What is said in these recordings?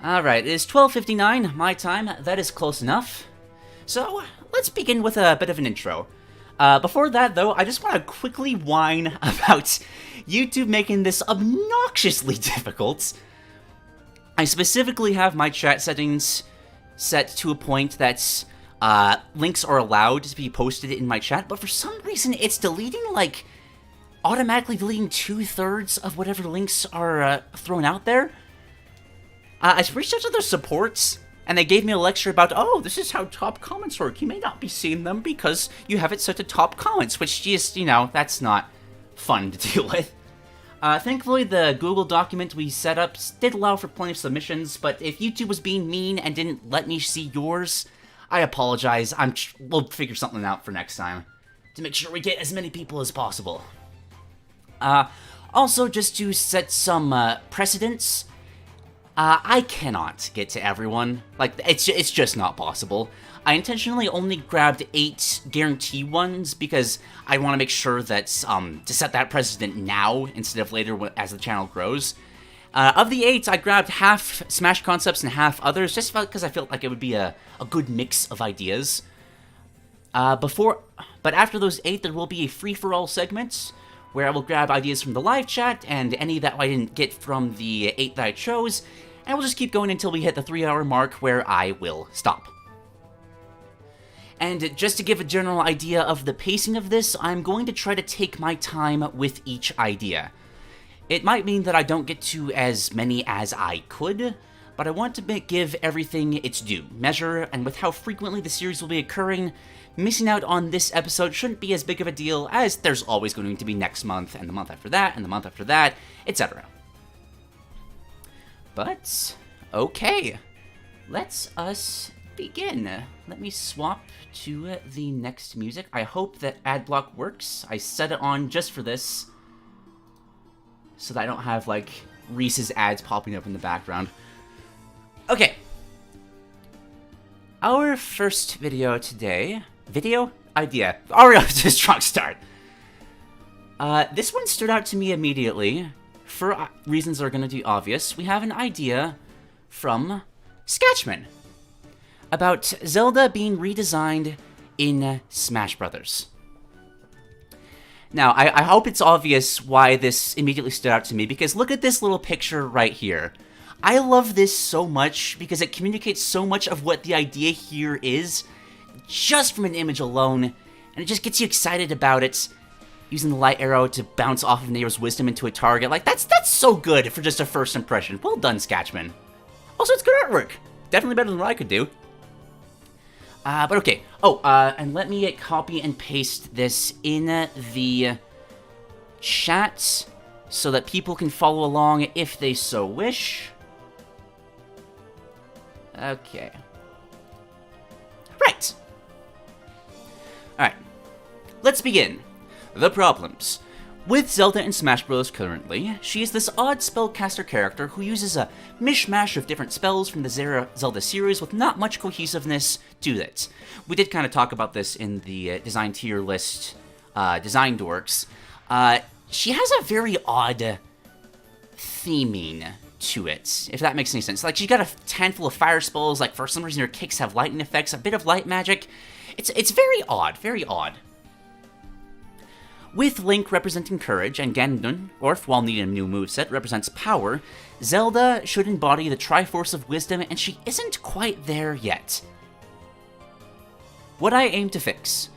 Alright, it is 12:59, my time. That is close enough. So, let's begin with a bit of an intro. Before that, though, I just want to quickly whine about YouTube making this obnoxiously difficult. I specifically have my chat settings set to a point that links are allowed to be posted in my chat, but for some reason it's deleting, automatically deleting 2/3 of whatever links are thrown out there. I reached out to their supports, and they gave me a lecture about, oh, this is how top comments work. You may not be seeing them because you have it set to top comments, which just, that's not fun to deal with. Thankfully, the Google document we set up did allow for plenty of submissions, but if YouTube was being mean and didn't let me see yours, I apologize. We'll figure something out for next time to make sure we get as many people as possible. Also, just to set some precedents, I cannot get to everyone. It's just not possible. I intentionally only grabbed 8 guarantee ones because I want to make sure that, to set that precedent now instead of later as the channel grows. Of the 8, I grabbed half Smash concepts and half others, just because I felt like it would be a good mix of ideas. But after those 8, there will be a free-for-all segment, where I will grab ideas from the live chat, and any that I didn't get from the 8 that I chose, and we'll just keep going until we hit the 3-hour mark, where I will stop. And just to give a general idea of the pacing of this, I'm going to try to take my time with each idea. It might mean that I don't get to as many as I could, but I want to give everything its due measure, and with how frequently the series will be occurring, missing out on this episode shouldn't be as big of a deal, as there's always going to be next month, and the month after that, and the month after that, etc. But, okay, let's us begin. Let me swap to the next music. I hope that ad block works. I set it on just for this, so that I don't have, Reese's ads popping up in the background. Okay. Our first video today... Idea. Already off to a strong start. This one stood out to me immediately. For reasons that are going to be obvious, we have an idea from Skatchmin about Zelda being redesigned in Smash Brothers. Now, I hope it's obvious why this immediately stood out to me, because look at this little picture right here. I love this so much because it communicates so much of what the idea here is, just from an image alone, and it just gets you excited about it, using the light arrow to bounce off of neighbor's wisdom into a target. That's so good for just a first impression. Well done, Skatchmin. Also, it's good artwork. Definitely better than what I could do. But okay. Oh, and let me copy and paste this in the chat so that people can follow along if they so wish. Okay. Right. Alright. Let's begin. The problems. With Zelda in Smash Bros. Currently, she is this odd spellcaster character who uses a mishmash of different spells from the Zelda series with not much cohesiveness to it. We did kind of talk about this in the design tier list, design dorks. She has a very odd theming to it, if that makes any sense. She's got a handful of fire spells, for some reason her kicks have lightning effects, a bit of light magic. It's very odd, very odd. With Link representing courage and Ganondorf, while needing a new moveset, represents power, Zelda should embody the Triforce of Wisdom, and she isn't quite there yet. What I aim to fix.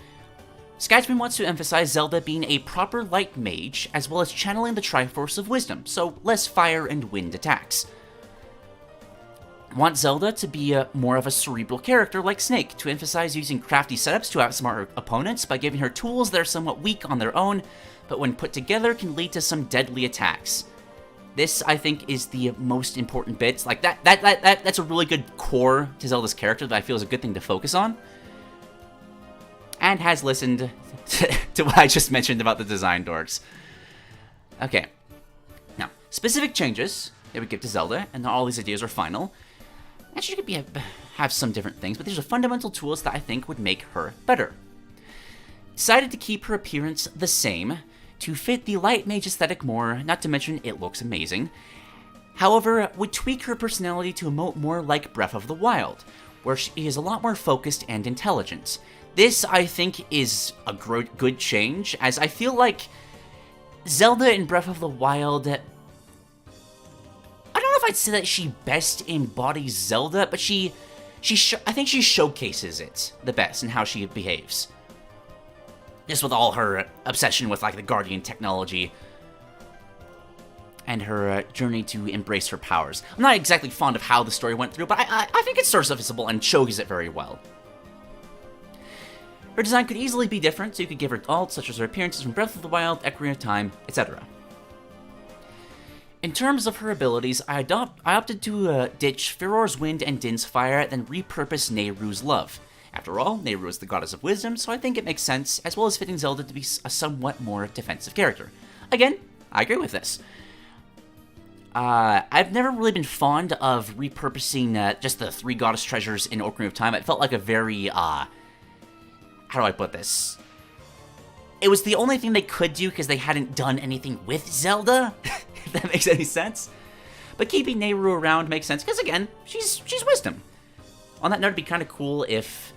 Skatchmin wants to emphasize Zelda being a proper light mage, as well as channeling the Triforce of Wisdom, so less fire and wind attacks. Want Zelda to be more of a cerebral character like Snake, to emphasize using crafty setups to outsmart her opponents by giving her tools that are somewhat weak on their own, but when put together can lead to some deadly attacks. This, I think, is the most important bit. That's a really good core to Zelda's character that I feel is a good thing to focus on. And has listened to what I just mentioned about the design dorks. Okay. Now, specific changes that we give to Zelda, and all these ideas are final. And she could have some different things, but these are fundamental tools that I think would make her better. Decided to keep her appearance the same, to fit the light mage aesthetic more, not to mention it looks amazing. However, would tweak her personality to emote more like Breath of the Wild, where she is a lot more focused and intelligent. This, I think, is a good change, as I feel like Zelda in Breath of the Wild, I don't know if I'd say that she best embodies Zelda, but I think she showcases it the best in how she behaves. Just with all her obsession with, like, the Guardian technology and her journey to embrace her powers. I'm not exactly fond of how the story went through, but I think it's serviceable and showcases it very well. Her design could easily be different, so you could give her alts such as her appearances from Breath of the Wild, Ocarina of Time, etc. In terms of her abilities, I opted to ditch Firor's Wind and Din's Fire, then repurpose Nehru's Love. After all, Nehru is the goddess of wisdom, so I think it makes sense, as well as fitting Zelda to be a somewhat more defensive character. Again, I agree with this. I've never really been fond of repurposing just the 3 goddess treasures in Ocarina of Time. It felt like a very, how do I put this? It was the only thing they could do because they hadn't done anything with Zelda, if that makes any sense. But keeping Nehru around makes sense, because again, she's wisdom. On that note, it'd be kind of cool if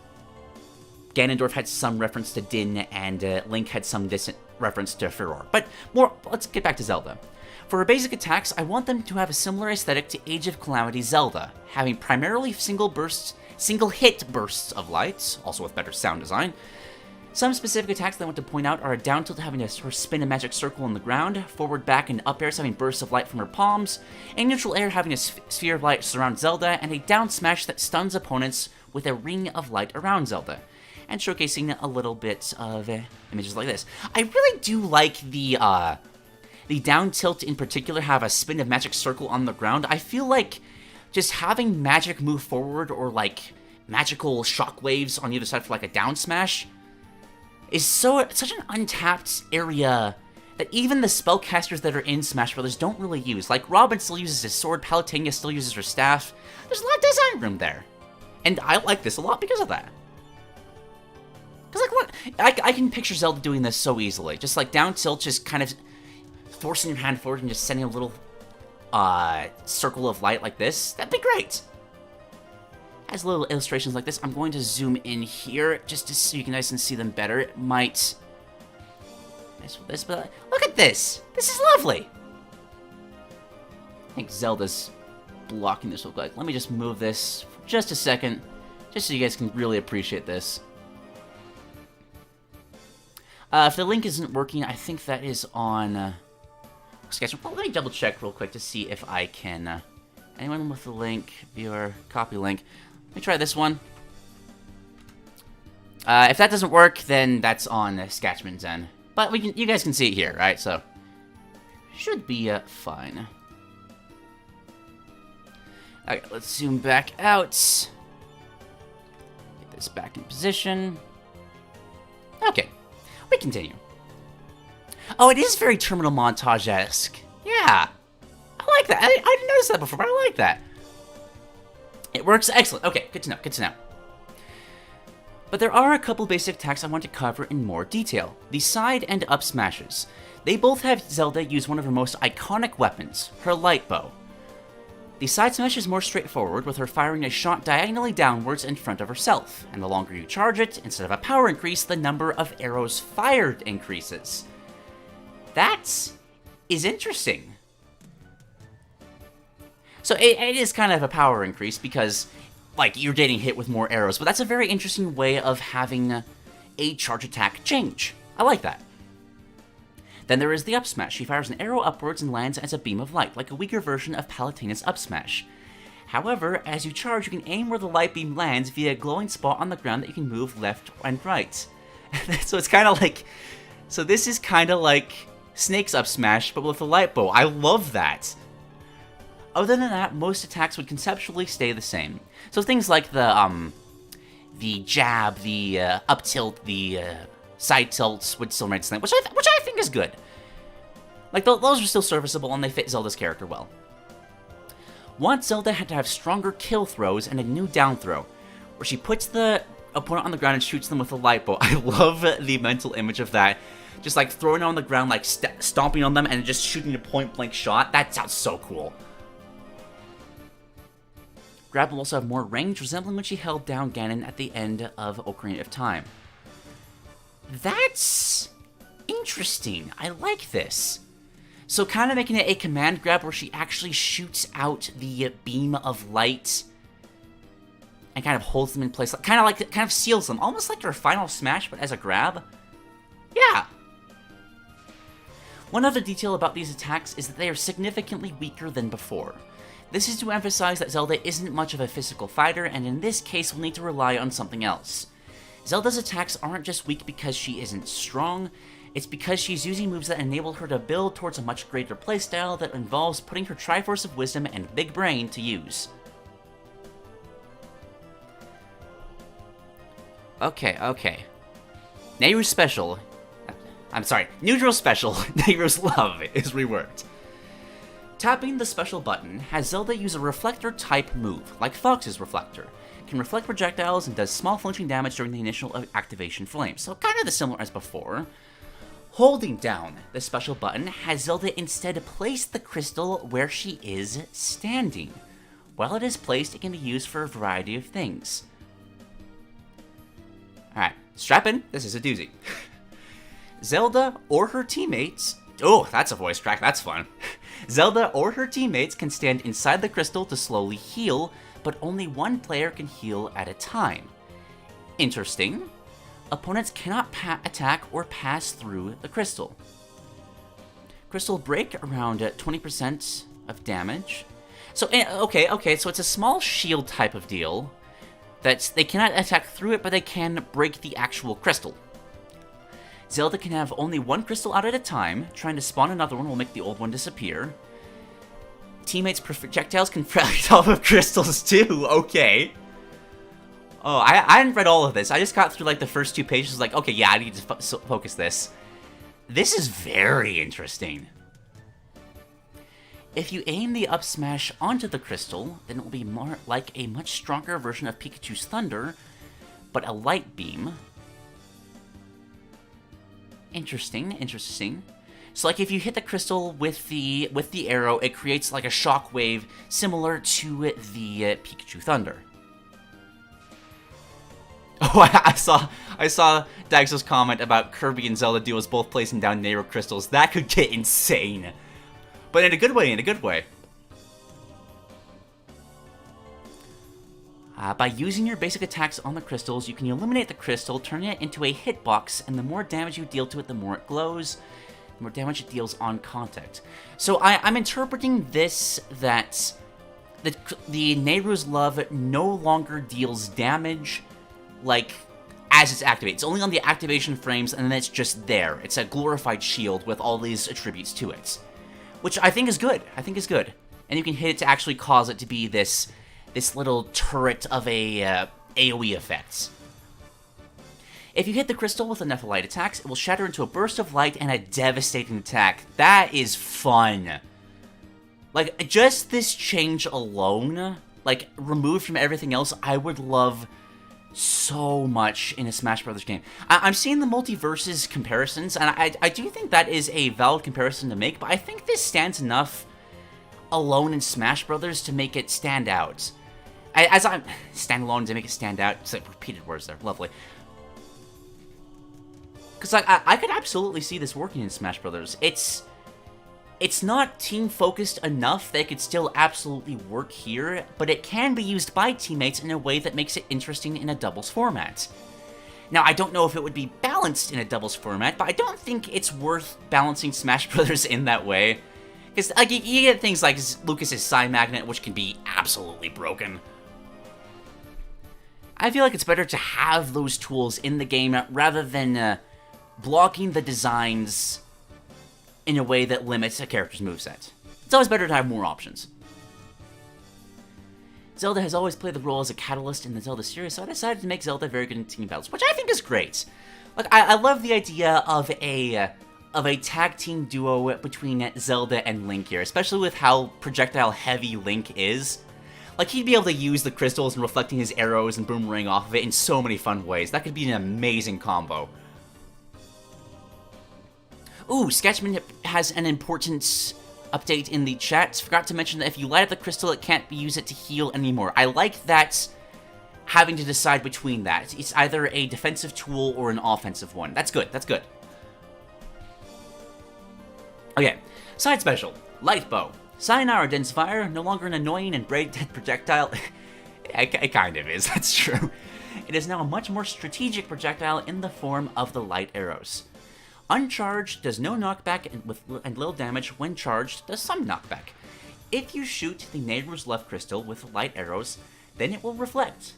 Ganondorf had some reference to Din and Link had some distant reference to Firor. But let's get back to Zelda. For her basic attacks, I want them to have a similar aesthetic to Age of Calamity Zelda, having primarily single hit bursts of lights, also with better sound design. Some specific attacks that I want to point out are a down tilt having her spin a magic circle on the ground, forward, back, and up airs having bursts of light from her palms, a neutral air having a sphere of light surround Zelda, and a down smash that stuns opponents with a ring of light around Zelda, and showcasing a little bit of images like this. I really do like the down tilt in particular have a spin of magic circle on the ground. I feel like just having magic move forward or like magical shockwaves on either side for like a down smash is such an untapped area that even the spellcasters that are in Smash Brothers don't really use. Like, Robin still uses his sword, Palutena still uses her staff. There's a lot of design room there. And I like this a lot because of that. Because, like, what? I can picture Zelda doing this so easily. Just, like, down tilt, just kind of forcing your hand forward and just sending a little circle of light like this. That'd be great. As little illustrations like this, I'm going to zoom in here just so you can nice and see them better. It might mess with this, but look at this. This is lovely. I think Zelda's blocking this look like. Let me just move this for just a second, just so you guys can really appreciate this. If the link isn't working, I think that is on Sketchmin. Well, let me double check real quick to see if I can. Anyone with the link, viewer, copy link. Let me try this one. If that doesn't work, then that's on Skatchmin's end. But you guys can see it here, right? So should be fine. Okay, let's zoom back out. Get this back in position. Okay, we continue. Oh, it is very terminal montage-esque. Yeah, I like that. I didn't notice that before, but I like that. It works. Excellent. Okay, good to know. Good to know. But there are a couple basic attacks I want to cover in more detail. The side and up smashes. They both have Zelda use one of her most iconic weapons, her light bow. The side smash is more straightforward, with her firing a shot diagonally downwards in front of herself, and the longer you charge it, instead of a power increase, the number of arrows fired increases. That is interesting. So it is kind of a power increase because, like, you're getting hit with more arrows, but that's a very interesting way of having a charge attack change. I like that. Then there is the up smash. She fires an arrow upwards and lands as a beam of light, like a weaker version of Palutena's up smash. However, as you charge, you can aim where the light beam lands via a glowing spot on the ground that you can move left and right. So it's kind of like... So this is kind of like Snake's up smash, but with a light bow. I love that. Other than that, most attacks would conceptually stay the same. So things like the jab, the up tilt, the side tilts would still remain the same, which I think is good. Like, those are still serviceable, and they fit Zelda's character well. Want Zelda had to have stronger kill throws and a new down throw, where she puts the opponent on the ground and shoots them with a light bow. I love the mental image of that. Just, like, throwing it on the ground, like, stomping on them, and just shooting a point-blank shot. That sounds so cool. Grab will also have more range, resembling when she held down Ganon at the end of Ocarina of Time. That's interesting. I like this. So kind of making it a command grab where she actually shoots out the beam of light and kind of holds them in place, kind of seals them, almost like her final smash, but as a grab. Yeah. One other detail about these attacks is that they are significantly weaker than before. This is to emphasize that Zelda isn't much of a physical fighter, and in this case will need to rely on something else. Zelda's attacks aren't just weak because she isn't strong, it's because she's using moves that enable her to build towards a much greater playstyle that involves putting her Triforce of Wisdom and Big Brain to use. Okay. Nehru's special... I'm sorry, Neutral special, Nehru's Love, is reworked. Tapping the special button has Zelda use a reflector-type move, like Fox's Reflector. Can reflect projectiles and does small flinching damage during the initial activation frame, so kind of the similar as before. Holding down the special button has Zelda instead place the crystal where she is standing. While it is placed, it can be used for a variety of things. Alright, strap in, this is a doozy. Zelda or her teammates... Oh, that's a voice track, that's fun. Zelda or her teammates can stand inside the crystal to slowly heal, but only one player can heal at a time. Interesting. Opponents cannot attack or pass through the crystal. Crystal break around 20% of damage. So, okay, so it's a small shield type of deal. That they cannot attack through it, but they can break the actual crystal. Zelda can have only one crystal out at a time. Trying to spawn another one will make the old one disappear. Teammates' projectiles can reflect off of crystals too. Okay. Oh, I hadn't read all of this. I just got through like the first 2 pages. Like, okay, yeah, I need to focus this. This is very interesting. If you aim the up smash onto the crystal, then it will be more like a much stronger version of Pikachu's Thunder, but a light beam. Interesting. So like if you hit the crystal with the arrow, it creates like a shockwave similar to the Pikachu Thunder. Oh, I saw Daxo's comment about Kirby and Zelda duos both placing down Nero crystals. That could get insane. But in a good way, By using your basic attacks on the crystals, you can illuminate the crystal, turning it into a hitbox, and the more damage you deal to it, the more it glows, the more damage it deals on contact. So I'm interpreting this that the Nehru's Love no longer deals damage, like, as it's activated. It's only on the activation frames, and then it's just there. It's a glorified shield with all these attributes to it. Which I think is good. And you can hit it to actually cause it to be this little turret of a AoE effect. If you hit the crystal with enough light attacks, it will shatter into a burst of light and a devastating attack. That is fun. Like, just this change alone, like, removed from everything else, I would love so much in a Smash Brothers game. I'm seeing the multiverses comparisons, and I do think that is a valid comparison to make, but I think this stands enough alone in Smash Brothers to make it stand out. Stand alone to make it stand out. It's like repeated words there. Lovely. Because I could absolutely see this working in Smash Brothers. It's not team-focused enough that it could still absolutely work here, but it can be used by teammates in a way that makes it interesting in a doubles format. Now, I don't know if it would be balanced in a doubles format, but I don't think it's worth balancing Smash Brothers in that way. Because, like, you get things like Lucas's Psy Magnet, which can be absolutely broken. I feel like it's better to have those tools in the game rather than blocking the designs in a way that limits a character's moveset. It's always better to have more options. Zelda has always played the role as a catalyst in the Zelda series, so I decided to make Zelda very good in team battles, which I think is great. Like, I love the idea of a tag team duo between Zelda and Link here, especially with how projectile heavy Link is. Like, he'd be able to use the crystals and reflecting his arrows and boomerang off of it in so many fun ways. That could be an amazing combo. Ooh, Skatchmin has an important update in the chat. Forgot to mention that if you light up the crystal, it can't use it to heal anymore. I like that, having to decide between that. It's either a defensive tool or an offensive one. That's good, that's good. Okay, side special, light bow. Sayonara Densfire, no longer an annoying and brain-dead projectile. It kind of is, that's true. It is now a much more strategic projectile in the form of the light arrows. Uncharged does no knockback and little damage. When charged, does some knockback. If you shoot the Nehru's left crystal with light arrows, then it will reflect.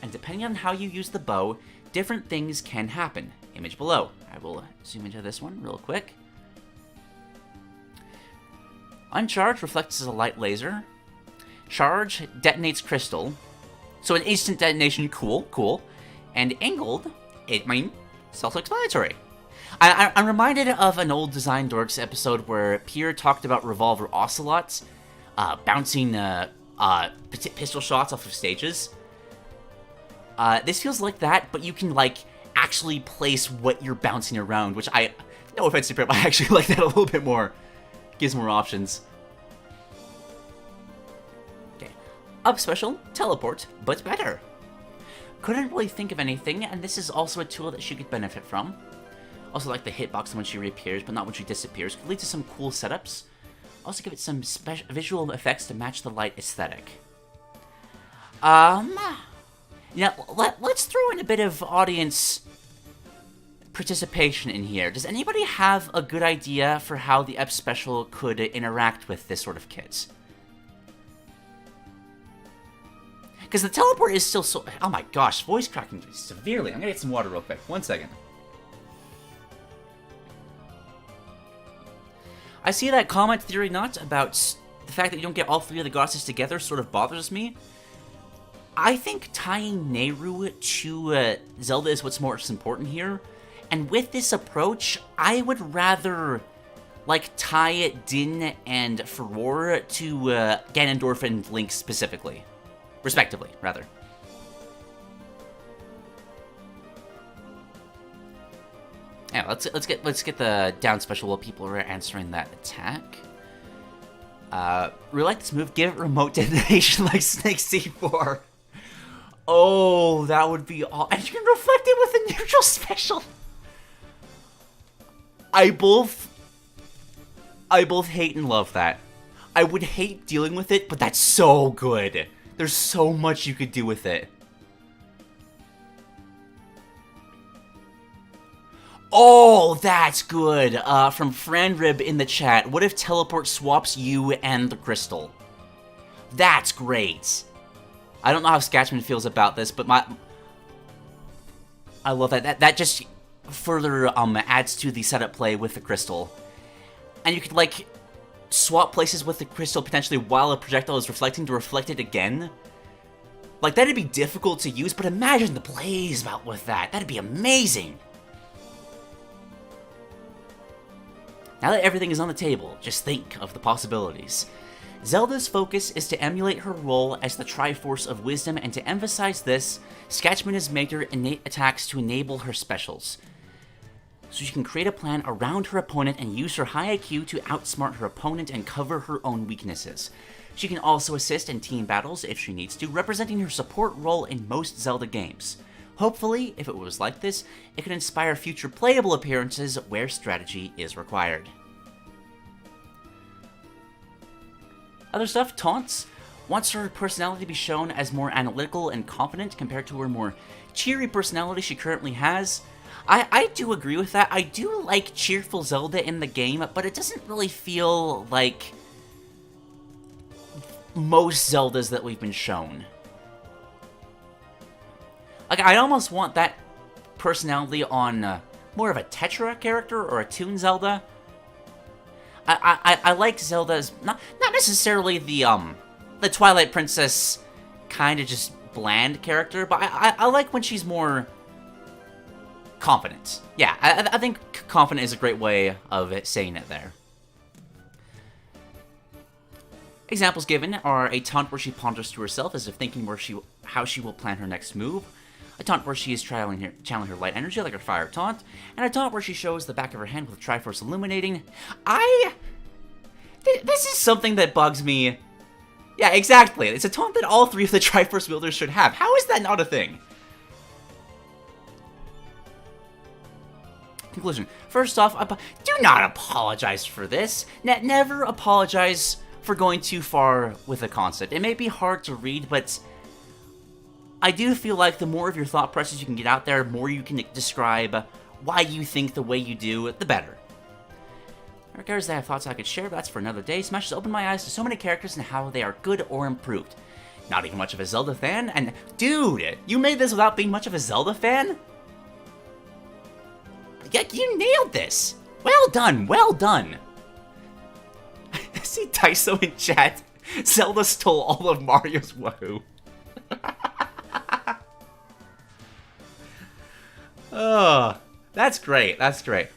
And depending on how you use the bow, different things can happen. Image below. I will zoom into this one real quick. Uncharged reflects as a light laser. Charge detonates crystal. So an instant detonation, cool. And angled, self-explanatory. I'm reminded of an old Design Dorks episode where Pierre talked about revolver ocelots bouncing pistol shots off of stages. This feels like that, but you can, like, actually place what you're bouncing around, which no offense to Pierre, but I actually like that a little bit more. Gives more options. Okay. Up special, teleport, but better. Couldn't really think of anything, and this is also a tool that she could benefit from. Also like the hitbox when she reappears, but not when she disappears. Could lead to some cool setups. Also give it some visual effects to match the light aesthetic. Yeah, let's throw in a bit of audience participation in here. Does anybody have a good idea for how the Ep Special could interact with this sort of kit? Because the teleport is still so... Oh my gosh, voice cracking severely. I'm gonna get some water real quick. 1 second. I see that comment, Theory Not, about the fact that you don't get all three of the goddesses together sort of bothers me. I think tying Nehru to Zelda is what's most important here. And with this approach, I would rather, like, tie Din and Furore to Ganondorf and Link specifically. Respectively, rather. Yeah, let's get the down special while people are answering that attack. Really like this move. Give it remote detonation like Snake C4. Oh, that would be all. And you can reflect it with a neutral special. I both hate and love that. I would hate dealing with it, but that's so good. There's so much you could do with it. Oh, that's good. From Franrib in the chat. What if teleport swaps you and the crystal? That's great. I don't know how Skatchmin feels about this, but I love that. That just further adds to the setup play with the crystal. And you could, like, swap places with the crystal potentially while a projectile is reflecting to reflect it again. Like, that'd be difficult to use, but imagine the plays about with that. That'd be amazing. Now that everything is on the table, just think of the possibilities. Zelda's focus is to emulate her role as the Triforce of Wisdom, and to emphasize this, Skatchmin has made her innate attacks to enable her specials. So she can create a plan around her opponent and use her high IQ to outsmart her opponent and cover her own weaknesses. She can also assist in team battles if she needs to, representing her support role in most Zelda games. Hopefully, if it was like this, it could inspire future playable appearances where strategy is required. Other stuff, taunts. Wants her personality to be shown as more analytical and confident compared to her more cheery personality she currently has. I do agree with that. I do like cheerful Zelda in the game, but it doesn't really feel like most Zeldas that we've been shown. Like, I almost want that personality on more of a Tetra character or a Toon Zelda. I like Zelda's not necessarily the Twilight Princess kind of just bland character, but I like when she's more confident. Yeah, I think confident is a great way of saying it there. Examples given are a taunt where she ponders to herself as if thinking how she will plan her next move, a taunt where she is channeling her light energy like her fire taunt, and a taunt where she shows the back of her hand with Triforce illuminating. This is something that bugs me. Yeah, exactly. It's a taunt that all 3 of the Triforce wielders should have. How is that not a thing? Conclusion. First off, do not apologize for this. Never apologize for going too far with a concept. It may be hard to read, but I do feel like the more of your thought process you can get out there, the more you can describe why you think the way you do, the better. Regardless, I have thoughts I could share, but that's for another day. Smash has opened my eyes to so many characters and how they are good or improved. Not even much of a Zelda fan, and dude, you made this without being much of a Zelda fan? Yeah, you nailed this! Well done, well done! See Daiso in chat. Zelda stole all of Mario's wahoo. Oh, that's great, that's great.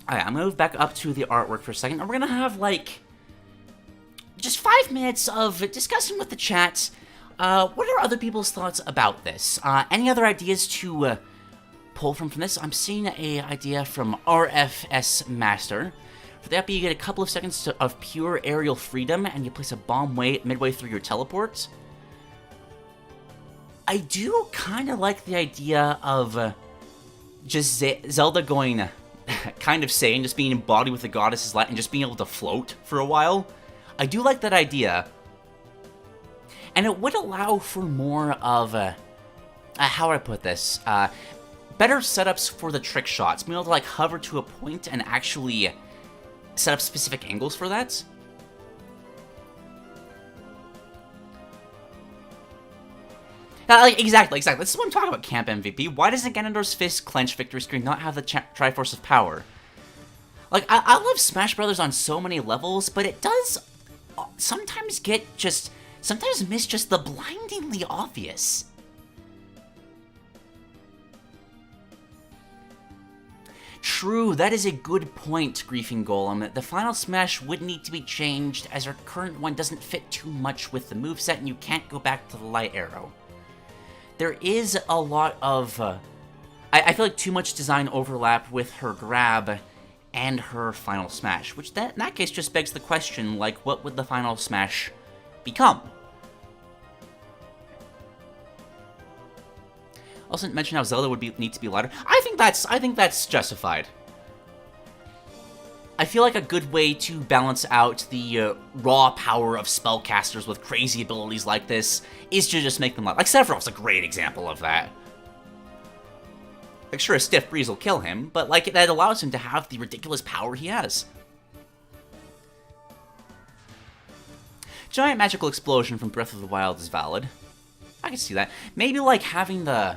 Alright, I'm gonna move back up to the artwork for a second, and we're gonna have, like, just 5 minutes of discussing with the chat. What are other people's thoughts about this? Any other ideas to pull from this? I'm seeing an idea from RFS Master. For that, you get a couple of seconds of pure aerial freedom, and you place a bomb midway through your teleport. I do kind of like the idea of just Zelda going kind of sane, just being embodied with the goddess's light and just being able to float for a while. I do like that idea. And it would allow for more of how do I put this? Better setups for the trick shots. Being able to like hover to a point and actually set up specific angles for that. Exactly. This is what I'm talking about, Camp MVP. Why doesn't Ganondorf's fist clench victory screen not have the Triforce of Power? Like, I love Smash Brothers on so many levels, but it does sometimes miss just the blindingly obvious. True, that is a good point, Griefing Golem. The final Smash would need to be changed, as our current one doesn't fit too much with the moveset, and you can't go back to the light arrow. There is a lot of, I feel like too much design overlap with her grab and her final smash, which in that case just begs the question, like, what would the final smash become? Also didn't mention how Zelda would need to be lighter. I think that's justified. I feel like a good way to balance out the raw power of spellcasters with crazy abilities like this is to just make them light. Like, Sephiroth's a great example of that. Like, sure, a stiff breeze will kill him, but, like, that allows him to have the ridiculous power he has. Giant magical explosion from Breath of the Wild is valid. I can see that. Maybe, like, having the...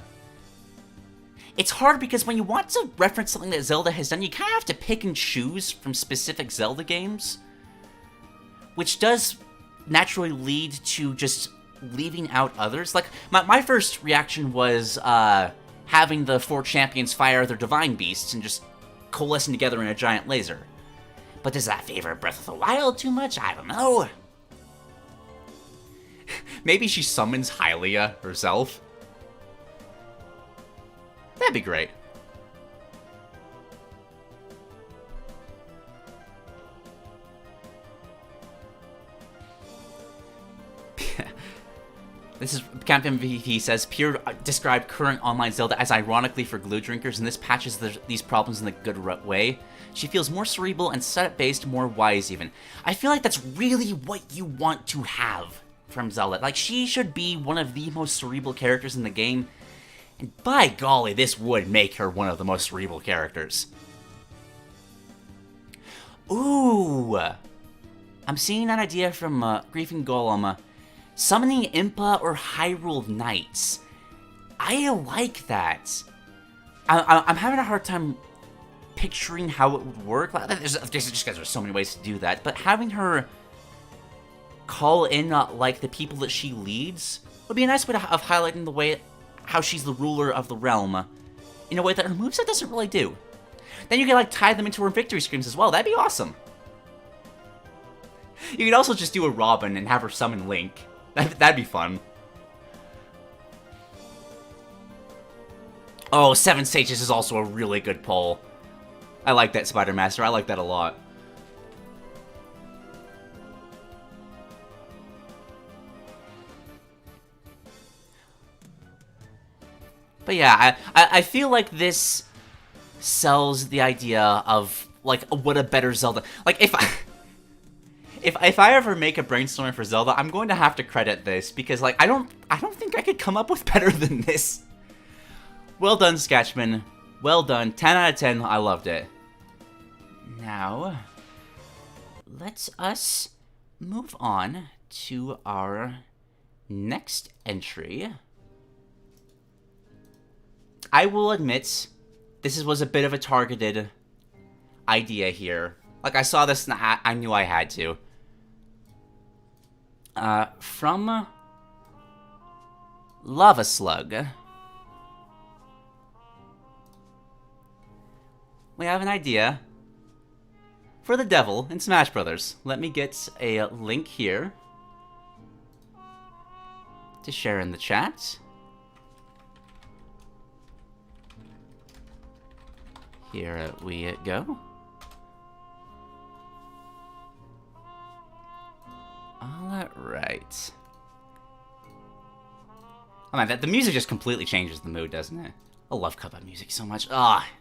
It's hard because when you want to reference something that Zelda has done, you kind of have to pick and choose from specific Zelda games. Which does naturally lead to just leaving out others. Like, my first reaction was having the 4 champions fire their divine beasts and just coalescing together in a giant laser. But does that favor Breath of the Wild too much? I don't know. Maybe she summons Hylia herself. That'd be great. This is Capcom MVP says, Pure described current online Zelda as ironically for glue drinkers, and this patches these problems in a good way. She feels more cerebral and setup-based, more wise even. I feel like that's really what you want to have from Zelda. Like, she should be one of the most cerebral characters in the game. And by golly, this would make her one of the most cerebral characters. Ooh! I'm seeing an idea from Griefing Golem. Summoning Impa or Hyrule Knights. I like that. I'm having a hard time picturing how it would work. Just because there's so many ways to do that. But having her call in like the people that she leads would be a nice way of highlighting the way how she's the ruler of the realm in a way that her moveset doesn't really do. Then you can like tie them into her victory screams as well. That'd be awesome. You could also just do a Robin and have her summon Link. That'd be fun. Oh, 7 Stages is also a really good poll. I like that, Spider Master. I like that a lot. But yeah, I feel like this sells the idea of, like, what a better Zelda... Like, if I ever make a brainstorming for Zelda, I'm going to have to credit this, because, like, I don't think I could come up with better than this. Well done, Skatchmin. Well done. 10 out of 10. I loved it. Now, let's us move on to our next entry. I will admit, this was a bit of a targeted idea here. Like, I saw this and I knew I had to. From LavaSlug, we have an idea for the devil in Smash Brothers. Let me get a link here to share in the chat. Here we go. Alright. Oh man, the music just completely changes the mood, doesn't it? I love Cuphead music so much. Alright.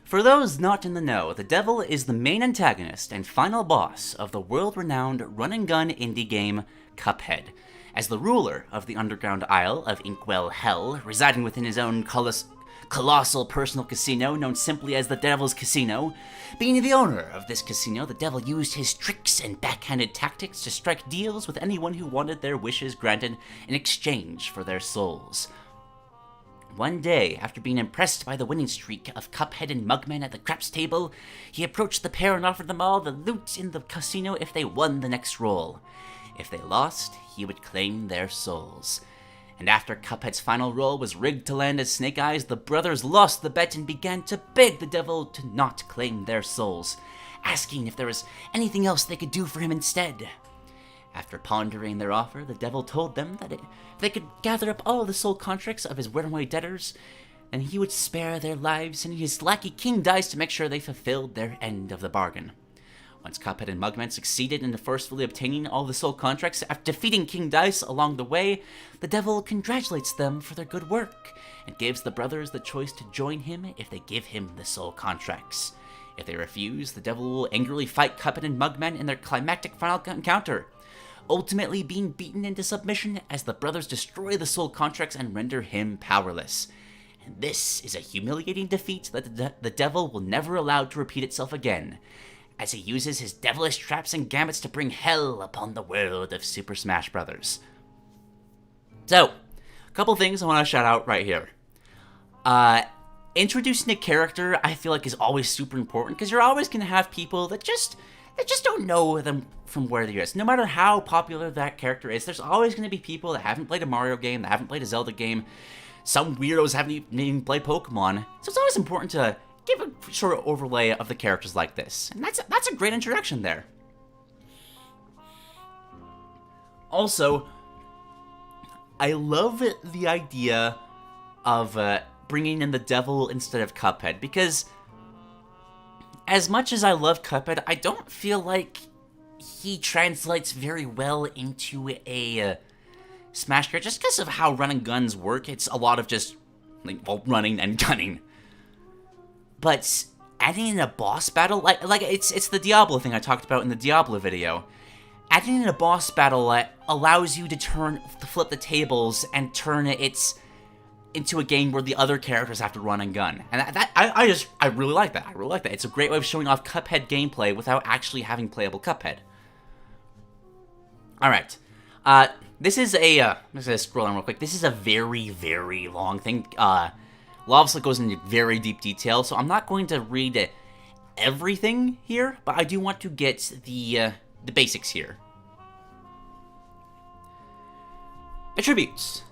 For those not in the know, the devil is the main antagonist and final boss of the world-renowned run-and-gun indie game Cuphead. As the ruler of the underground isle of Inkwell Hell, residing within his own colossal personal casino known simply as the Devil's Casino. Being the owner of this casino, the devil used his tricks and backhanded tactics to strike deals with anyone who wanted their wishes granted in exchange for their souls. One day, after being impressed by the winning streak of Cuphead and Mugman at the craps table, he approached the pair and offered them all the loot in the casino if they won the next roll. If they lost, he would claim their souls. And after Cuphead's final roll was rigged to land as Snake Eyes, the brothers lost the bet and began to beg the devil to not claim their souls, asking if there was anything else they could do for him instead. After pondering their offer, the devil told them that if they could gather up all the soul contracts of his runaway debtors, then he would spare their lives and his lackey King Dice to make sure they fulfilled their end of the bargain. Once Cuphead and Mugman succeeded in forcefully obtaining all the soul contracts after defeating King Dice along the way, the devil congratulates them for their good work and gives the brothers the choice to join him if they give him the soul contracts. If they refuse, the devil will angrily fight Cuphead and Mugman in their climactic final encounter, ultimately being beaten into submission as the brothers destroy the soul contracts and render him powerless. And this is a humiliating defeat that the devil will never allow to repeat itself again, as he uses his devilish traps and gambits to bring hell upon the world of Super Smash Bros. So, a couple things I want to shout out right here. Introducing a character, I feel like, is always super important, because you're always going to have people that just don't know them from where they're at. No matter how popular that character is, there's always going to be people that haven't played a Mario game, that haven't played a Zelda game. Some weirdos haven't even played Pokemon. So it's always important to give a short overlay of the characters like this. And that's a great introduction there. Also, I love the idea of bringing in the devil instead of Cuphead, because as much as I love Cuphead, I don't feel like he translates very well into a Smash character, just because of how run and guns work. It's a lot of just, like, well, running and gunning. But adding in a boss battle, like it's the Diablo thing I talked about in the Diablo video. Adding in a boss battle allows you to flip the tables and turn it into a game where the other characters have to run and gun. And I really like that. I really like that. It's a great way of showing off Cuphead gameplay without actually having playable Cuphead. Alright. This is I'm just gonna scroll down real quick. This is a very, very long thing. LavaSlug goes into very deep detail, so I'm not going to read everything here, but I do want to get the basics here. Attributes.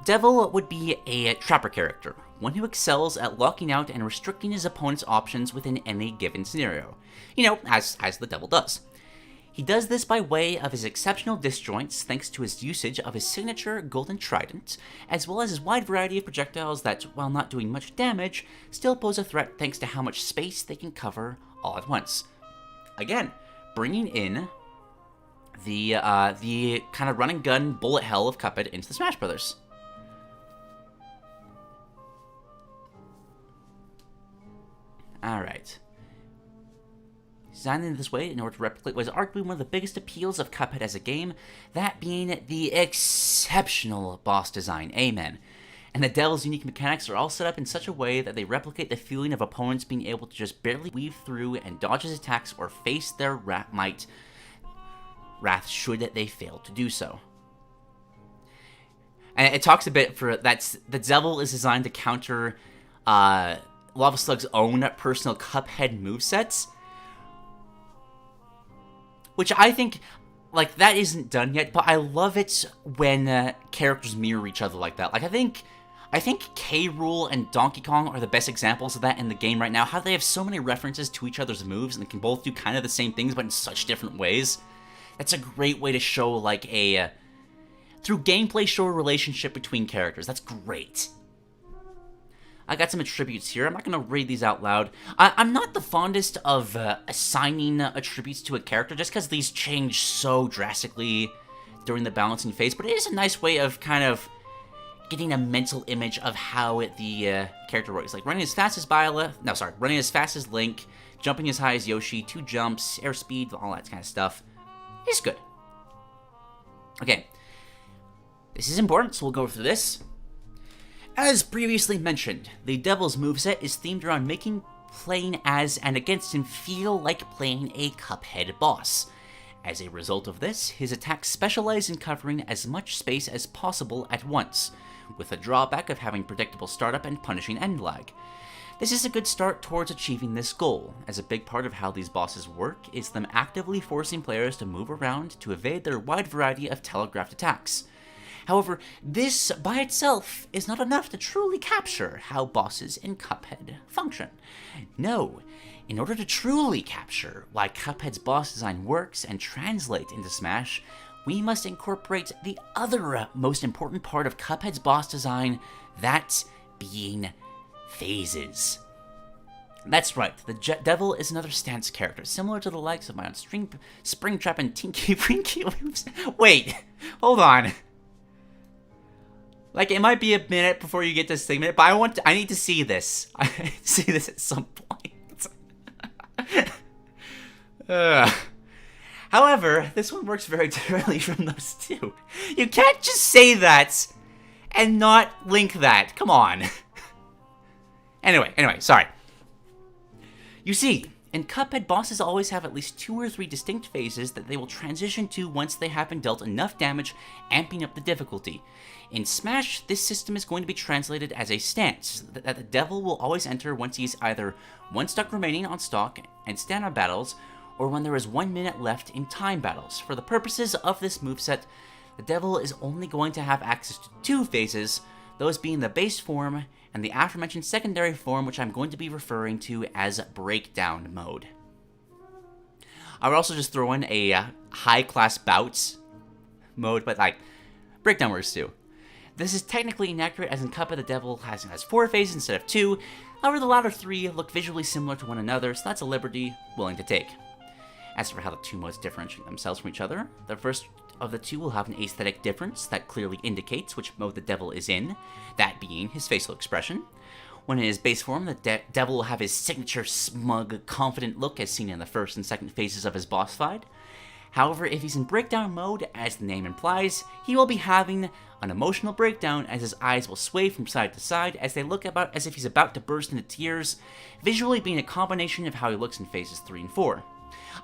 Devil would be a trapper character, one who excels at locking out and restricting his opponent's options within any given scenario. You know, as the devil does. He does this by way of his exceptional disjoints thanks to his usage of his signature golden trident, as well as his wide variety of projectiles that, while not doing much damage, still pose a threat thanks to how much space they can cover all at once. Again, bringing in the kind of run and gun bullet hell of Cuphead into the Smash Brothers. Alright. Designed in this way in order to replicate what is arguably one of the biggest appeals of Cuphead as a game, that being the exceptional boss design. Amen. And the Devil's unique mechanics are all set up in such a way that they replicate the feeling of opponents being able to just barely weave through and dodge his attacks or face their wrath should they fail to do so. And it talks a bit for that's the Devil is designed to counter LavaSlug's own personal Cuphead movesets, which I think, like, that isn't done yet, but I love it when characters mirror each other like that. Like, I think K. Rool and Donkey Kong are the best examples of that in the game right now, how they have so many references to each other's moves and they can both do kind of the same things, but in such different ways. That's a great way to show, like, through gameplay, show a relationship between characters. That's great. I got some attributes here. I'm not going to read these out loud. I'm not the fondest of assigning attributes to a character just because these change so drastically during the balancing phase, but it is a nice way of kind of getting a mental image of how the character works. Like running as fast as running as fast as Link, jumping as high as Yoshi, 2 jumps, airspeed, all that kind of stuff. It's good. Okay. This is important, so we'll go through this. As previously mentioned, the Devil's moveset is themed around making playing as and against him feel like playing a Cuphead boss. As a result of this, his attacks specialize in covering as much space as possible at once, with the drawback of having predictable startup and punishing end lag. This is a good start towards achieving this goal, as a big part of how these bosses work is them actively forcing players to move around to evade their wide variety of telegraphed attacks. However, this by itself is not enough to truly capture how bosses in Cuphead function. No, in order to truly capture why Cuphead's boss design works and translate into Smash, we must incorporate the other most important part of Cuphead's boss design, that being phases. That's right, the Devil is another stance character, similar to the likes of my own Springtrap and Tinky Winky. Wait, hold on. Like, it might be a minute before you get to this segment, but I need to see this. I need to see this at some point. However, this one works very differently from those two. You can't just say that and not link that. Come on. Anyway, sorry. You see, in Cuphead, bosses always have at least 2 or 3 distinct phases that they will transition to once they have been dealt enough damage, amping up the difficulty. In Smash, this system is going to be translated as a stance that the Devil will always enter once he is either 1 stock remaining on stock and standard battles, or when there is 1 minute left in time battles. For the purposes of this moveset, the Devil is only going to have access to 2 phases, those being the base form and the aforementioned secondary form, which I'm going to be referring to as Breakdown mode. I would also just throw in a high-class bouts mode, but like, Breakdown works too. This is technically inaccurate, as in Cuphead the Devil has 4 phases instead of 2, however the latter 3 look visually similar to one another, so that's a liberty willing to take. As for how the 2 modes differentiate themselves from each other, the first of the 2 will have an aesthetic difference that clearly indicates which mode the Devil is in, that being his facial expression. When in his base form, the Devil will have his signature smug, confident look as seen in the first and second phases of his boss fight. However, if he's in breakdown mode, as the name implies, he will be having an emotional breakdown as his eyes will sway from side to side as they look about as if he's about to burst into tears, visually being a combination of how he looks in phases 3 and 4.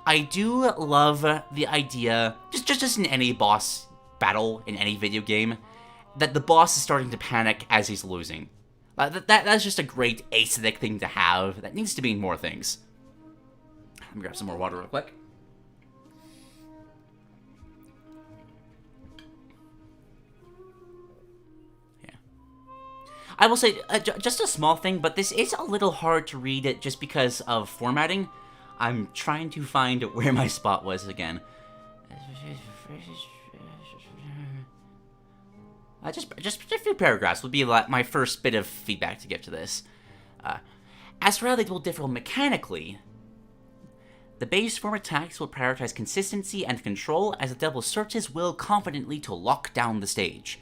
I do love the idea, just in any boss battle in any video game, that the boss is starting to panic as he's losing. That's just a great aesthetic thing to have. That needs to be in more things. Let me grab some more water real quick. Yeah. I will say, just a small thing, but this is a little hard to read just because of formatting. I'm trying to find where my spot was again. Just a few paragraphs would be like my first bit of feedback to give to this. As for how they will differ mechanically, the base form attacks will prioritize consistency and control as the Devil asserts his will confidently to lock down the stage.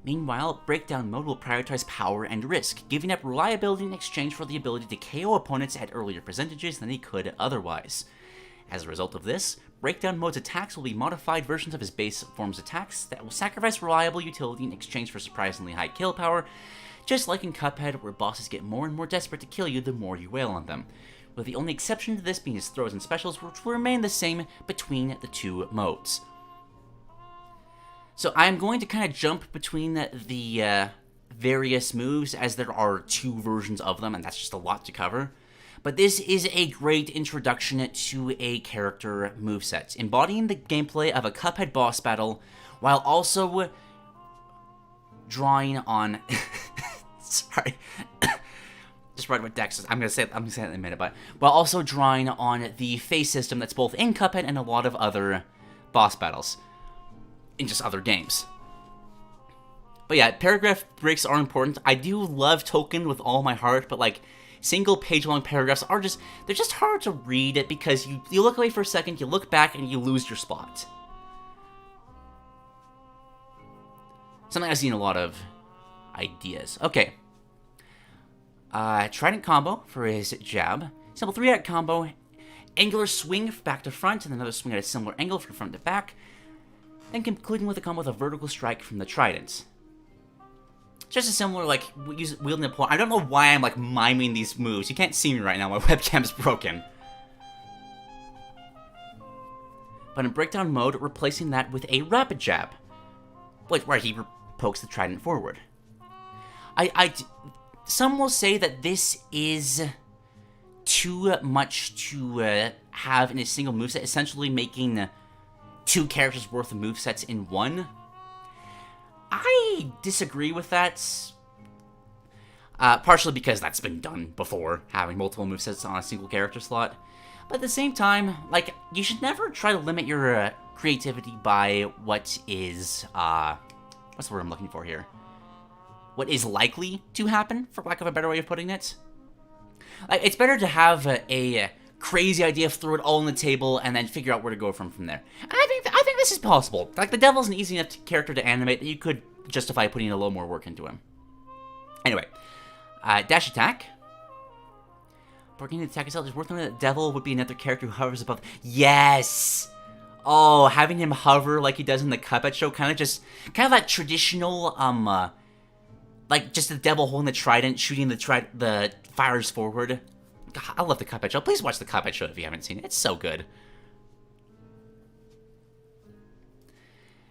Meanwhile, Breakdown mode will prioritize power and risk, giving up reliability in exchange for the ability to KO opponents at earlier percentages than he could otherwise. As a result of this, Breakdown mode's attacks will be modified versions of his base form's attacks that will sacrifice reliable utility in exchange for surprisingly high kill power, just like in Cuphead, where bosses get more and more desperate to kill you the more you wail on them, with the only exception to this being his throws and specials, which will remain the same between the two modes. So I'm going to kind of jump between the various moves, as there are two versions of them, and that's just a lot to cover. But this is a great introduction to a character moveset, embodying the gameplay of a Cuphead boss battle, while also drawing on... Sorry. Just right what Dex is. I'm gonna say it in a minute, but while also drawing on the phase system that's both in Cuphead and a lot of other boss battles in just other games. But yeah, paragraph breaks are important. I do love Token with all my heart, but like single page long paragraphs are they're just hard to read because you look away for a second, you look back, and you lose your spot. Something I've seen a lot of ideas. Okay. Trident combo for his jab. Simple 3-act combo. Angular swing back to front, and another swing at a similar angle from front to back. Then concluding with a combo with a vertical strike from the trident. Just a similar, like, wielding a point. I don't know why I'm, like, miming these moves. You can't see me right now. My webcam's broken. But in breakdown mode, replacing that with a rapid jab. Where he pokes the trident forward. Some will say that this is too much to have in a single moveset, essentially making two characters worth of movesets in one. I disagree with that. Partially because that's been done before, having multiple movesets on a single character slot. But at the same time, like, you should never try to limit your creativity by what is, what's the word I'm looking for here? What is likely to happen, for lack of a better way of putting it. Like, it's better to have a crazy idea, throw it all on the table, and then figure out where to go from there. And I think this is possible. Like, the Devil's an easy enough character to animate that you could justify putting a little more work into him. Anyway, dash attack. Working the attack itself is worth noting that Devil would be another character who hovers above. Yes! Oh, having him hover like he does in the Cuphead show, kind of that traditional, like, just the Devil holding the trident, shooting the fires forward. God, I love the Cuphead show. Please watch the Cuphead show if you haven't seen it. It's so good.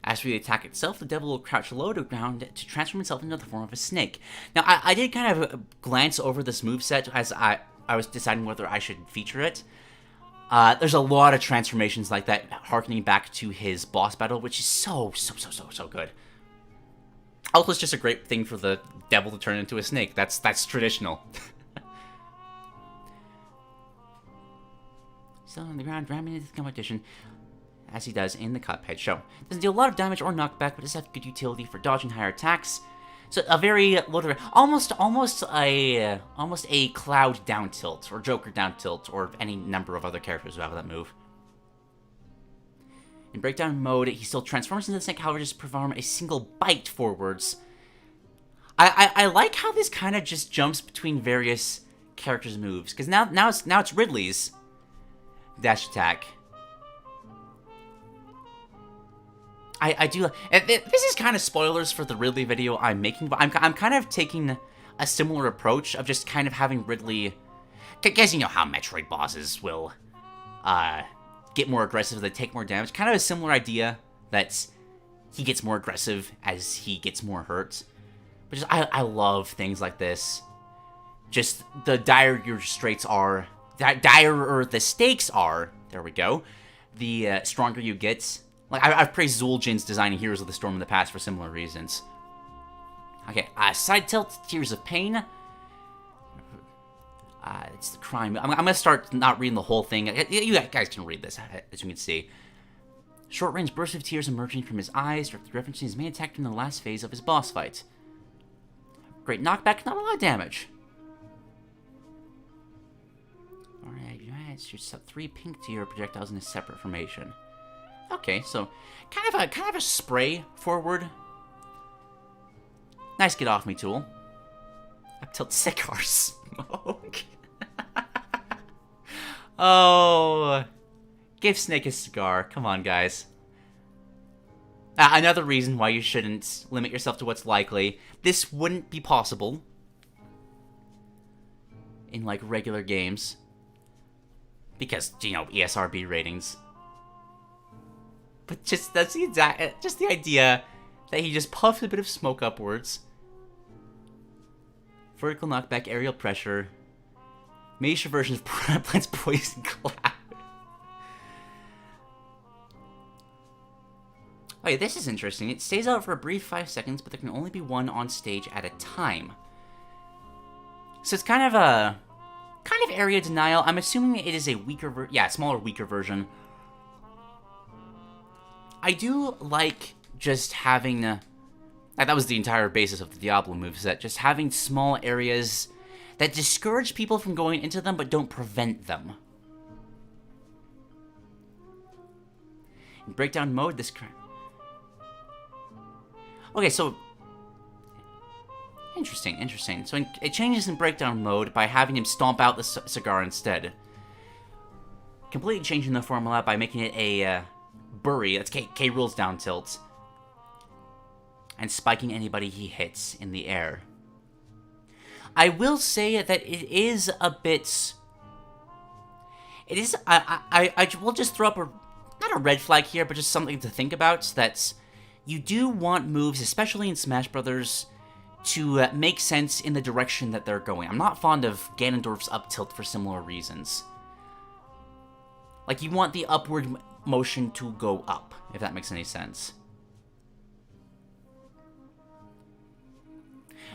As for the attack itself, the Devil will crouch low to ground to transform himself into the form of a snake. Now, I did kind of glance over this moveset as I was deciding whether I should feature it. There's a lot of transformations like that, harkening back to his boss battle, which is so good. Also, it's just a great thing for the Devil to turn into a snake. That's traditional. Still on the ground, ramming into the competition, as he does in the Cuphead show. Doesn't deal a lot of damage or knockback, but does have good utility for dodging higher attacks. So a very almost a Cloud down tilt, or Joker down tilt, or any number of other characters who have that move. In breakdown mode, he still transforms into the snake, however, just perform a single bite forwards. I like how this kind of just jumps between various characters' moves, because now it's Ridley's dash attack. I do. This is kind of spoilers for the Ridley video I'm making, but I'm kind of taking a similar approach of just kind of having Ridley, because you know how Metroid bosses will get more aggressive, they take more damage. Kind of a similar idea that he gets more aggressive as he gets more hurt. But just I love things like this. Just the direr your straits are, direr the stakes are. There we go. The stronger you get. Like, I've praised Zul'jin's design in Heroes of the Storm in the past for similar reasons. Okay, side tilt, Tears of Pain. It's the crime. I'm gonna start not reading the whole thing. You guys can read this, as you can see. Short-range burst of tears emerging from his eyes, referencing his main attack during the last phase of his boss fight. Great knockback, not a lot of damage. Alright, shoots up 3 pink tear projectiles in a separate formation. Okay, so kind of a spray forward. Nice get off me tool. Up tilt cigar smoke. Oh, give Snake a cigar. Come on, guys. Another reason why you shouldn't limit yourself to what's likely. This wouldn't be possible in, like, regular games. Because, you know, ESRB ratings. But just, that's the exact, just the idea that he just puffed a bit of smoke upwards. Vertical knockback, aerial pressure. Miniature version of Plant's Poison Cloud. Okay, this is interesting. It stays out for a brief 5 seconds, but there can only be one on stage at a time. So it's kind of area denial. I'm assuming it is a weaker smaller, weaker version. I do like just having, that was the entire basis of the Diablo moveset, just having small areas that discourage people from going into them, but don't prevent them. In breakdown mode, this... Okay, so... Interesting. So it changes in breakdown mode by having him stomp out the cigar instead. Completely changing the formula by making it a bury, that's K rules down tilt. And spiking anybody he hits in the air. I will say that it is a bit... It is... I will just throw up not a red flag here, but just something to think about. That you do want moves, especially in Smash Brothers, to make sense in the direction that they're going. I'm not fond of Ganondorf's up tilt for similar reasons. Like, you want the upward motion to go up, if that makes any sense.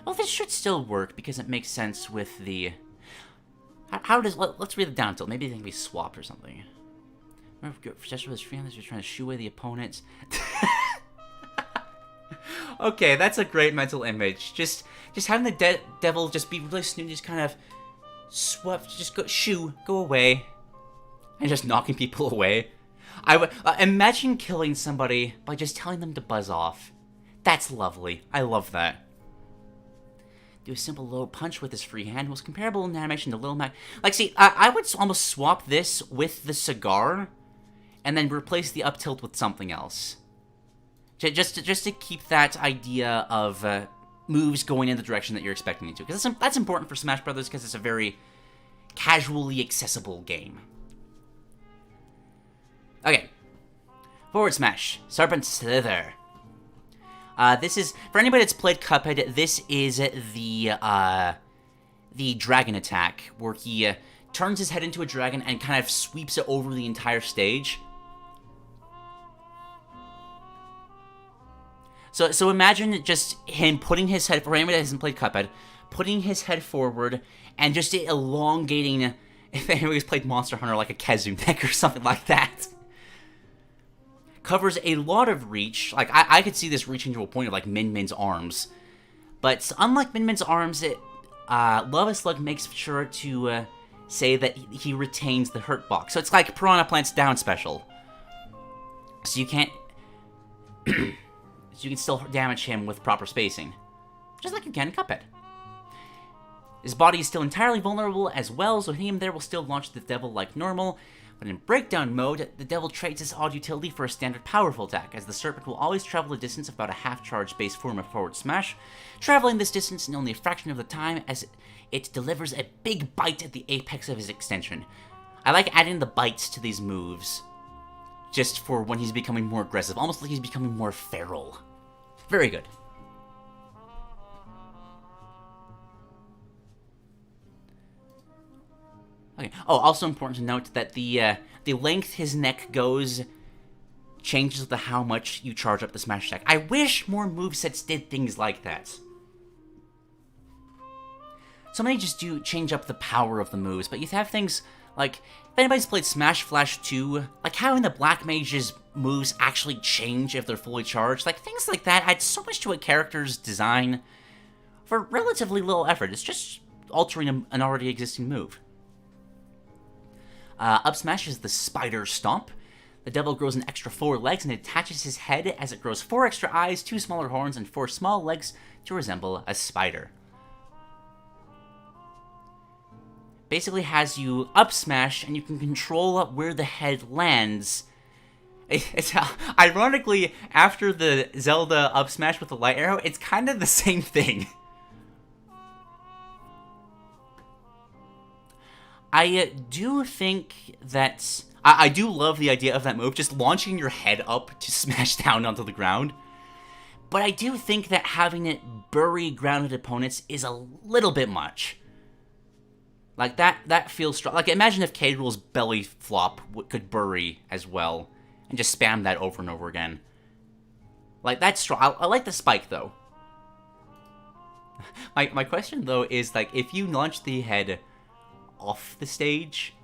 Well, this should still work, because it makes sense with the... Let's read the down tilt. Maybe they can be swapped or something. Remember, just with his freehanders, you're trying to shoo away the opponents. Okay, that's a great mental image. Just having the devil just be really snooty, just kind of swap, just go away, and just knocking people away. I would imagine killing somebody by just telling them to buzz off. That's lovely. I love that. Do a simple low punch with his free hand was comparable in animation to Little Mac. Like, see, I would almost swap this with the cigar, and then replace the up tilt with something else. Just to keep that idea of moves going in the direction that you're expecting it to. Because that's important for Smash Brothers, because it's a very casually accessible game. Okay. Forward smash. Serpent Slither. This is, for anybody that's played Cuphead, this is the dragon attack, where he turns his head into a dragon and kind of sweeps it over the entire stage. So imagine just him putting his head, for anybody that hasn't played Cuphead, putting his head forward and just elongating, if anybody's played Monster Hunter, like a kazoo neck or something like that. Covers a lot of reach. Like, I could see this reaching to a point of, like, Min Min's arms. But unlike Min Min's arms, LavaSlug makes sure to say that he retains the hurt box. So it's like Piranha Plant's down special. So you can't... So you can still damage him with proper spacing. Just like you can in Cuphead. His body is still entirely vulnerable as well, so hitting him there will still launch the devil like normal. But in breakdown mode, the devil trades his odd utility for a standard powerful attack, as the serpent will always travel a distance of about a half-charge base form of forward smash, traveling this distance in only a fraction of the time as it delivers a big bite at the apex of his extension. I like adding the bites to these moves, just for when he's becoming more aggressive, almost like he's becoming more feral. Very good. Okay. Oh, also important to note that the length his neck goes changes with how much you charge up the smash attack. I wish more movesets did things like that. So many just do change up the power of the moves, but you have things like, if anybody's played Smash Flash 2, like having the Black Mage's moves actually change if they're fully charged, like things like that add so much to a character's design for relatively little effort. It's just altering an already existing move. Up smash is the Spider Stomp. The devil grows an extra 4 legs and attaches his head as it grows 4 extra eyes, 2 smaller horns, and 4 small legs to resemble a spider. Basically has you up smash, and you can control where the head lands. It's ironically, after the Zelda up smash with the light arrow, it's kind of the same thing. I do think that... I do love the idea of that move, just launching your head up to smash down onto the ground. But I do think that having it bury grounded opponents is a little bit much. Like, that feels strong. Like, imagine if K. Rool's belly flop could bury as well, and just spam that over and over again. Like, that's strong. I like the spike, though. My question, though, is, like, if you launch the head off the stage,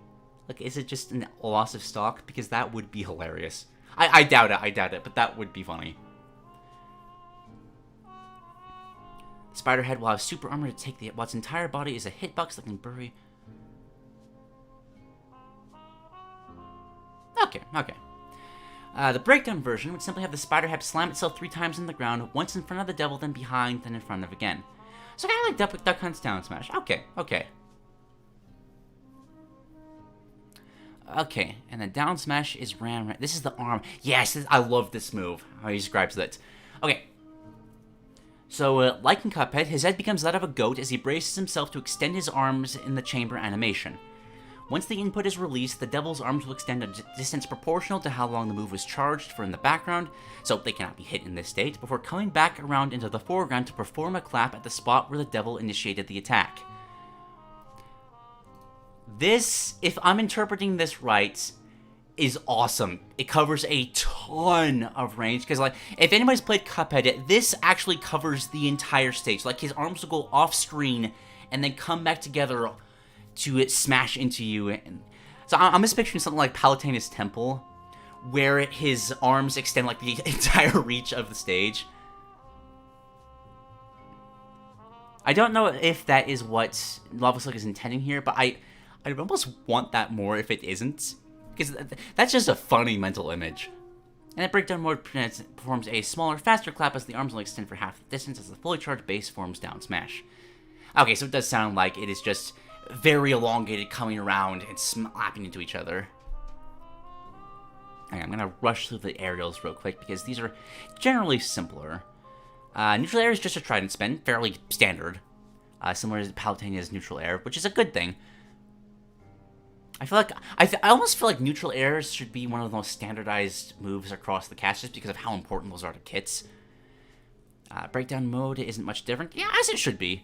like, is it just a loss of stock? Because that would be hilarious. I doubt it, but that would be funny. Spiderhead will have super armor to take the... While its entire body is a hitbox that can bury... Okay. The breakdown version would simply have the Spiderhead slam itself 3 times in the ground, once in front of the devil, then behind, then in front of again. So kind of like Duck Hunt's down smash. Okay. Okay, and the down smash is ram. This is the arm. Yes, I love this move, how he describes it. Okay. So, like in Cuphead, his head becomes that of a goat as he braces himself to extend his arms in the chamber animation. Once the input is released, the devil's arms will extend a distance proportional to how long the move was charged for in the background, so they cannot be hit in this state, before coming back around into the foreground to perform a clap at the spot where the devil initiated the attack. This, if I'm interpreting this right, is awesome. It covers a ton of range, because, like, if anybody's played Cuphead, this actually covers the entire stage. Like, his arms will go off screen and then come back together to smash into you. And so I'm just picturing something like Palutena's Temple, where his arms extend like the entire reach of the stage. I don't know if that is what LavaSlug is intending here, but I almost want that more if it isn't. Because that's just a funny mental image. And the breakdown mode performs a smaller, faster clap as the arms will extend for half the distance as the fully charged base forms down smash. Okay, so it does sound like it is just very elongated, coming around and slapping into each other. Okay, I'm going to rush through the aerials real quick because these are generally simpler. Neutral air is just a trident spin, fairly standard. Similar to Palutena's neutral air, which is a good thing. I feel like I almost feel like neutral airs should be one of the most standardized moves across the cast, just because of how important those are to kits. Breakdown mode isn't much different. Yeah, as it should be.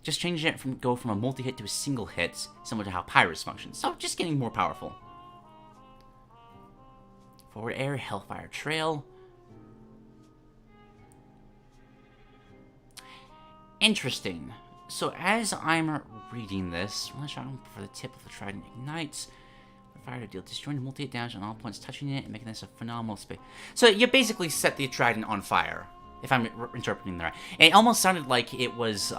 Just changing it go from a multi-hit to a single hit, similar to how Pyrus functions. So just getting more powerful. Forward air, Hellfire Trail. Interesting. So as I'm reading this, one shot for the tip of the trident ignites. Fire to deal disjointed multi-hit damage on all points touching it and making this a phenomenal space. So you basically set the trident on fire, if I'm interpreting that right. And it almost sounded like it was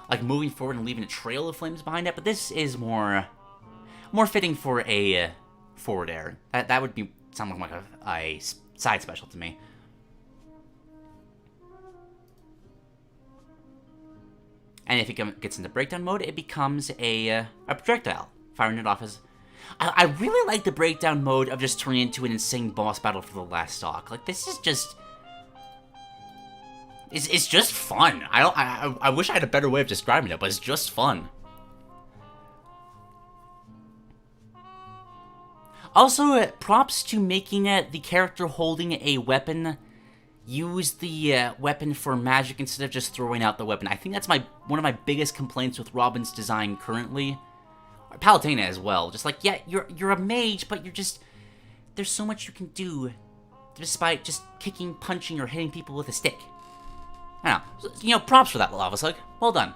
like moving forward and leaving a trail of flames behind it, but this is more fitting for a forward air. That would be sound like a side special to me. And if it gets into breakdown mode, it becomes a projectile, firing it off as... I really like the breakdown mode of just turning into an insane boss battle for the last stock. Like, this is just... It's just fun. I wish I had a better way of describing it, but it's just fun. Also, props to making the character holding a weapon use the weapon for magic instead of just throwing out the weapon. I think that's one of my biggest complaints with Robin's design currently. Or Palutena as well. Just like, yeah, you're a mage, but you're just... There's so much you can do despite just kicking, punching, or hitting people with a stick. I don't know. You know, props for that, LavaSlug. Well done.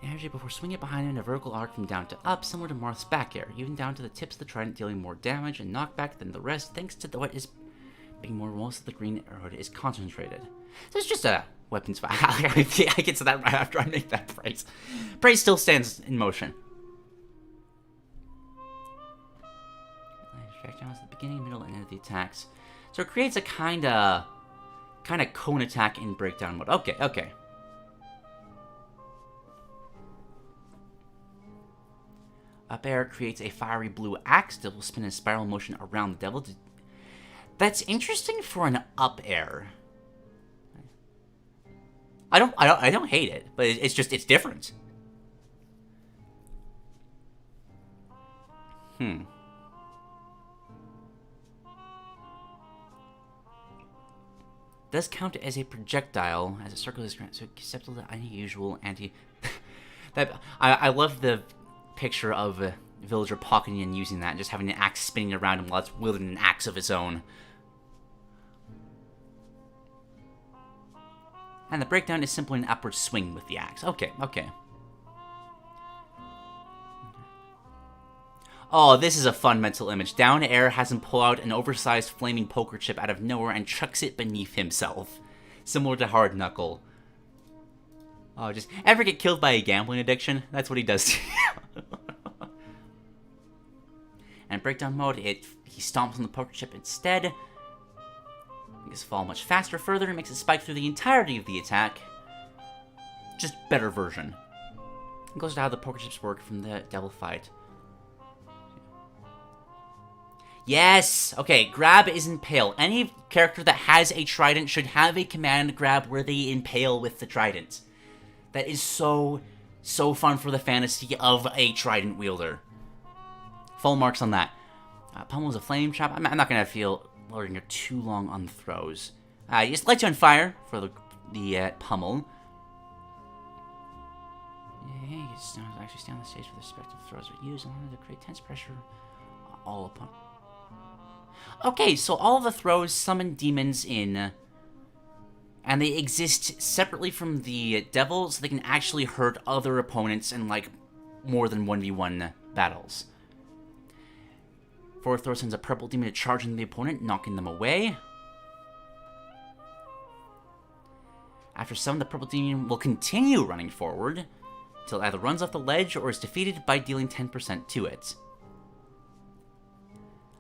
Energy before swinging it behind him in a vertical arc from down to up, similar to Marth's back air, even down to the tips of the trident dealing more damage and knockback than the rest, thanks to what is being more most of the green arrow is concentrated. So it's just a weapons fight. I get to that right after I make that praise. Praise still stands in motion. beginning, middle, and end of the attacks. So it creates a kind of cone attack in breakdown mode. Okay, okay. Up air creates a fiery blue axe that will spin in spiral motion around the devil. That's interesting for an up air. I don't hate it, but it's different. Does count as a projectile as a circle is so acceptable to unusual anti. I love the picture of a villager pocketing and using that, and just having an axe spinning around him while it's wielding an axe of its own. And the breakdown is simply an upward swing with the axe. Okay, okay. Oh, this is a fun mental image. Down air has him pull out an oversized flaming poker chip out of nowhere and chucks it beneath himself. Similar to Hard Knuckle. Oh, just ever get killed by a gambling addiction? That's what he does to you. And breakdown mode, he stomps on the poker chip instead. Makes it fall much faster further and makes it spike through the entirety of the attack. Just better version. It goes to how the poker chips work from the devil fight. Yes! Okay, grab is impale. Any character that has a trident should have a command grab where they impale with the trident. That is so fun for the fantasy of a trident wielder. Full marks on that. Pummel is a flame trap. I'm not going to feel loading her too long on throws. He just lights you on fire for the pummel. Yeah, you actually stay on the stage for the respective throws are used in order to create tense pressure all upon. Okay, so all of the throws summon demons in, and they exist separately from the devil, so they can actually hurt other opponents in, like, more than 1v1 battles. Forward throw sends a purple demon to charge into the opponent, knocking them away. After summon, the purple demon will continue running forward until it either runs off the ledge or is defeated by dealing 10% to it.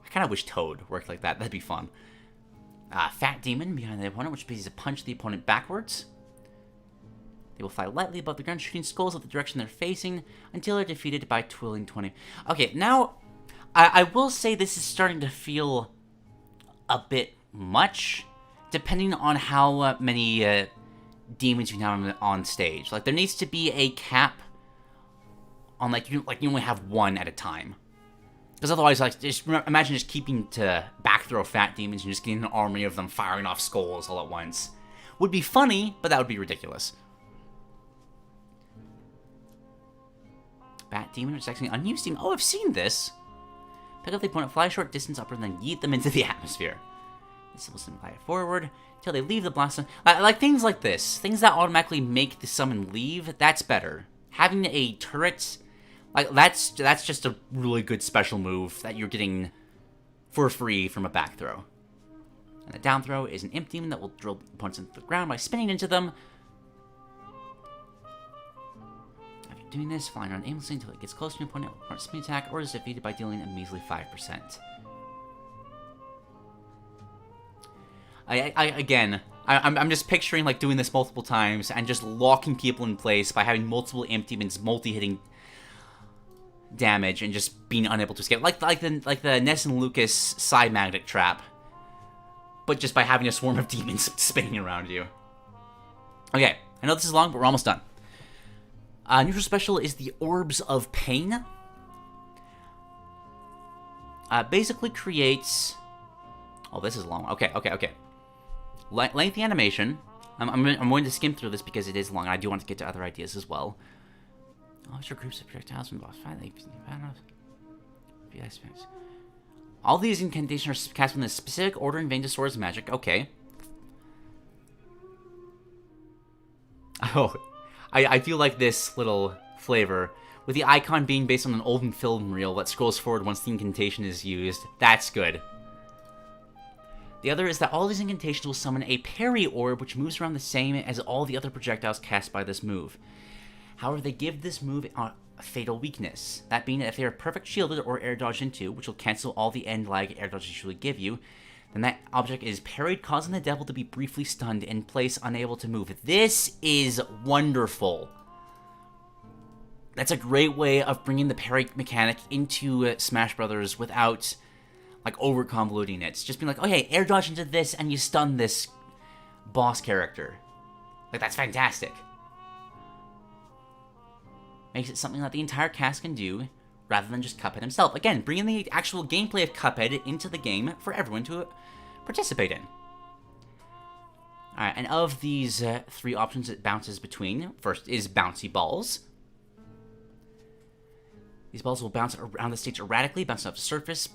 I kind of wish Toad worked like that. That'd be fun. Fat Demon behind the opponent, which ability to punch the opponent backwards. They will fly lightly above the ground, shooting skulls at the direction they're facing until they're defeated by twirling 20. Okay, now, I will say this is starting to feel a bit much, depending on how many demons you have on stage. Like, there needs to be a cap on, you only have one at a time. Because otherwise, just imagine just keeping to back throw fat demons and just getting an army of them firing off skulls all at once. Would be funny, but that would be ridiculous. Bat demon is actually unused demon. Oh, I've seen this. Pick up the opponent, fly a short distance upward, and then yeet them into the atmosphere. This will fly forward until they leave the blast. Like things like this, things that automatically make the summon leave. That's better. Having a turret. Like, that's just a really good special move that you're getting for free from a back throw. And the down throw is an imp demon that will drill opponents into the ground by spinning into them. After doing this, flying around aimlessly until it gets close to an opponent with a spin attack, or is defeated by dealing a measly 5%. I'm just picturing, like, doing this multiple times and just locking people in place by having multiple imp demons multi-hitting damage and just being unable to escape, like the Ness and Lucas side magnetic trap, but just by having a swarm of demons spinning around you. Okay, I know this is long, but we're almost done. Neutral special is the Orbs of Pain. Basically creates. Oh, this is long. Okay. Lengthy animation. I'm going to skim through this because it is long, and I do want to get to other ideas as well. Officer groups of projectiles from boss fight. All these incantations are cast in a specific order in Vein to Swords magic. Okay. Oh, I do like this little flavor. With the icon being based on an old film reel that scrolls forward once the incantation is used. That's good. The other is that all these incantations will summon a parry orb, which moves around the same as all the other projectiles cast by this move. However, they give this move fatal weakness. That being that if they are perfect shielded or air dodged into, which will cancel all the end lag air dodges usually give you, then that object is parried, causing the devil to be briefly stunned in place, unable to move. This is wonderful. That's a great way of bringing the parry mechanic into Smash Brothers without, like, over-convoluting it. It's just being like, oh, hey, air dodge into this, and you stun this boss character. Like, that's fantastic. Makes it something that the entire cast can do, rather than just Cuphead himself. Again, bringing the actual gameplay of Cuphead into the game for everyone to participate in. Alright, and of these 3 options it bounces between, first is bouncy balls. These balls will bounce around the stage erratically, bouncing off the surface,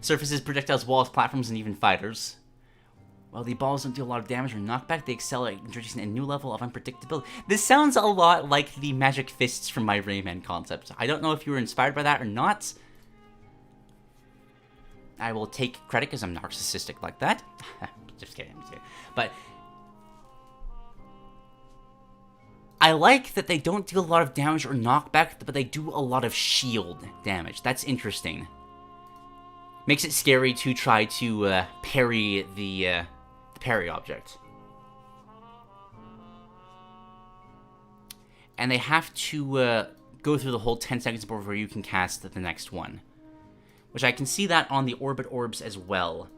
surfaces, projectiles, walls, platforms, and even fighters. While the balls don't deal a lot of damage or knockback, they accelerate, introducing a new level of unpredictability. This sounds a lot like the magic fists from my Rayman concept. I don't know if you were inspired by that or not. I will take credit because I'm narcissistic like that. Just kidding, I'm just kidding. But I like that they don't deal a lot of damage or knockback, but they do a lot of shield damage. That's interesting. Makes it scary to try to parry the parry object. And they have to go through the whole 10 seconds before you can cast the next one. Which I can see that on the orbit orbs as well.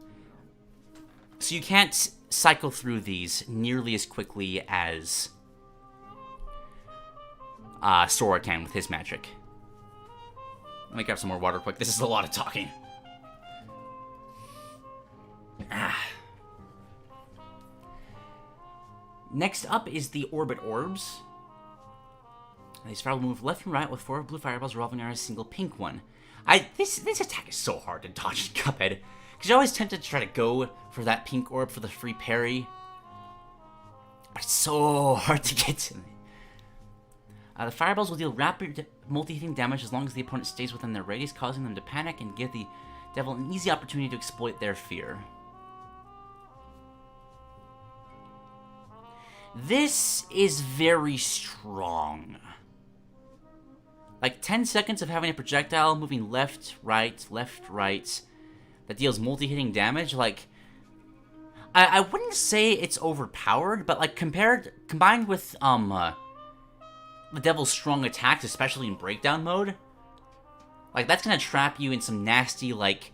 So you can't cycle through these nearly as quickly as Sora can with his magic. Let me grab some more water quick. This is a lot of talking. Next up is the orbit orbs. These fire will move left and right with 4 blue fireballs revolving around a single pink one. This attack is so hard to dodge in Cuphead, because you're always tempted to try to go for that pink orb for the free parry. But it's so hard to get to. The fireballs will deal rapid multi-hitting damage as long as the opponent stays within their radius, causing them to panic and give the devil an easy opportunity to exploit their fear. This is very strong. Like 10 seconds of having a projectile moving left, right, that deals multi-hitting damage, like, I wouldn't say it's overpowered, but like combined with the devil's strong attacks, especially in breakdown mode, like that's gonna trap you in some nasty like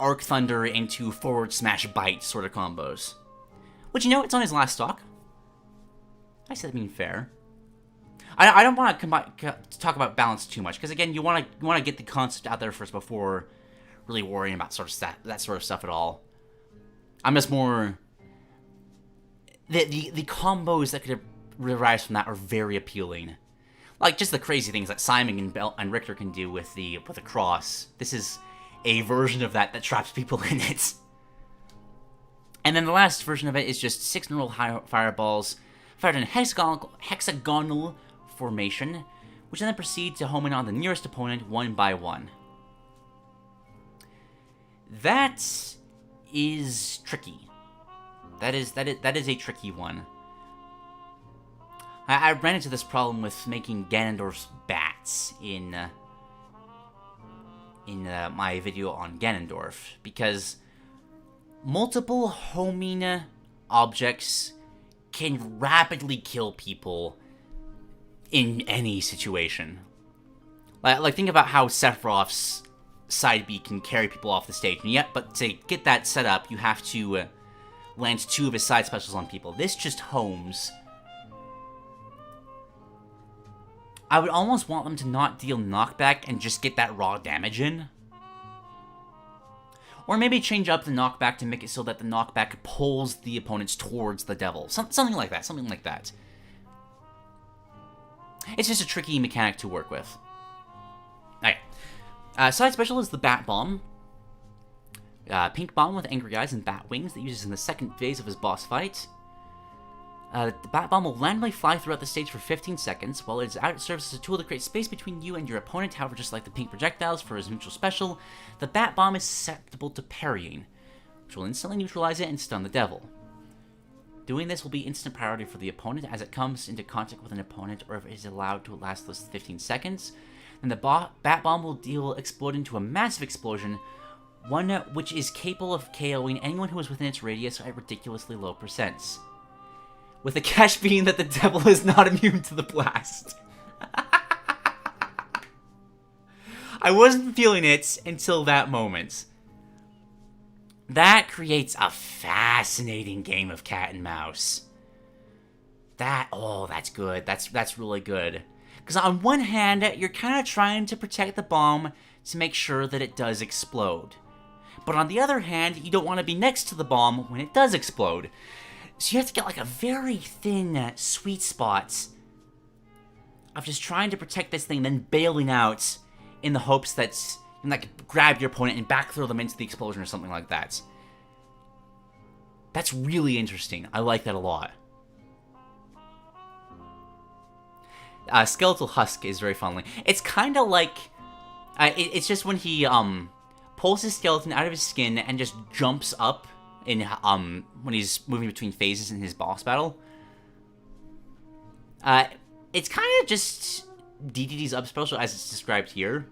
Arc Thunder into forward smash bite sort of combos. Which, you know, it's on his last stock. I said being fair. I don't want to talk about balance too much, because again, you want to get the concept out there first before really worrying about that sort of stuff at all. I'm just more the combos that could arise from that are very appealing, like just the crazy things that Simon and Richter can do with the cross. This is a version of that traps people in it. And then the last version of it is just 6 neural fireballs fired in hexagonal formation, which then proceed to home in on the nearest opponent one by one. That is tricky. That is a tricky one. I ran into this problem with making Ganondorf's bats in my video on Ganondorf, because multiple homing objects can rapidly kill people in any situation. Like think about how Sephiroth's side B can carry people off the stage, and yet, but to get that set up, you have to land 2 of his side specials on people. This just homes. I would almost want them to not deal knockback and just get that raw damage in. Or maybe change up the knockback to make it so that the knockback pulls the opponents towards the devil. Something like that, It's just a tricky mechanic to work with. Okay. Side special is the Bat Bomb. Pink bomb with angry eyes and bat wings that uses in the second phase of his boss fight. The Bat Bomb will randomly fly throughout the stage for 15 seconds. While it serves as a tool to create space between you and your opponent, however, just like the pink projectiles for his neutral special, the Bat Bomb is susceptible to parrying, which will instantly neutralize it and stun the devil. Doing this will be instant priority for the opponent as it comes into contact with an opponent, or if it is allowed to last those 15 seconds. Then the Bat Bomb will explode into a massive explosion, one which is capable of KOing anyone who is within its radius at ridiculously low percents. With the catch being that the devil is not immune to the blast. I wasn't feeling it until that moment. That creates a fascinating game of cat and mouse. That's good. That's really good. Because on one hand, you're kind of trying to protect the bomb to make sure that it does explode. But on the other hand, you don't want to be next to the bomb when it does explode. So you have to get like a very thin sweet spot of just trying to protect this thing, then bailing out in the hopes that you can like grab your opponent and back throw them into the explosion or something like that. That's really interesting. I like that a lot. Skeletal Husk is very funny. It's kind of like... it's just when he pulls his skeleton out of his skin and just jumps up in when he's moving between phases in his boss battle. It's kind of just DDD's up special as it's described here.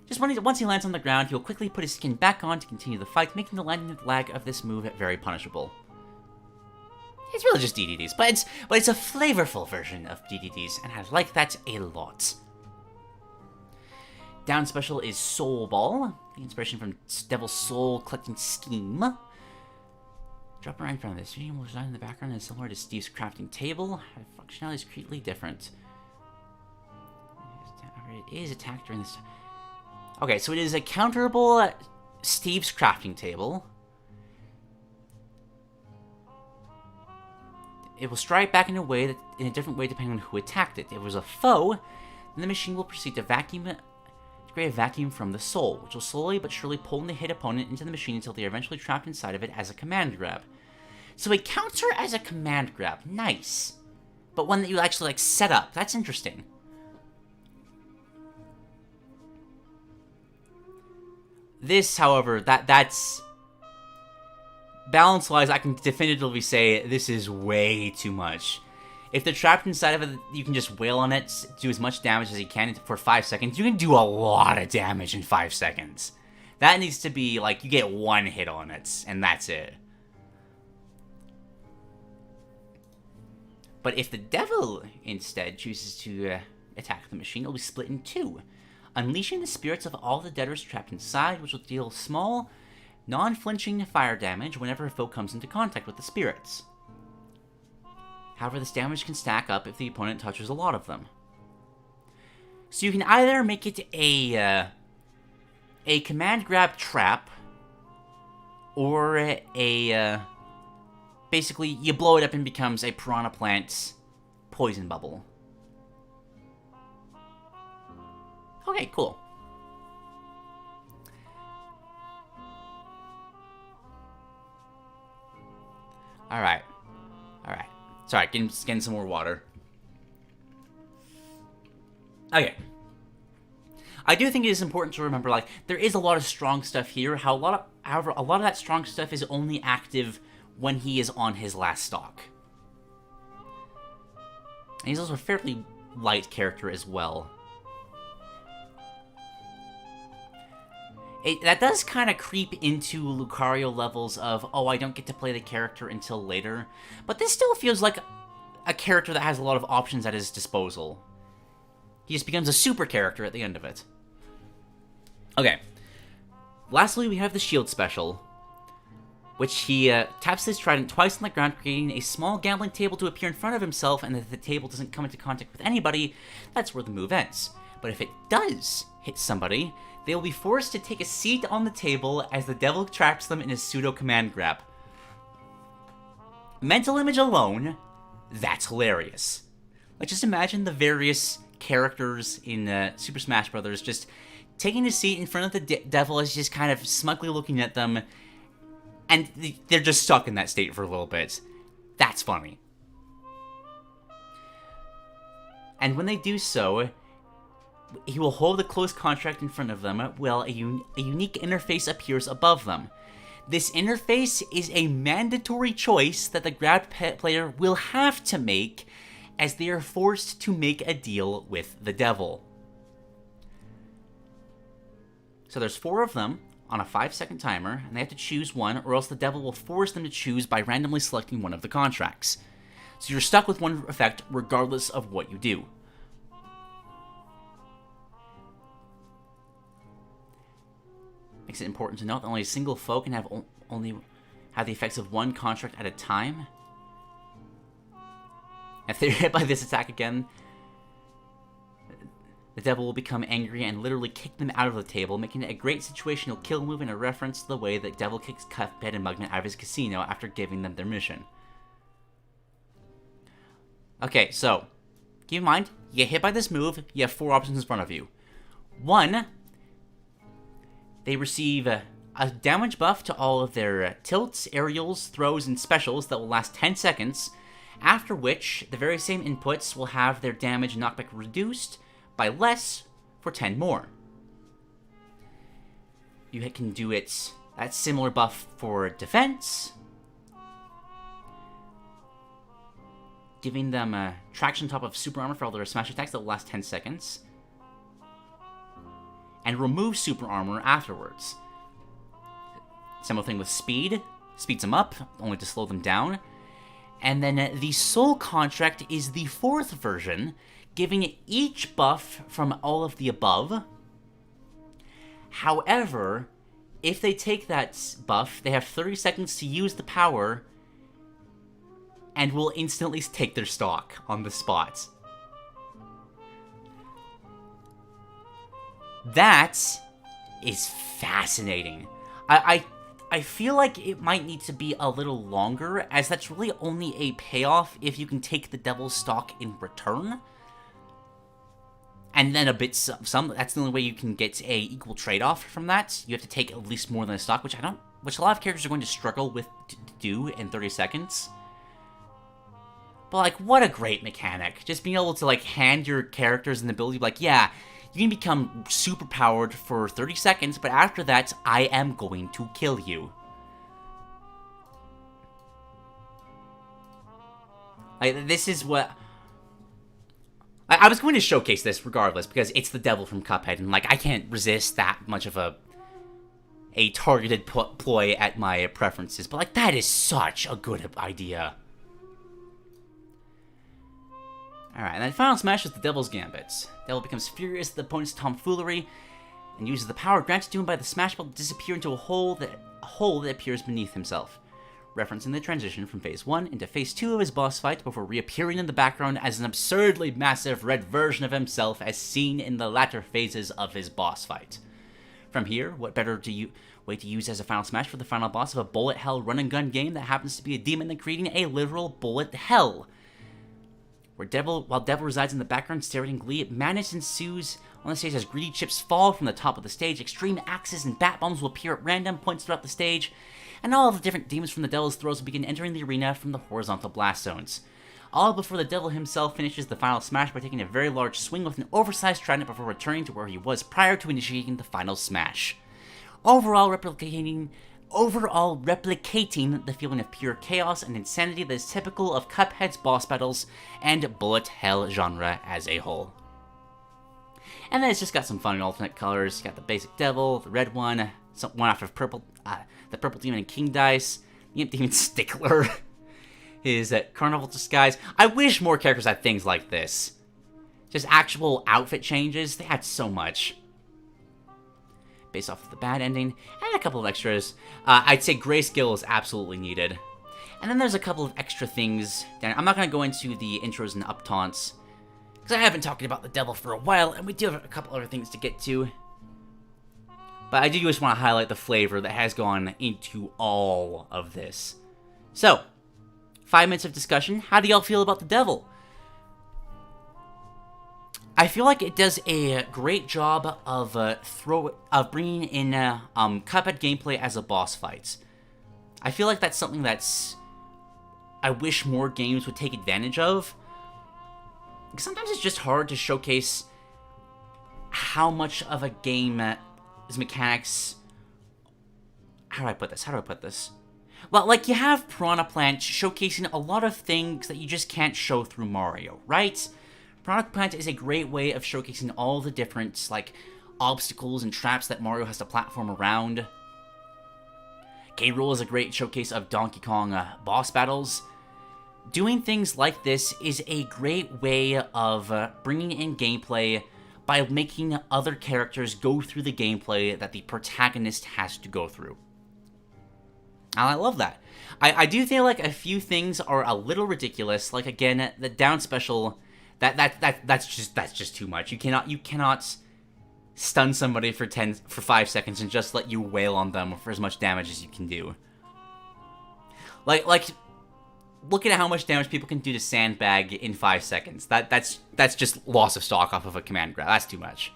Just once he lands on the ground, he'll quickly put his skin back on to continue the fight, making the landing lag of this move very punishable. It's really just DDDs, but it's a flavorful version of DDDs, and I like that a lot. Down special is Soul Ball, the inspiration from Devil's Soul collecting scheme. Drop right in front of this. Video will design in the background is similar to Steve's crafting table. Functionality is completely different. It is attacked during this. Okay, so it is a counterable Steve's crafting table. It will strike back in a different way depending on who attacked it. If it was a foe, then the machine will proceed to create a vacuum from the soul, which will slowly but surely pull the hit opponent into the machine until they are eventually trapped inside of it as a command grab. So a counter as a command grab, nice. But one that you actually like set up, that's interesting. This, however, that's... balance-wise, I can definitively say this is way too much. If they're trapped inside of it, you can just wail on it, do as much damage as you can for 5 seconds. You can do a lot of damage in 5 seconds. That needs to be, like, you get one hit on it, and that's it. But if the devil, instead, chooses to attack the machine, it'll be split in two, unleashing the spirits of all the debtors trapped inside, which will deal small, non-flinching fire damage whenever a foe comes into contact with the spirits. However, this damage can stack up if the opponent touches a lot of them. So you can either make it a command grab trap, or basically you blow it up and becomes a piranha plant poison bubble. Okay, cool. Alright. Sorry, getting some more water. Okay. I do think it is important to remember, like, there is a lot of strong stuff here. However, a lot of that strong stuff is only active when he is on his last stock. And he's also a fairly light character as well. That does kind of creep into Lucario levels of, oh, I don't get to play the character until later. But this still feels like a character that has a lot of options at his disposal. He just becomes a super character at the end of it. Okay. Lastly, we have the shield special, which he taps his trident twice on the ground, creating a small gambling table to appear in front of himself, and if the table doesn't come into contact with anybody, that's where the move ends. But if it does hit somebody, they will be forced to take a seat on the table as the devil traps them in a pseudo-command grab. Mental image alone, that's hilarious. Like, just imagine the various characters in Super Smash Bros. Just taking a seat in front of the devil as he's just kind of smugly looking at them, and they're just stuck in that state for a little bit. That's funny. And when they do so, he will hold a close contract in front of them, while a unique interface appears above them. This interface is a mandatory choice that the grabbed player will have to make, as they are forced to make a deal with the devil. So there's 4 of them on a 5-second timer, and they have to choose one, or else the devil will force them to choose by randomly selecting one of the contracts. So you're stuck with one effect regardless of what you do. Makes it important to note that only a single foe can only have the effects of one contract at a time. If they're hit by this attack again, the devil will become angry and literally kick them out of the table, making it a great situational kill move and a reference to the way that Devil kicks Cuphead and Mugman out of his casino after giving them their mission. Okay, so, keep in mind, you get hit by this move, you have 4 options in front of you. 1, they receive a damage buff to all of their tilts, aerials, throws, and specials that will last 10 seconds, after which the very same inputs will have their damage and knockback reduced by less for 10 more. You can do that similar buff for defense, giving them traction on top of super armor for all their smash attacks that will last 10 seconds, and remove super armor afterwards. Similar thing with speed, speeds them up, only to slow them down. And then the soul contract is the 4th version, giving each buff from all of the above. However, if they take that buff, they have 30 seconds to use the power and will instantly take their stock on the spot. That is fascinating. I feel like it might need to be a little longer, as that's really only a payoff if you can take the devil's stock in return. And then a bit that's the only way you can get a equal trade-off from that. You have to take at least more than a stock, which a lot of characters are going to struggle with to do in 30 seconds. But like, what a great mechanic. Just being able to like hand your characters an ability, like, yeah, you can become super powered for 30 seconds, but after that, I am going to kill you. Like, this is what I was going to showcase this regardless, because it's the devil from Cuphead, and like, I can't resist that much of a targeted ploy at my preferences, but like, that is such a good idea. Alright, and then final smash is the Devil's Gambits. Devil becomes furious at the opponent's tomfoolery, and uses the power granted to him by the smash ball to disappear into a hole that appears beneath himself, referencing the transition from Phase 1 into Phase 2 of his boss fight before reappearing in the background as an absurdly massive red version of himself as seen in the latter phases of his boss fight. From here, what better way to use as a final smash for the final boss of a bullet hell run-and-gun game that happens to be a demon than creating a literal bullet hell? While Devil resides in the background staring in glee, madness ensues on the stage as greedy chips fall from the top of the stage, extreme axes and bat bombs will appear at random points throughout the stage, and all of the different demons from the Devil's throws will begin entering the arena from the horizontal blast zones. All before the Devil himself finishes the final smash by taking a very large swing with an oversized trident before returning to where he was prior to initiating the final smash. Overall replicating the feeling of pure chaos and insanity that is typical of Cuphead's boss battles and bullet hell genre as a whole. And then it's just got some fun and alternate colors. You got the basic devil, the red one, one after purple, the purple demon and king dice, the imp demon stickler, his carnival disguise. I wish more characters had things like this. Just actual outfit changes. They had so much. Based off of the bad ending, and a couple of extras. I'd say grayscale is absolutely needed. And then there's a couple of extra things. I'm not going to go into the intros and up taunts, because I haven't talked about the devil for a while, and we do have a couple other things to get to. But I do just want to highlight the flavor that has gone into all of this. So, 5 minutes of discussion. How do y'all feel about the devil? I feel like it does a great job of bringing in Cuphead gameplay as a boss fight. I feel like that's something I wish more games would take advantage of. Because sometimes it's just hard to showcase how much of a game's mechanics how do I put this? How do I put this? Well, like, you have Piranha Plant showcasing a lot of things that you just can't show through Mario, right? Piranha Plant is a great way of showcasing all the different, like, obstacles and traps that Mario has to platform around. K. Rool is a great showcase of Donkey Kong boss battles. Doing things like this is a great way of bringing in gameplay by making other characters go through the gameplay that the protagonist has to go through. And I love that. I do feel like a few things are a little ridiculous. Like, again, the down special, that's just too much. You cannot stun somebody for 5 seconds and just let you wail on them for as much damage as you can do. Like look at how much damage people can do to Sandbag in 5 seconds. That's just loss of stock off of a command grab. That's too much.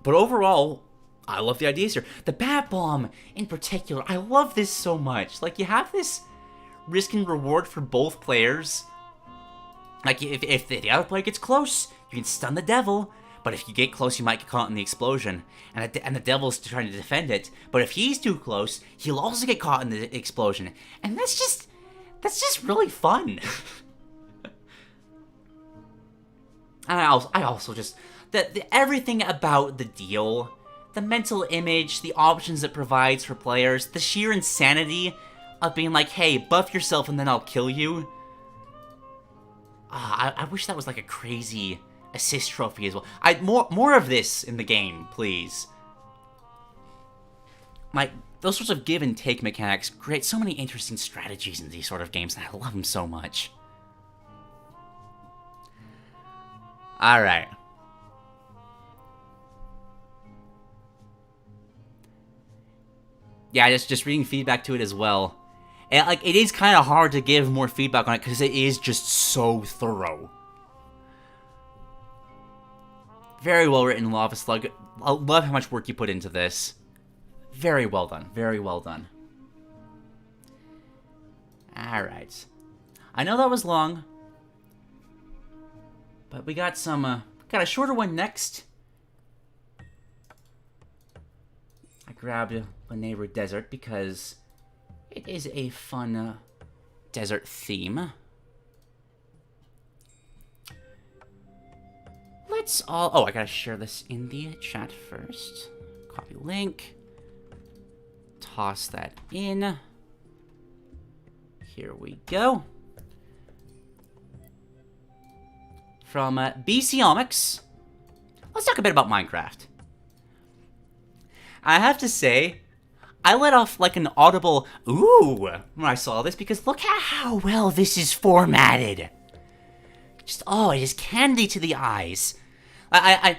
But overall, I love the ideas here. The Bat Bomb, in particular, I love this so much. Like, you have this risk and reward for both players. Like, if the other player gets close, you can stun the devil. But if you get close, you might get caught in the explosion. And the devil's trying to defend it. But if he's too close, he'll also get caught in the explosion. And that's just really fun. And I also just... everything about the deal, the mental image, the options it provides for players, the sheer insanity of being like, hey, buff yourself and then I'll kill you. I wish that was like a crazy assist trophy as well. More of this in the game, please. Those sorts of give and take mechanics create so many interesting strategies in these sort of games, and I love them so much. Alright. Yeah, just reading feedback to it as well. And, like, it is kind of hard to give more feedback on it because it is just so thorough. Very well written, LavaSlug. I love how much work you put into this. Very well done. Very well done. Alright. I know that was long. But we got got a shorter one next. I grabbed a neighbor desert because it is a fun desert theme. Let's all... Oh, I gotta share this in the chat first. Copy link. Toss that in. Here we go. From BC-Omix. Let's talk a bit about Minecraft. I have to say, I let off like an audible ooh when I saw this because look at how well this is formatted. Just, oh, it is candy to the eyes. I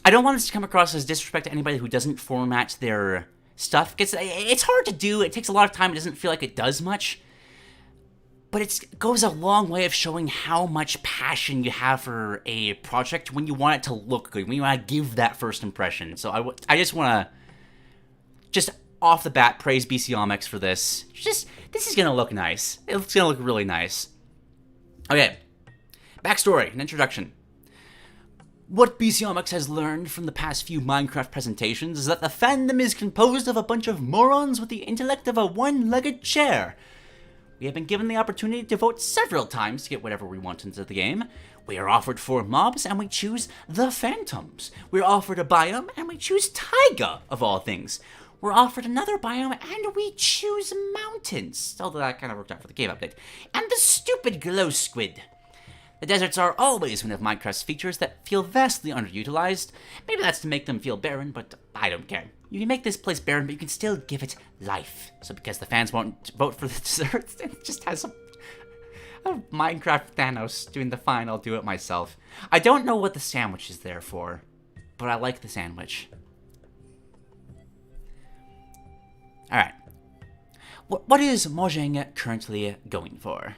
don't want this to come across as disrespect to anybody who doesn't format their stuff. It's hard to do. It takes a lot of time. It doesn't feel like it does much. But it goes a long way of showing how much passion you have for a project when you want it to look good, when you want to give that first impression. So I just want to, just off the bat, praise BC-Omix for this. This is going to look nice. It's going to look really nice. Okay, backstory and introduction. What BC-Omix has learned from the past few Minecraft presentations is that the fandom is composed of a bunch of morons with the intellect of a one-legged chair. We have been given the opportunity to vote several times to get whatever we want into the game. We are offered 4 mobs, and we choose the Phantoms. We're offered a biome, and we choose Taiga, of all things. We're offered another biome, and we choose mountains. Although that kind of worked out for the game update. And the stupid glow squid. The deserts are always one of Minecraft's features that feel vastly underutilized. Maybe that's to make them feel barren, but I don't care. You can make this place barren, but you can still give it life. So because the fans won't vote for the deserts, it just has a Minecraft Thanos doing the fine, I'll do it myself. I don't know what the sandwich is there for, but I like the sandwich. Alright. What is Mojang currently going for?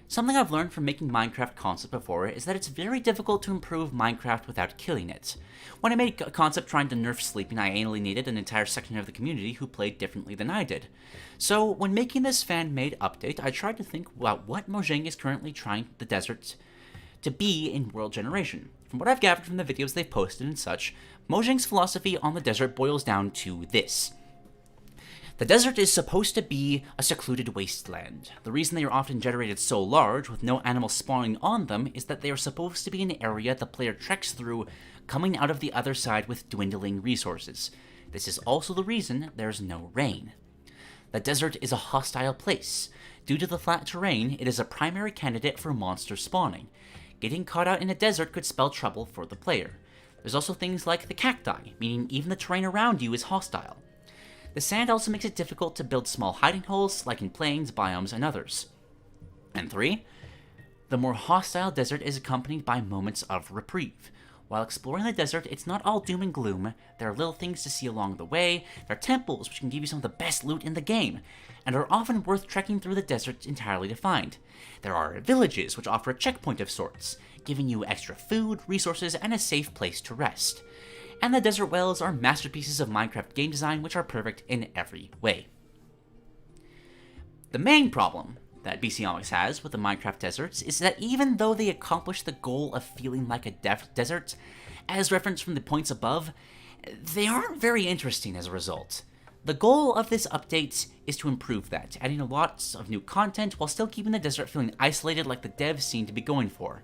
Something I've learned from making Minecraft concept before is that it's very difficult to improve Minecraft without killing it. When I made a concept trying to nerf sleeping, I alienated an entire section of the community who played differently than I did. So, when making this fan-made update, I tried to think about what Mojang is currently trying the desert to be in world generation. From what I've gathered from the videos they've posted and such, Mojang's philosophy on the desert boils down to this. The desert is supposed to be a secluded wasteland. The reason they are often generated so large, with no animals spawning on them, is that they are supposed to be an area the player treks through, coming out of the other side with dwindling resources. This is also the reason there's no rain. The desert is a hostile place. Due to the flat terrain, it is a primary candidate for monster spawning. Getting caught out in a desert could spell trouble for the player. There's also things like the cacti, meaning even the terrain around you is hostile. The sand also makes it difficult to build small hiding holes, like in plains, biomes, and others. And 3, the more hostile desert is accompanied by moments of reprieve. While exploring the desert, it's not all doom and gloom. There are little things to see along the way. There are temples, which can give you some of the best loot in the game, and are often worth trekking through the desert entirely to find. There are villages, which offer a checkpoint of sorts, giving you extra food, resources, and a safe place to rest. And the desert wells are masterpieces of Minecraft game design, which are perfect in every way. The main problem that BC-Omix has with the Minecraft deserts is that even though they accomplish the goal of feeling like a desert, as referenced from the points above, they aren't very interesting as a result. The goal of this update is to improve that, adding lots of new content while still keeping the desert feeling isolated like the devs seem to be going for.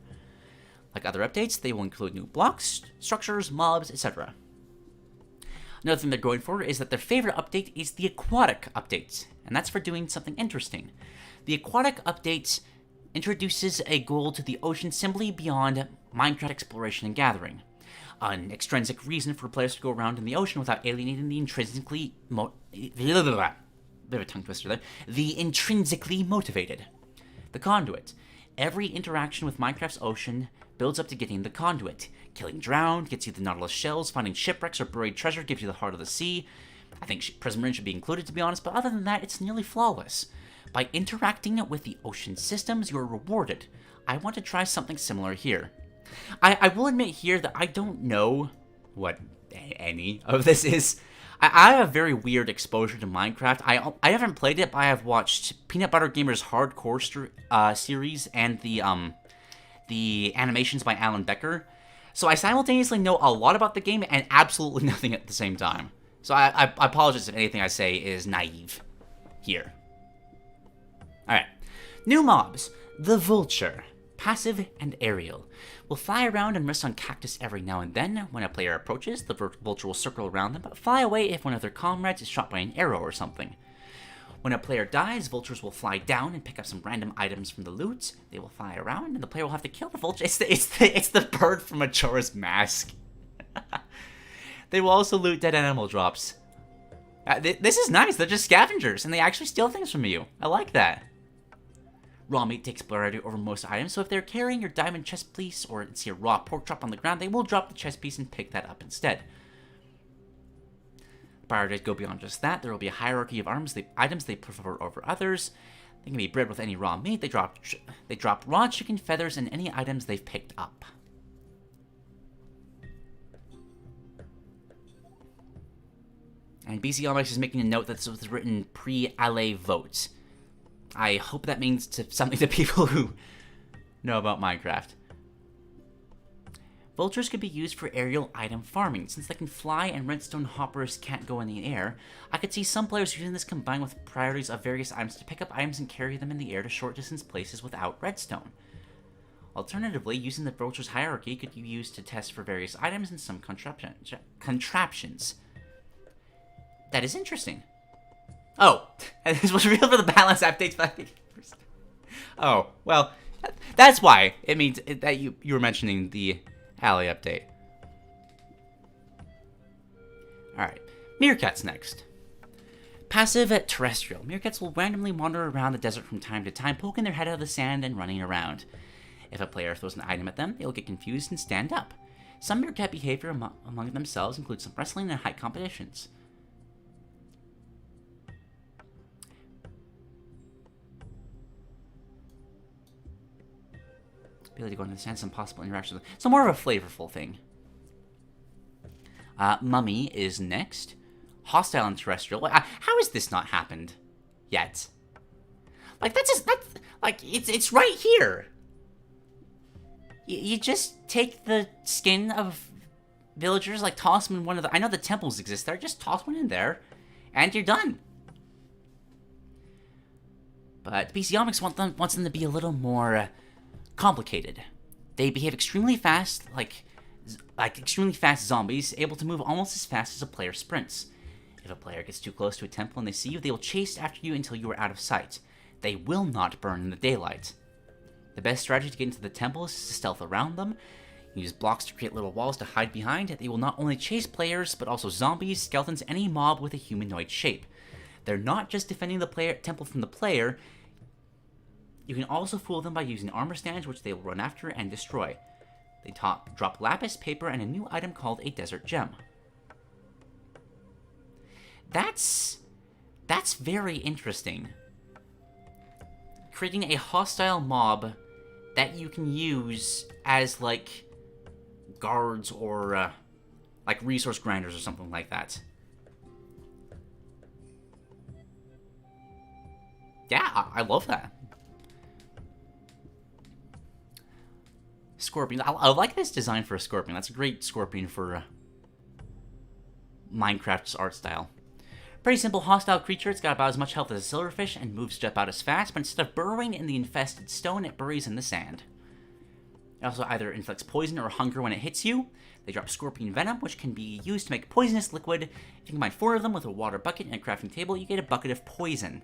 Like other updates, they will include new blocks, structures, mobs, etc. Another thing they're going for is that their favorite update is the aquatic update, and that's for doing something interesting. The aquatic update introduces a goal to the ocean simply beyond Minecraft exploration and gathering. An extrinsic reason for players to go around in the ocean without alienating the intrinsically bit of a tongue twister there. The intrinsically motivated. The conduit. Every interaction with Minecraft's ocean builds up to getting the conduit. Killing drowned gets you the Nautilus shells, finding shipwrecks or buried treasure gives you the heart of the sea. I think Prismarine should be included, to be honest, but other than that, it's nearly flawless. By interacting with the ocean systems, you are rewarded. I want to try something similar here. I will admit here that I don't know what any of this is. I have a very weird exposure to Minecraft. I haven't played it, but I have watched Peanut Butter Gamer's Hardcore series and the animations by Alan Becker. So I simultaneously know a lot about the game and absolutely nothing at the same time. So I apologize if anything I say is naive here. Alright. New mobs. The Vulture. Passive and aerial. Will fly around and rest on cactus every now and then. When a player approaches, the vulture will circle around them, but fly away if one of their comrades is shot by an arrow or something. When a player dies, vultures will fly down and pick up some random items from the loot. They will fly around, and the player will have to kill the vulture. It's the bird from Majora's Mask. They will also loot dead animal drops. This is nice. They're just scavengers, and they actually steal things from you. I like that. Raw meat takes priority over most items, so if they're carrying your diamond chest piece or see a raw pork chop on the ground, they will drop the chest piece and pick that up instead. Priorities go beyond just that. There will be a hierarchy of items they prefer over others. They can be bred with any raw meat. They drop raw chicken feathers and any items they've picked up. And BC-Omix is making a note that this was written pre-LA vote. I hope that means something to people who know about Minecraft. Vultures could be used for aerial item farming. Since they can fly and redstone hoppers can't go in the air, I could see some players using this combined with priorities of various items to pick up items and carry them in the air to short distance places without redstone. Alternatively, using the vulture's hierarchy could be used to test for various items and some contraptions. That is interesting. Oh, this was real for the balance updates, but oh, well, that's why it means that you were mentioning the Alley update. Alright, meerkats next. Passive terrestrial. Meerkats will randomly wander around the desert from time to time, poking their head out of the sand and running around. If a player throws an item at them, they will get confused and stand up. Some meerkat behavior among themselves includes some wrestling and height competitions. Ability to go into the sand, some possible interactions. So more of a flavorful thing. Mummy is next. Hostile and terrestrial. How has this not happened yet? Like that's like it's right here. You just take the skin of villagers, like toss them in one of the... I know the temples exist there, just toss one in there, and you're done. But BC-Omix wants them to be a little more complicated. They behave extremely fast, like extremely fast zombies, able to move almost as fast as a player sprints. If a player gets too close to a temple and they see you, they will chase after you until you are out of sight. They will not burn in the daylight. The best strategy to get into the temple is to stealth around them. Use blocks to create little walls to hide behind. They will not only chase players, but also zombies, skeletons, any mob with a humanoid shape. They're not just defending the temple from the player. You can also fool them by using armor stands, which they will run after and destroy. They drop lapis, paper, and a new item called a desert gem. That's very interesting. Creating a hostile mob that you can use as, like, guards or, like, resource grinders or something like that. Yeah, I love that. Scorpion. I like this design for a scorpion. That's a great scorpion for Minecraft's art style. Pretty simple hostile creature. It's got about as much health as a silverfish and moves about as fast, but instead of burrowing in the infested stone, it buries in the sand. It also either inflicts poison or hunger when it hits you. They drop scorpion venom, which can be used to make poisonous liquid. If you combine 4 of them with a water bucket and a crafting table, you get a bucket of poison.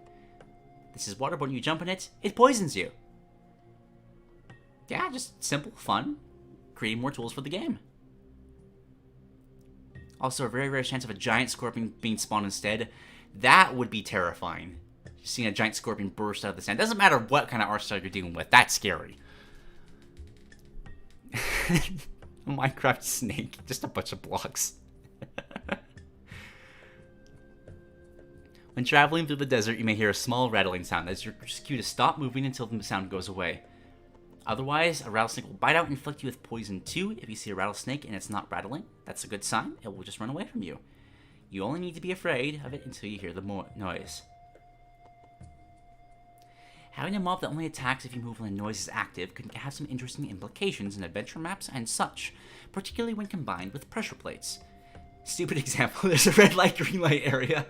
This is water, but when you jump in it, it poisons you. Yeah, just simple, fun, creating more tools for the game. Also, a very rare chance of a giant scorpion being spawned instead. That would be terrifying. Just seeing a giant scorpion burst out of the sand. Doesn't matter what kind of art style you're dealing with. That's scary. Minecraft snake. Just a bunch of blocks. When traveling through the desert, you may hear a small rattling sound. That's your cue to stop moving until the sound goes away. Otherwise, a rattlesnake will bite out and inflict you with poison too. If you see a rattlesnake and it's not rattling, that's a good sign. It will just run away from you. You only need to be afraid of it until you hear the noise. Having a mob that only attacks if you move when the noise is active could have some interesting implications in adventure maps and such, particularly when combined with pressure plates. Stupid example, there's a red light, green light area.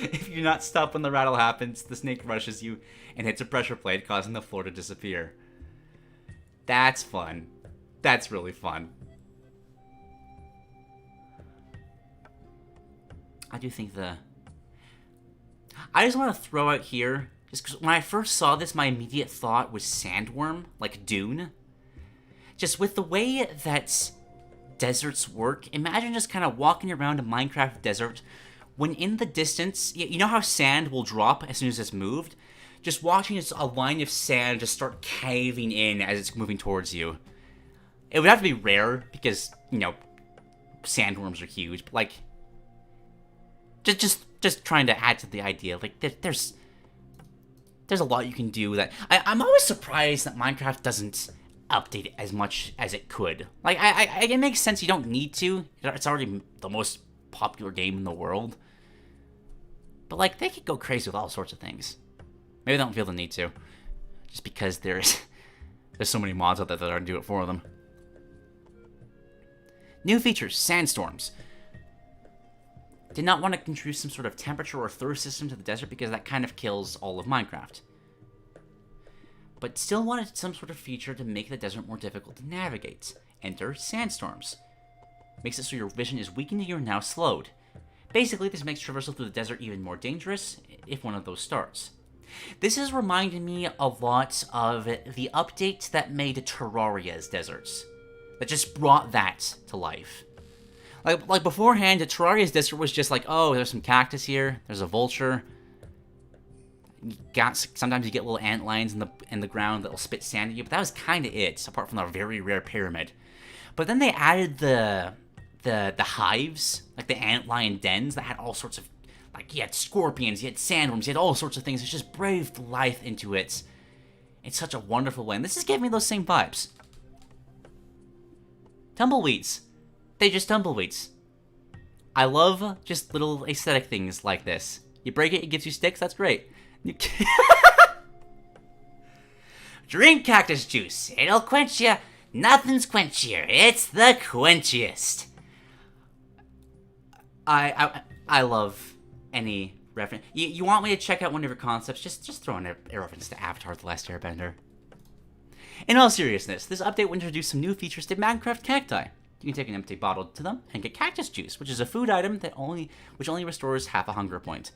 If you do not stop when the rattle happens, the snake rushes you and hits a pressure plate, causing the floor to disappear. That's fun. That's really fun. I do think I just want to throw out here, just because when I first saw this, my immediate thought was sandworm, like Dune. Just with the way that deserts work, imagine just kind of walking around a Minecraft desert, when in the distance, you know how sand will drop as soon as it's moved? Just watching a line of sand just start caving in as it's moving towards you. It would have to be rare because, you know, sandworms are huge. But, like, just trying to add to the idea. Like, there's a lot you can do that. I'm always surprised that Minecraft doesn't update it as much as it could. Like, it makes sense you don't need to. It's already the most popular game in the world. But, like, they could go crazy with all sorts of things. Maybe they don't feel the need to. Just because there's so many mods out there that aren't do it for them. New features, sandstorms. Did not want to introduce some sort of temperature or thirst system to the desert because that kind of kills all of Minecraft. But still wanted some sort of feature to make the desert more difficult to navigate. Enter sandstorms. Makes it so your vision is weakened and you're now slowed. Basically, this makes traversal through the desert even more dangerous if one of those starts. This is reminding me a lot of the update that made Terraria's deserts. That just brought that to life. Like beforehand, Terraria's desert was just like, oh, there's some cactus here, there's a vulture. Sometimes you get little ant lions in the ground that'll spit sand at you, but that was kind of it, apart from the very rare pyramid. But then they added the hives, like the ant lion dens that had all sorts of, like, you had scorpions, you had sandworms, you had all sorts of things. It just breathed life into it in such a wonderful way. And this is giving me those same vibes. Tumbleweeds. They're just tumbleweeds. I love just little aesthetic things like this. You break it, it gives you sticks, that's great. Drink cactus juice. It'll quench you. Nothing's quenchier. It's the quenchiest. I love any reference. You want me to check out one of your concepts? Just throw in a reference to Avatar: The Last Airbender. In all seriousness, this update will introduce some new features to Minecraft cacti. You can take an empty bottle to them and get cactus juice, which is a food item which only restores half a hunger point.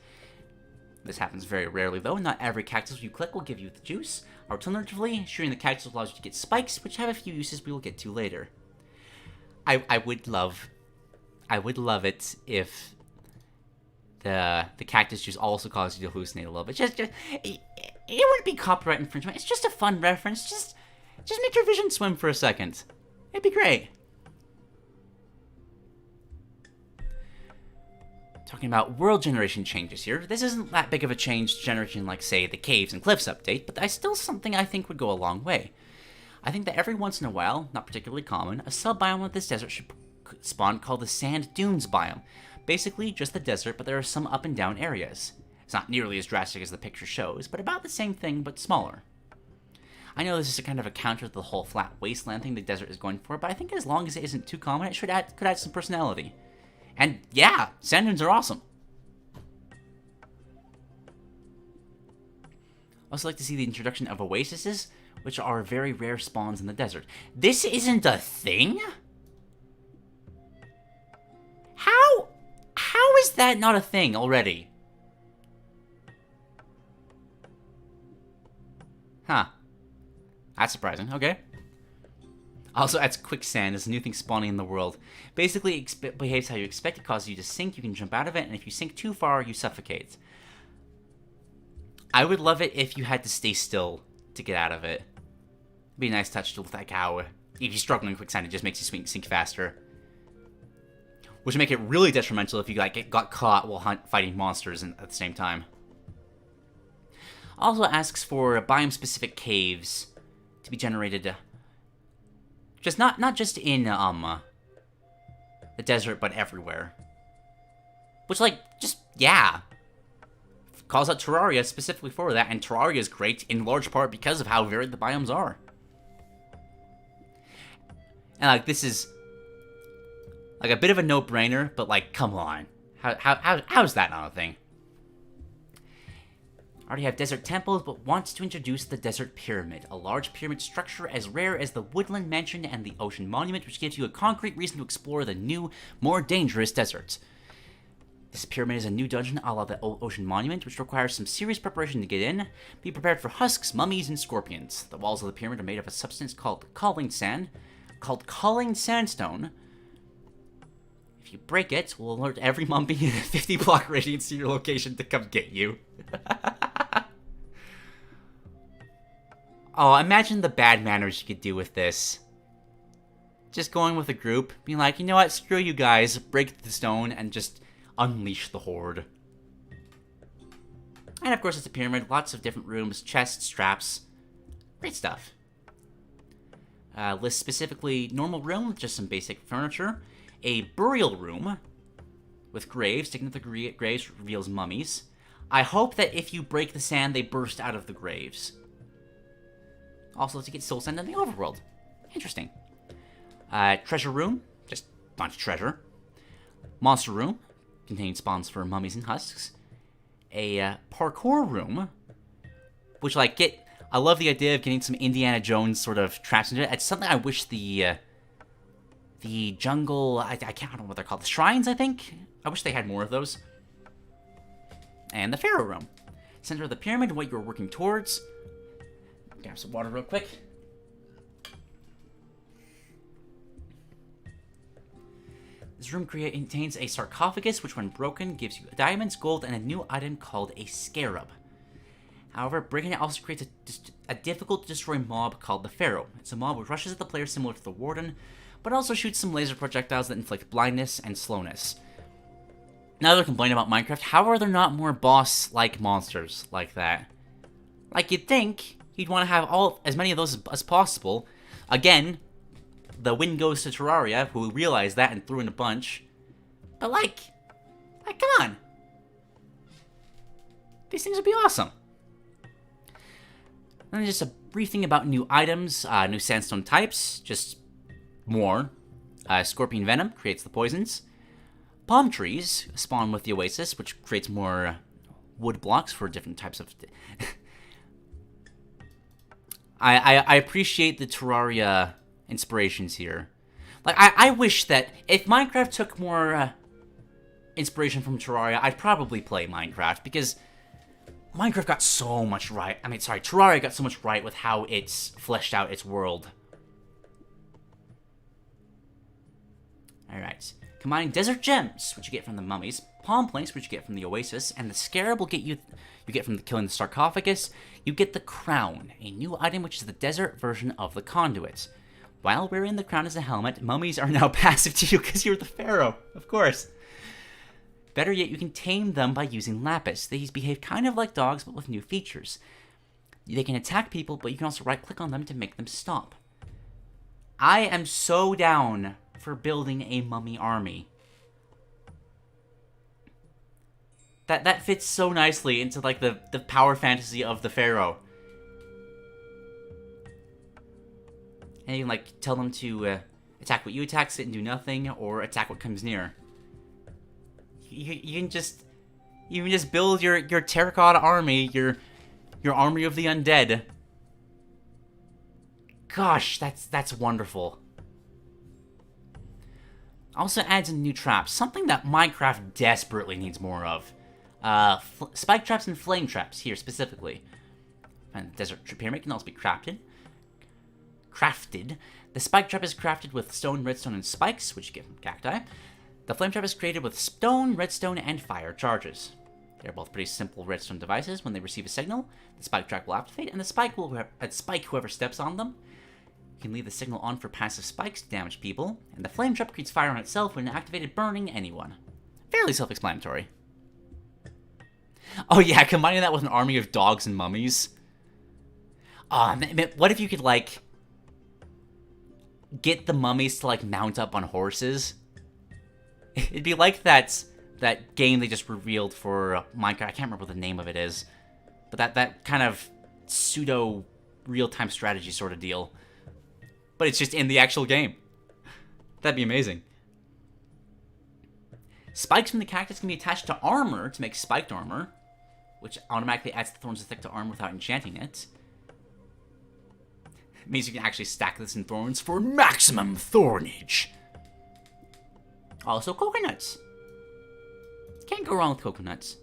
This happens very rarely though. Not every cactus you click will give you the juice. Alternatively, shooting the cactus allows you to get spikes, which have a few uses we will get to later. I would love it if the cactus juice also caused you to hallucinate a little bit. It wouldn't be copyright infringement. It's just a fun reference. Just make your vision swim for a second. It'd be great. Talking about world generation changes here. This isn't that big of a change to generation like, say, the Caves and Cliffs update, but that's still something I think would go a long way. I think that every once in a while, not particularly common, a sub-biome of this desert should spawn called the Sand Dunes biome. Basically, just the desert, but there are some up and down areas. It's not nearly as drastic as the picture shows, but about the same thing, but smaller. I know this is a kind of a counter to the whole flat wasteland thing the desert is going for, but I think as long as it isn't too common, it could add some personality. And yeah, sand dunes are awesome. I also like to see the introduction of oases, which are very rare spawns in the desert. This isn't a thing? How is that not a thing already? Huh. That's surprising. Okay. Also adds quicksand as a new thing spawning in the world. Basically, it behaves how you expect. It causes you to sink, you can jump out of it, and if you sink too far, you suffocate. I would love it if you had to stay still to get out of it. It'd be a nice touch to like how, if you're struggling in quicksand, it just makes you sink faster. Which would make it really detrimental if you got caught while fighting monsters at the same time. Also asks for biome-specific caves to be generated. Just not just in the desert, but everywhere. Which, yeah. Calls out Terraria specifically for that, and Terraria is great in large part because of how varied the biomes are. And this is a bit of a no-brainer, but come on, how's that not a thing? Already have desert temples, but wants to introduce the desert pyramid, a large pyramid structure as rare as the woodland mansion and the ocean monument, which gives you a concrete reason to explore the new, more dangerous desert. This pyramid is a new dungeon a la the ocean monument, which requires some serious preparation to get in. Be prepared for husks, mummies, and scorpions. The walls of the pyramid are made of a substance called calling sandstone. If you break it, we'll alert every mummy in a 50-block radius to your location to come get you. Oh, imagine the bad manners you could do with this. Just going with a group, being like, you know what, screw you guys, break the stone, and just unleash the horde. And of course it's a pyramid, lots of different rooms, chests, straps, great stuff. Lists specifically normal room, just some basic furniture. A burial room with graves, sticking to the graves reveals mummies. I hope that if you break the sand, they burst out of the graves. Also, to get soul sand in the overworld. Interesting. Treasure room, just a bunch of treasure. Monster room, containing spawns for mummies and husks. A parkour room, which I love the idea of getting some Indiana Jones sort of traps into it. It's something I wish the jungle, I don't know what they're called, the shrines, I think? I wish they had more of those. And the pharaoh room. Center of the pyramid, what you're working towards. Grab some water real quick. This room contains a sarcophagus, which when broken gives you diamonds, gold, and a new item called a scarab. However, breaking it also creates a difficult to destroy mob called the Pharaoh. It's a mob which rushes at the player similar to the Warden, but also shoots some laser projectiles that inflict blindness and slowness. Another complaint about Minecraft, how are there not more boss-like monsters like that? You'd think you'd want to have as many of those as possible. Again, the win goes to Terraria, who realized that and threw in a bunch. But come on. These things would be awesome. Then just a brief thing about new items, new sandstone types, just more. Scorpion venom creates the poisons. Palm trees spawn with the oasis, which creates more wood blocks for different types of... I appreciate the Terraria inspirations here. Like, I wish that if Minecraft took more inspiration from Terraria, I'd probably play Minecraft, because Minecraft got so much right. I mean, sorry, Terraria got so much right with how it's fleshed out its world. Alright. Combining desert gems, which you get from the mummies, palm planks, which you get from the oasis, and the scarab will get you get from killing the sarcophagus, you get the crown, a new item which is the desert version of the conduit. While wearing the crown as a helmet, mummies are now passive to you because you're the pharaoh, of course. Better yet, you can tame them by using lapis. These behave kind of like dogs, but with new features. They can attack people, but you can also right-click on them to make them stop. I am so down for building a mummy army. That fits so nicely into, like, the power fantasy of the pharaoh. And you can, like, tell them to attack what you attack, sit and do nothing, or attack what comes near. You can just build your terracotta army, your army of the undead. Gosh, that's wonderful. Also adds in new traps, something that Minecraft desperately needs more of. Spike traps and flame traps here specifically. And the desert pyramid can also be crafted. The spike trap is crafted with stone, redstone, and spikes, which you get from cacti. The flame trap is created with stone, redstone, and fire charges. They're both pretty simple redstone devices. When they receive a signal, the spike trap will activate, and the spike will spike whoever steps on them. You can leave the signal on for passive spikes to damage people, and the flame trap creates fire on itself when activated, burning anyone. Fairly self-explanatory. Oh yeah, combining that with an army of dogs and mummies. What if you could, like, get the mummies to, like, mount up on horses? It'd be like that game they just revealed for Minecraft. I can't remember what the name of it is. But that kind of pseudo real-time strategy sort of deal. But it's just in the actual game. That'd be amazing. Spikes from the cactus can be attached to armor to make spiked armor, which automatically adds the thorns of thick to armor without enchanting it. It means you can actually stack this in thorns for maximum thornage. Also, coconuts. Can't go wrong with coconuts.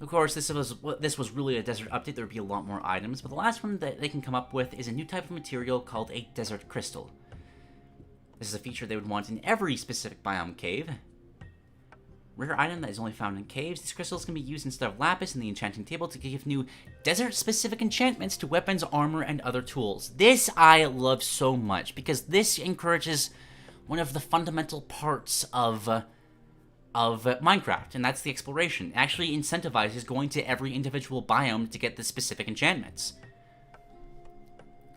Of course, this was really a desert update. There would be a lot more items, but the last one that they can come up with is a new type of material called a desert crystal. This is a feature they would want in every specific biome cave. Rare item that is only found in caves. These crystals can be used instead of lapis in the enchanting table to give new desert-specific enchantments to weapons, armor, and other tools. This I love so much, because this encourages one of the fundamental parts of Minecraft, and that's the exploration. It actually incentivizes going to every individual biome to get the specific enchantments.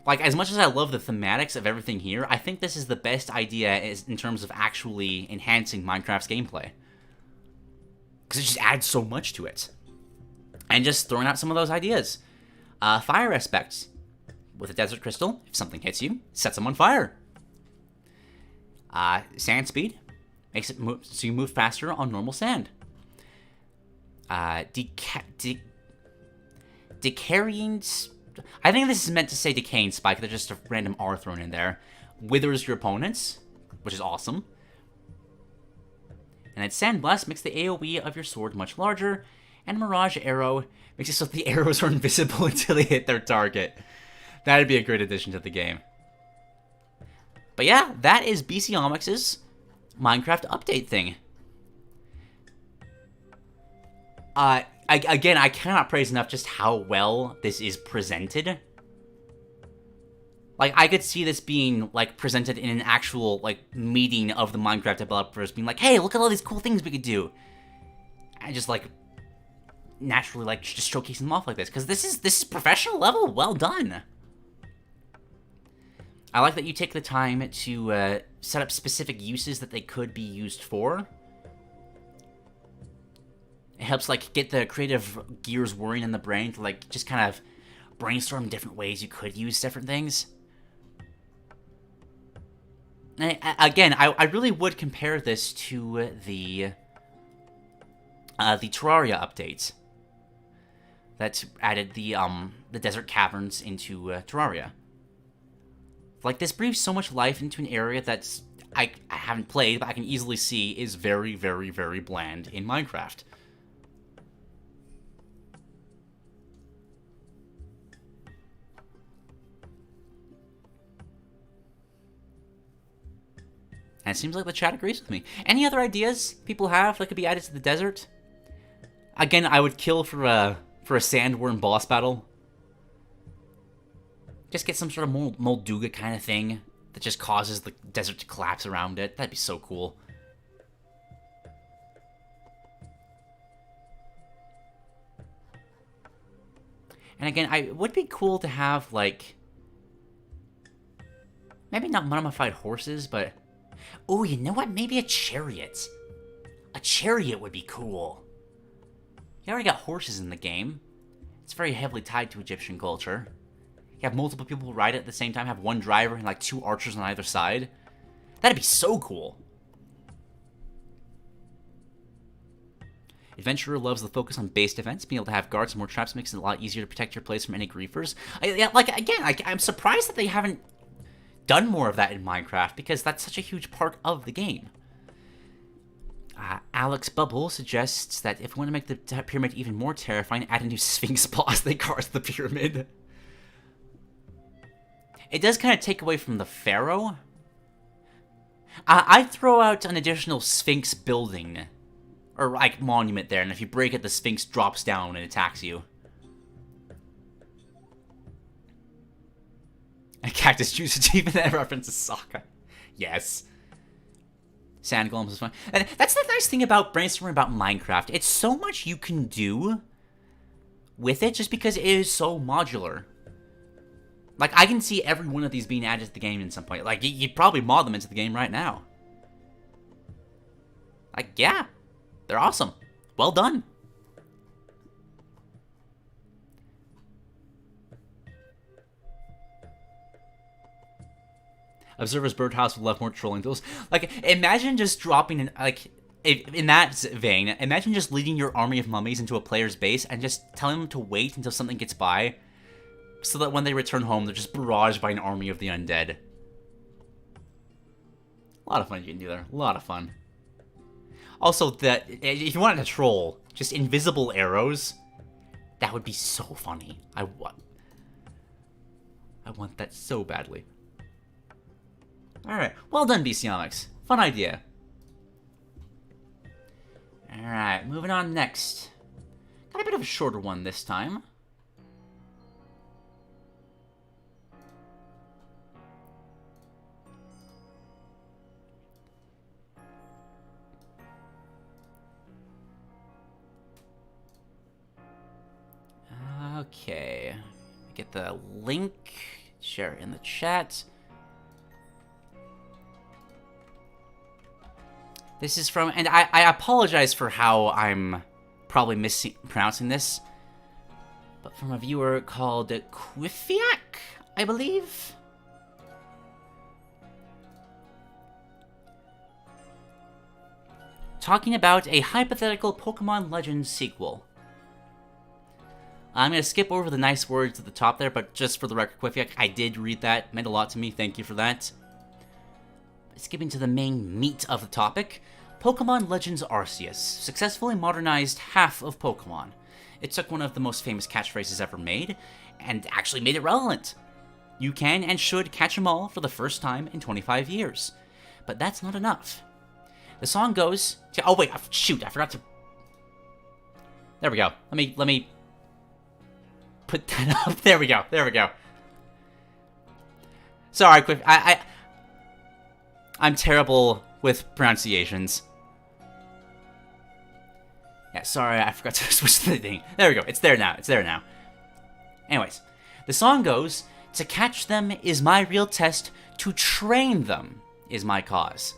Like, as much as I love the thematics of everything here, I think this is the best idea in terms of actually enhancing Minecraft's gameplay. Because it just adds so much to it. And just throwing out some of those ideas. Fire aspects. With a desert crystal, if something hits you, sets them on fire. Sand speed. Makes it move, so you move faster on normal sand. Decaying... I think this is meant to say decaying spike. There's just a random R thrown in there. Withers your opponents, which is awesome. And then Sandblast makes the AoE of your sword much larger. And Mirage Arrow makes it so the arrows are invisible until they hit their target. That'd be a great addition to the game. But yeah, that is BC-Omix's Minecraft update thing. Again, I cannot praise enough just how well this is presented. Like, I could see this being, like, presented in an actual, like, meeting of the Minecraft developers, being like, hey, look at all these cool things we could do. And just, like, naturally, like, just showcasing them off like this. Because this is professional level. Well done. I like that you take the time to set up specific uses that they could be used for. It helps, like, get the creative gears whirring in the brain to, like, just kind of brainstorm different ways you could use different things. And again, I really would compare this to the Terraria updates that added the desert caverns into Terraria. Like, this breathes so much life into an area that's I haven't played, but I can easily see is very, very, very bland in Minecraft. And it seems like the chat agrees with me. Any other ideas people have that could be added to the desert? Again, I would kill for a sandworm boss battle. Just get some sort of Molduga kind of thing that just causes the desert to collapse around it. That'd be so cool. And again, it would be cool to have, like, maybe not mummified horses, but... Oh, you know what? Maybe a chariot. A chariot would be cool. You already got horses in the game. It's very heavily tied to Egyptian culture. You have multiple people who ride it at the same time, have one driver and like 2 archers on either side. That'd be so cool. Adventurer loves the focus on base defense. Being able to have guards and more traps makes it a lot easier to protect your place from any griefers. I'm surprised that they haven't done more of that in Minecraft, because that's such a huge part of the game. Alex Bubble suggests that if we want to make the pyramid even more terrifying, add a new Sphinx boss that guards the pyramid. It does kind of take away from the Pharaoh. I'd throw out an additional Sphinx building, or like monument there, and if you break it, the Sphinx drops down and attacks you. A cactus juice achievement that references Sokka. Yes. Sand golems is fun. And that's the nice thing about brainstorming about Minecraft. It's so much you can do with it just because it is so modular. Like, I can see every one of these being added to the game at some point. Like, you'd probably mod them into the game right now. Like, yeah. They're awesome. Well done. Observer's Birdhouse would love more trolling tools. Like, imagine just dropping in, like, in that vein, imagine just leading your army of mummies into a player's base and just telling them to wait until something gets by, so that when they return home, they're just barraged by an army of the undead. A lot of fun you can do there. A lot of fun. Also, if you wanted to troll, just invisible arrows, that would be so funny. I want that so badly. Alright, well done, BC-Omix. Fun idea. Alright, moving on next. Got a bit of a shorter one this time. Okay. Get the link. Share it in the chat. This is from, and I apologize for how I'm probably mispronouncing this, but from a viewer called QyfieK, I believe? Talking about a hypothetical Pokemon Legends sequel. I'm going to skip over the nice words at the top there, but just for the record, QyfieK, I did read that. It meant a lot to me. Thank you for that. Skipping to the main meat of the topic, Pokemon Legends Arceus successfully modernized half of Pokemon. It took one of the most famous catchphrases ever made, and actually made it relevant. You can and should catch 'em all for the first time in 25 years. But that's not enough. The song goes to... Oh wait, shoot, I forgot to... There we go. Let me put that up. There we go, there we go. Sorry, quick. I'm terrible with pronunciations. Yeah, sorry, I forgot to switch the thing. There we go, it's there now, it's there now. Anyways, the song goes, to catch them is my real test, to train them is my cause.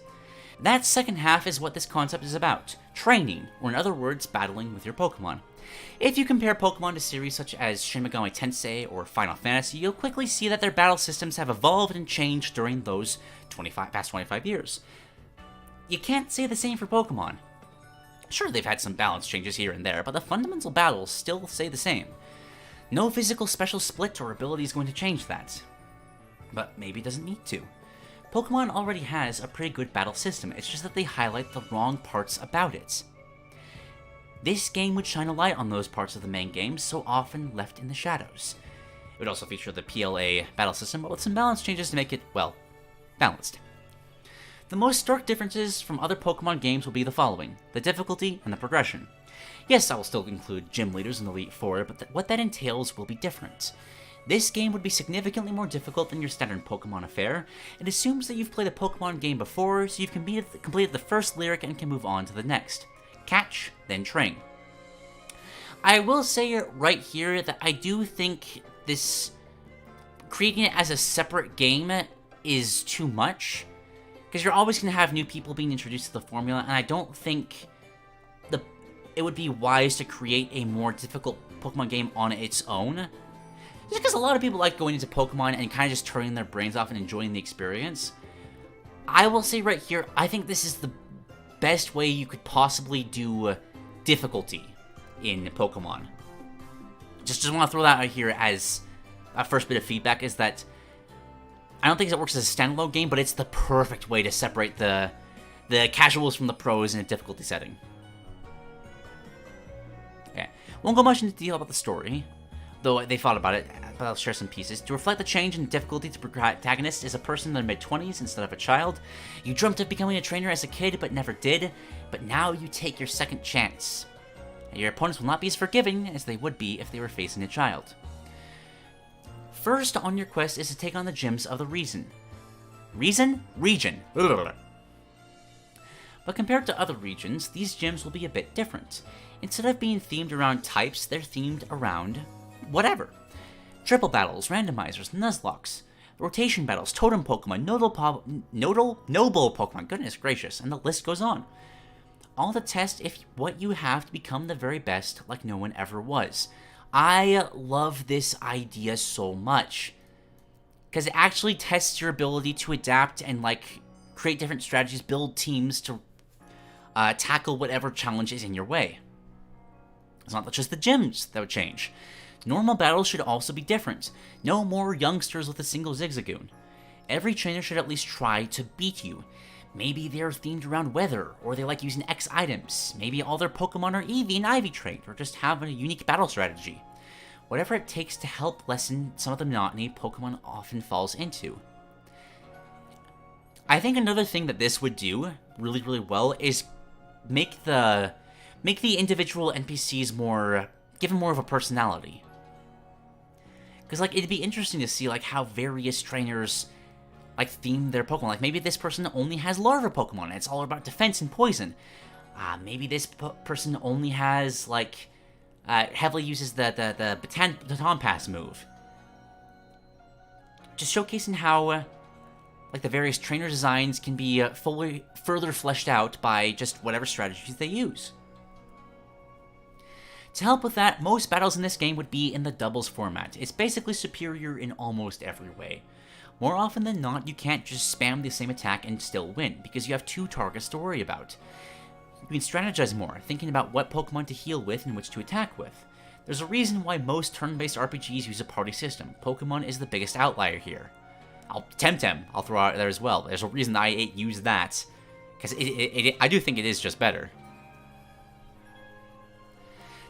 That second half is what this concept is about. training, or in other words, battling with your Pokemon. If you compare Pokemon to series such as Shin Megami Tensei or Final Fantasy, you'll quickly see that their battle systems have evolved and changed during those past 25 years. You can't say the same for Pokemon. Sure, they've had some balance changes here and there, but the fundamental battles still stay the same. No physical special split or ability is going to change that. But maybe it doesn't need to. Pokemon already has a pretty good battle system, it's just that they highlight the wrong parts about it. This game would shine a light on those parts of the main game so often left in the shadows. It would also feature the PLA battle system, but with some balance changes to make it, well, balanced. The most stark differences from other Pokemon games will be the following: the difficulty and the progression. Yes, I will still include gym leaders in Elite Four, but what that entails will be different. This game would be significantly more difficult than your standard Pokemon affair. It assumes that you've played a Pokemon game before, so you've completed the first lyric and can move on to the next. Catch, then train. I will say right here that I do think this creating it as a separate game is too much, because you're always going to have new people being introduced to the formula, and I don't think it would be wise to create a more difficult Pokemon game on its own. Just because a lot of people like going into Pokemon and kind of just turning their brains off and enjoying the experience. I will say right here, I think this is the best way you could possibly do difficulty in Pokemon. Just want to throw that out here as a first bit of feedback, is that I don't think it works as a standalone game, but it's the perfect way to separate the casuals from the pros in a difficulty setting. Okay, won't go much into detail about the story, though they thought about it, but I'll share some pieces. To reflect the change in difficulty, the protagonist is a person in their mid-20s instead of a child. You dreamt of becoming a trainer as a kid, but never did, but now you take your second chance. And your opponents will not be as forgiving as they would be if they were facing a child. First on your quest is to take on the gyms of the Region. But compared to other regions, these gyms will be a bit different. Instead of being themed around types, they're themed around whatever. Triple battles, randomizers, Nuzlockes, rotation battles, totem Pokemon, noble Pokemon, goodness gracious, and the list goes on. All to test what you have to become the very best, like no one ever was. I love this idea so much, because it actually tests your ability to adapt and create different strategies, build teams to tackle whatever challenge is in your way. It's not just the gyms that would change. Normal battles should also be different. No more youngsters with a single Zigzagoon. Every trainer should at least try to beat you. Maybe they're themed around weather, or they like using X items. Maybe all their Pokemon are Eevee and Ivy trained, or just have a unique battle strategy. Whatever it takes to help lessen some of the monotony Pokemon often falls into. I think another thing that this would do really, really well is make the individual NPCs give them more of a personality. Because, it'd be interesting to see, how various trainers, theme their Pokemon. Maybe this person only has larva Pokemon, and it's all about defense and poison. Maybe this person only has, heavily uses the Baton Pass move. Just showcasing how, the various trainer designs can be further fleshed out by just whatever strategies they use. To help with that, most battles in this game would be in the doubles format. It's basically superior in almost every way. More often than not, you can't just spam the same attack and still win, because you have two targets to worry about. You can strategize more, thinking about what Pokemon to heal with and which to attack with. There's a reason why most turn-based RPGs use a party system. Pokemon is the biggest outlier here. Temtem, I'll throw out there as well. There's a reason I use that, because I do think it is just better.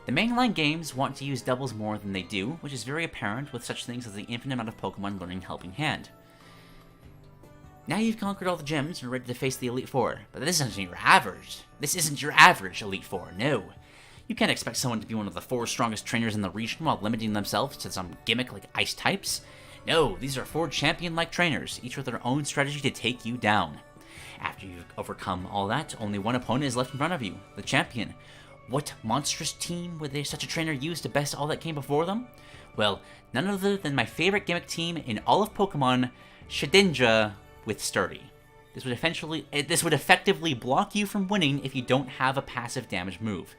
The mainline games want to use doubles more than they do, which is very apparent with such things as the infinite amount of Pokemon learning Helping Hand. Now you've conquered all the gyms and are ready to face the Elite Four, but this isn't your average. This isn't your average Elite Four, no. You can't expect someone to be one of the 4 strongest trainers in the region while limiting themselves to some gimmick like Ice types. No, these are 4 champion-like trainers, each with their own strategy to take you down. After you've overcome all that, only one opponent is left in front of you, the champion. What monstrous team would such a trainer use to best all that came before them? Well, none other than my favorite gimmick team in all of Pokemon, Shedinja with Sturdy. This would effectively block you from winning if you don't have a passive damage move.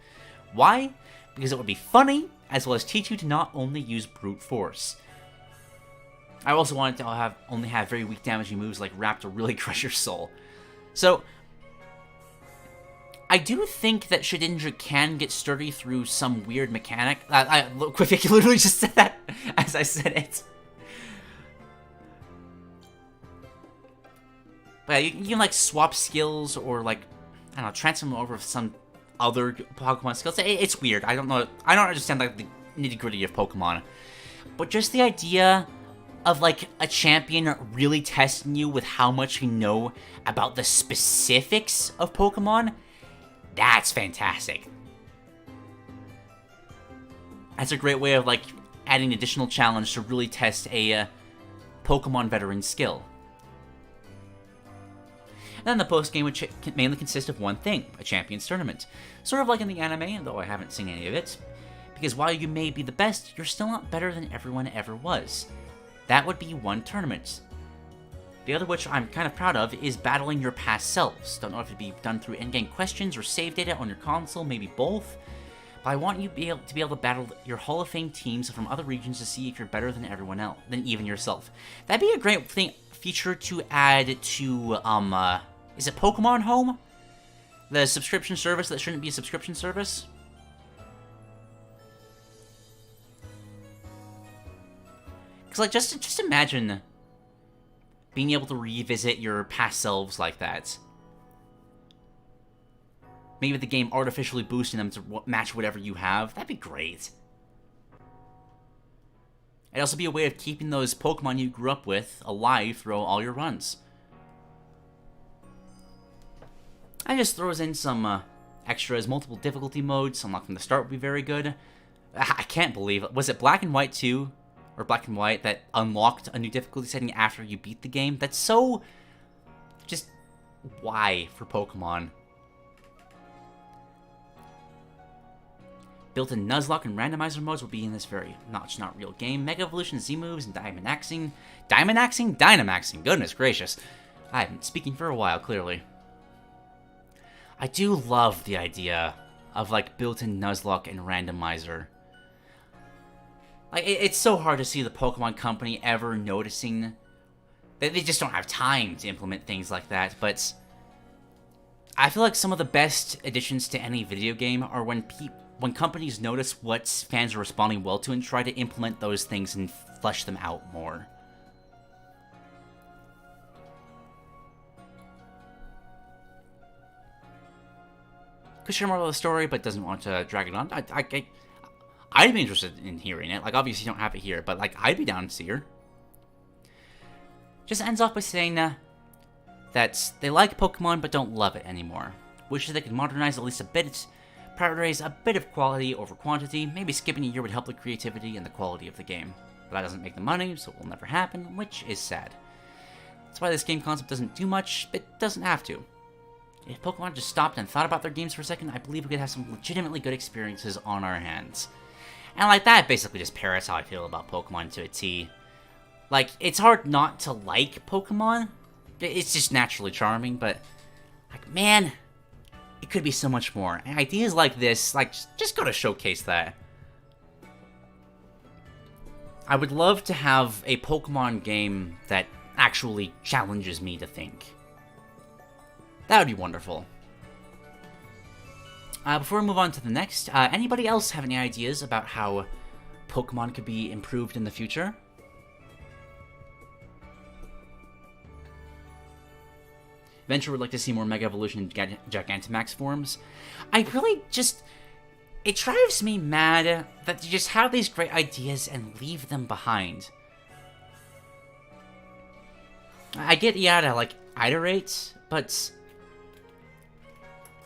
Why? Because it would be funny, as well as teach you to not only use brute force. I also wanted to only have very weak damaging moves like Wrap to really crush your soul. So, I do think that Shedinja can get sturdy through some weird mechanic. QyfieK literally just said that as I said it. But yeah, you can like swap skills or like, I don't know, transform over with some other Pokemon skills. It's weird. I don't know. I don't understand like the nitty-gritty of Pokemon. But just the idea of like a champion really testing you with how much you know about the specifics of Pokemon, that's fantastic. That's a great way of like adding additional challenge to really test a Pokemon veteran skill. Then the post-game would mainly consist of one thing, a Champions Tournament. Sort of like in the anime, though I haven't seen any of it. Because while you may be the best, you're still not better than everyone ever was. That would be one tournament. The other, which I'm kind of proud of, is battling your past selves. Don't know if it'd be done through in-game questions or save data on your console, maybe both. But I want you to be able to battle your Hall of Fame teams from other regions to see if you're better than everyone else, than even yourself. That'd be a great feature to add to, is it Pokemon Home? The subscription service that shouldn't be a subscription service? Because, like, just imagine being able to revisit your past selves like that. Maybe the game artificially boosting them to match whatever you have. That'd be great. It'd also be a way of keeping those Pokemon you grew up with alive through all your runs. I just throws in some extras, multiple difficulty modes. Unlock from the start would be very good. I can't believe it. Was it Black and White 2? Or Black and White that unlocked a new difficulty setting after you beat the game? That's so... just... why for Pokemon? Built-in Nuzlocke and randomizer modes will be in this very not real game. Mega Evolution Z-moves and Dynamaxing. Dynamaxing? Goodness gracious. I've been speaking for a while, clearly. I do love the idea of, like, built-in Nuzlocke and randomizer. Like, it's so hard to see the Pokemon Company ever noticing that they just don't have time to implement things like that, but I feel like some of the best additions to any video game are when companies notice what fans are responding well to and try to implement those things and flesh them out more. Could share more about the story, but doesn't want to drag it on. I'd be interested in hearing it. Like, obviously you don't have it here, but, like, I'd be down to see her. Just ends off by saying that they like Pokemon but don't love it anymore. Wishes they could modernize at least a bit, prioritize a bit of quality over quantity. Maybe skipping a year would help the creativity and the quality of the game. But that doesn't make the money, so it will never happen, which is sad. That's why this game concept doesn't do much. It doesn't have to. If Pokemon just stopped and thought about their games for a second, I believe we could have some legitimately good experiences on our hands. And like that basically just parrots how I feel about Pokemon to a T. Like, it's hard not to like Pokemon. It's just naturally charming, but, like, man, it could be so much more. And ideas like this, like, just gotta showcase that. I would love to have a Pokemon game that actually challenges me to think. That would be wonderful. Before we move on to the next, anybody else have any ideas about how Pokemon could be improved in the future? Venture would like to see more Mega Evolution and Gigantamax forms. I really just... It drives me mad that they just have these great ideas and leave them behind. I get you gotta, like, iterate, but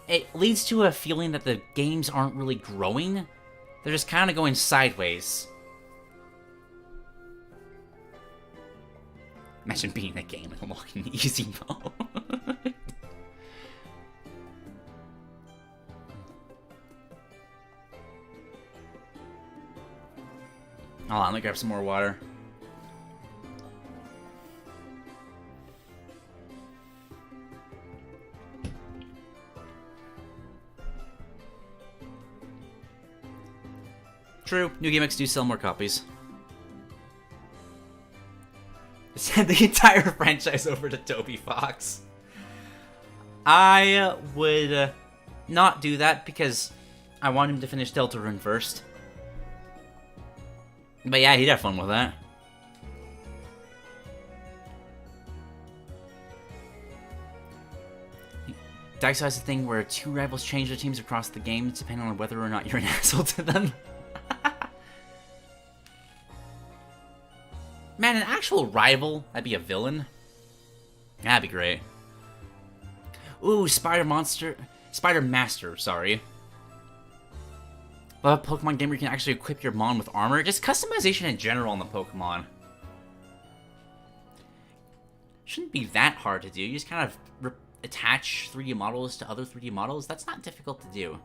it leads to a feeling that the games aren't really growing. They're just kind of going sideways. Imagine being a game and unlocking the easy mode. Hold on, let me grab some more water. True, new gimmicks do sell more copies. Send the entire franchise over to Toby Fox. I would not do that because I want him to finish Deltarune first. But yeah, he'd have fun with that. Dice has a thing where two rivals change their teams across the game depending on whether or not you're an asshole to them. Man, an actual rival? That'd be a villain? That'd be great. Ooh, Spider Master, sorry. Well, a Pokemon game where you can actually equip your Mon with armor. Just customization in general on the Pokemon. Shouldn't be that hard to do. You just kind of attach 3D models to other 3D models. That's not difficult to do.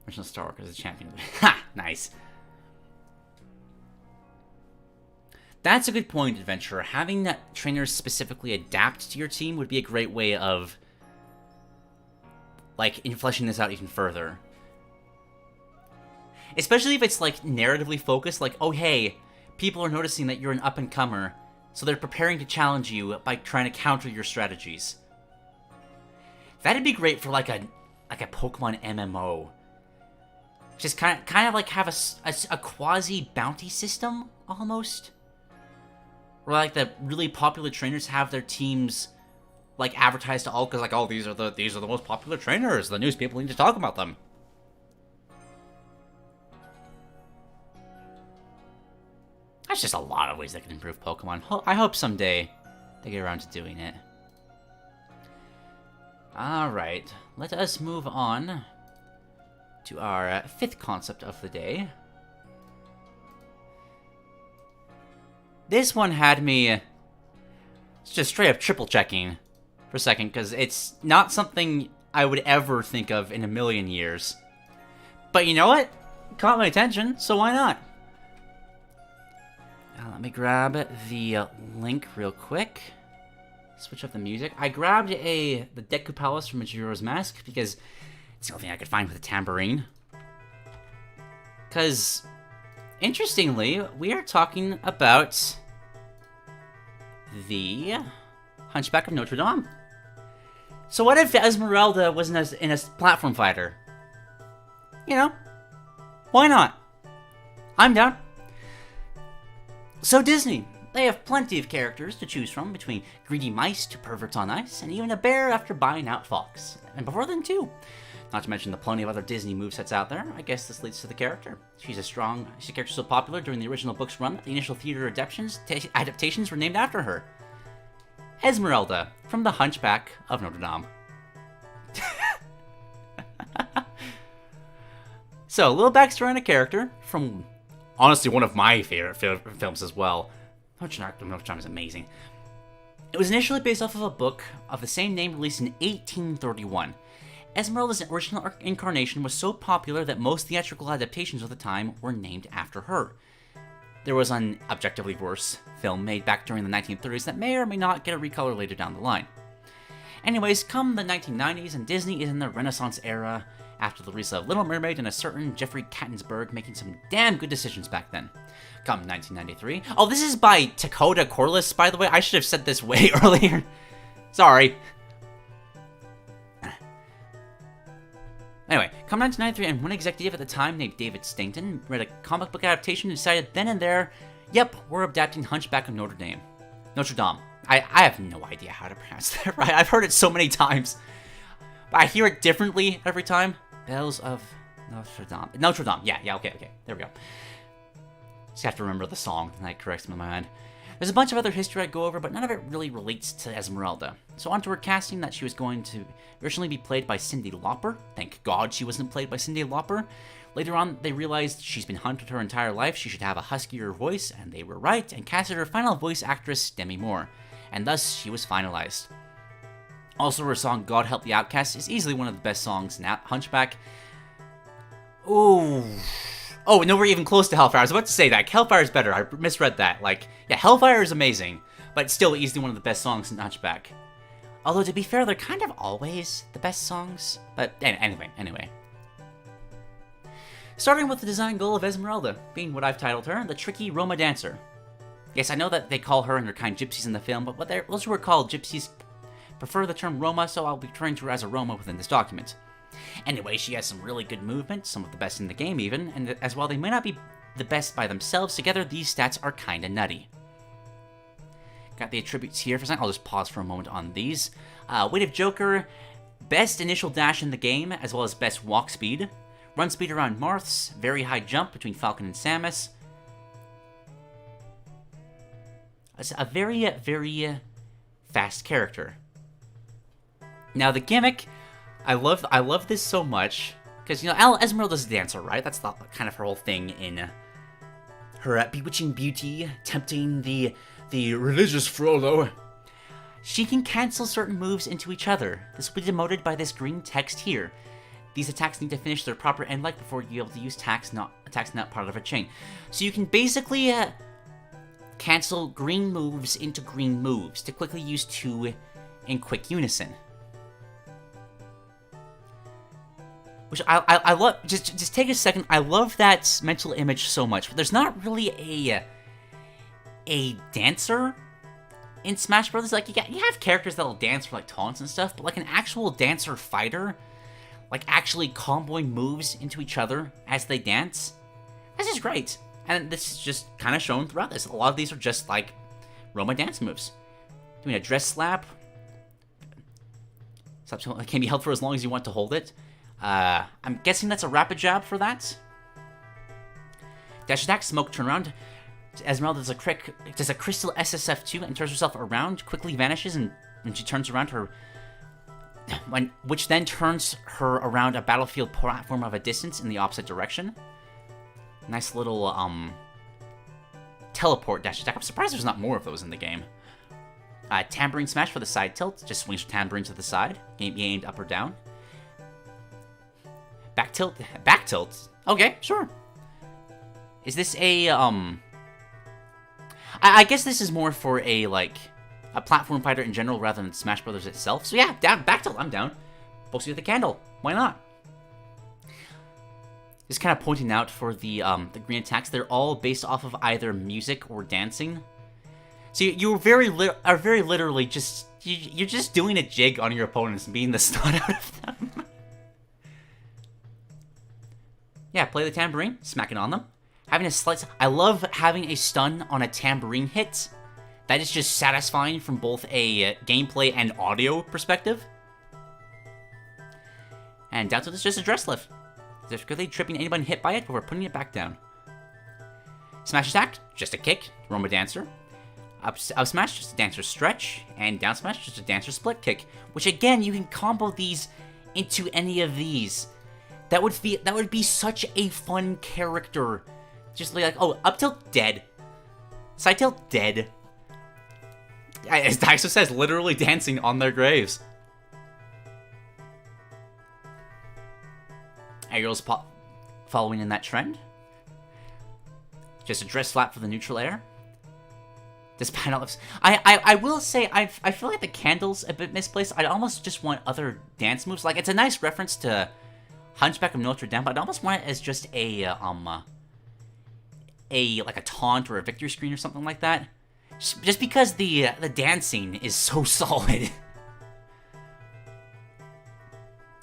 Original Star Wars is a champion. Ha! Nice. That's a good point, Adventurer. Having that trainers specifically adapt to your team would be a great way of, like, fleshing this out even further. Especially if it's, like, narratively focused, like, oh, hey, people are noticing that you're an up-and-comer, so they're preparing to challenge you by trying to counter your strategies. That'd be great for, like a Pokemon MMO. Just kind of like have a quasi-bounty system, almost. Where, like, the really popular trainers have their teams, like, advertised to all, because, like, oh, these are the most popular trainers. The news people need to talk about them. That's just a lot of ways that can improve Pokemon. I hope someday they get around to doing it. Alright, let us move on to our fifth concept of the day. This one had me just straight up triple checking for a second, because it's not something I would ever think of in a million years. But you know what? It caught my attention, so why not? Let me grab the link real quick. Switch up the music. I grabbed the Deku Palace from Majora's Mask because it's the only thing I could find with a tambourine. Because, interestingly, we are talking about the Hunchback of Notre Dame. So what if Esmerelda was in a platform fighter? You know, why not? I'm down. So Disney, they have plenty of characters to choose from, between greedy mice to perverts on ice, and even a bear after buying out Fox. And before them too. Not to mention the plenty of other Disney movesets out there. I guess this leads to the character. She's a character so popular during the original book's run that the initial theater adaptations were named after her. Esmerelda, from the Hunchback of Notre Dame. So, a little backstory on a character from, honestly, one of my favorite films as well. Notre Dame is amazing. It was initially based off of a book of the same name released in 1831. Esmeralda's original incarnation was so popular that most theatrical adaptations of the time were named after her. There was an objectively worse film made back during the 1930s that may or may not get a recolor later down the line. Anyways, come the 1990s and Disney is in the Renaissance era after the release of Little Mermaid and a certain Jeffrey Katzenberg making some damn good decisions back then. Come 1993. Oh, this is by Takoda Corliss, by the way. I should have said this way earlier. Sorry. Anyway, come 1993, and one executive at the time named David Stainton read a comic book adaptation and decided then and there, yep, we're adapting Hunchback of Notre Dame. Notre Dame. I have no idea how to pronounce that right. I've heard it so many times. But I hear it differently every time. Bells of Notre Dame. Notre Dame. Yeah, okay. There we go. Just have to remember the song, and that corrects me in my mind. There's a bunch of other history I'd go over, but none of it really relates to Esmeralda. So onto her casting, that she was going to originally be played by Cyndi Lauper. Thank God she wasn't played by Cyndi Lauper. Later on, they realized she's been hunted her entire life, she should have a huskier voice, and they were right, and casted her final voice actress, Demi Moore. And thus, she was finalized. Also, her song God Help the Outcast is easily one of the best songs in Hunchback. Ooh. Oh, no, we're even close to Hellfire. I was about to say that. Hellfire is better. I misread that. Like, yeah, Hellfire is amazing, but it's still easily one of the best songs in Hunchback. Although, to be fair, they're kind of always the best songs. But anyway. Starting with the design goal of Esmerelda, being what I've titled her, the tricky Roma dancer. Yes, I know that they call her and her kind gypsies in the film, but those who are called gypsies prefer the term Roma, so I'll be referring to her as a Roma within this document. Anyway, she has some really good movement, some of the best in the game even, and as while they may not be the best by themselves, together these stats are kinda nutty. Got the attributes here for a second. I'll just pause for a moment on these. Weight of Joker, best initial dash in the game, as well as best walk speed. Run speed around Marths, very high jump between Falcon and Samus. It's a very, very fast character. Now the gimmick, I love this so much, because, you know, Esmeralda's a dancer, right? That's kind of her whole thing in her bewitching beauty, tempting the religious Frollo. She can cancel certain moves into each other. This will be denoted by this green text here. These attacks need to finish their proper end like before you're able to use attacks not part of a chain. So you can basically cancel green moves into green moves to quickly use two in quick unison. Which I love. Just take a second. I love that mental image so much. But there's not really a dancer in Smash Brothers. Like you have characters that'll dance for like taunts and stuff, but like an actual dancer fighter, like actually comboing moves into each other as they dance. This is great, and this is just kind of shown throughout this. A lot of these are just like Roma dance moves. Doing a dress slap. Subsequently, can be held for as long as you want to hold it. I'm guessing that's a rapid jab for that. Dash attack, smoke turnaround. Esmeralda does a crystal SSF2 and turns herself around, quickly vanishes, and when she turns around which then turns her around a battlefield platform of a distance in the opposite direction. Nice little, teleport dash attack. I'm surprised there's not more of those in the game. Tambourine smash for the side tilt. Just swings her tambourine to the side. Aimed up or down. Back tilt? Back tilt? Okay, sure. Is this a, I guess this is more for a, like, a platform fighter in general rather than Smash Brothers itself. So yeah, back tilt, I'm down. Boxy with a candle. Why not? Just kind of pointing out for the green attacks, they're all based off of either music or dancing. So you're very literally just, you're just doing a jig on your opponents and beating the snot out of them. Yeah, play the tambourine, smack it on them. Having a slight... I love having a stun on a tambourine hit. That is just satisfying from both a gameplay and audio perspective. And down tilt is just a dress lift. Just quickly tripping anyone hit by it before putting it back down. Smash attack, just a kick, Roma dancer. Up smash, just a dancer stretch. And down smash, just a dancer split kick. Which again, you can combo these into any of these. That would be such a fun character. Just like, oh, up tilt, dead. Side tilt, dead. As Daiso says, literally dancing on their graves. Aerial's following in that trend. Just a dress flap for the neutral air. This panel of... I will say, I feel like the candle's a bit misplaced. I almost just want other dance moves. Like, it's a nice reference to Hunchback of Notre Dame, but I'd almost want it as just a taunt or a victory screen or something like that. Just because the dancing is so solid.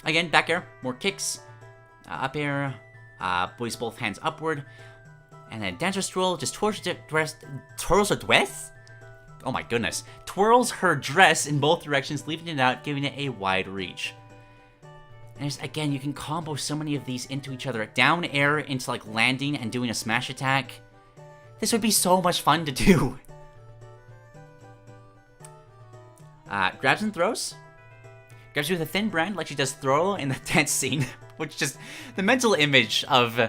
Again, back air, more kicks, up air, boys both hands upward, and then dancer's twirl just twirls her dress? Oh my goodness. Twirls her dress in both directions, leaving it out, giving it a wide reach. And again, you can combo so many of these into each other. Down air into like landing and doing a smash attack. This would be so much fun to do. Grabs and throws. Grabs you with a thin brand like she does throw in the dance scene. Which just, the mental image of,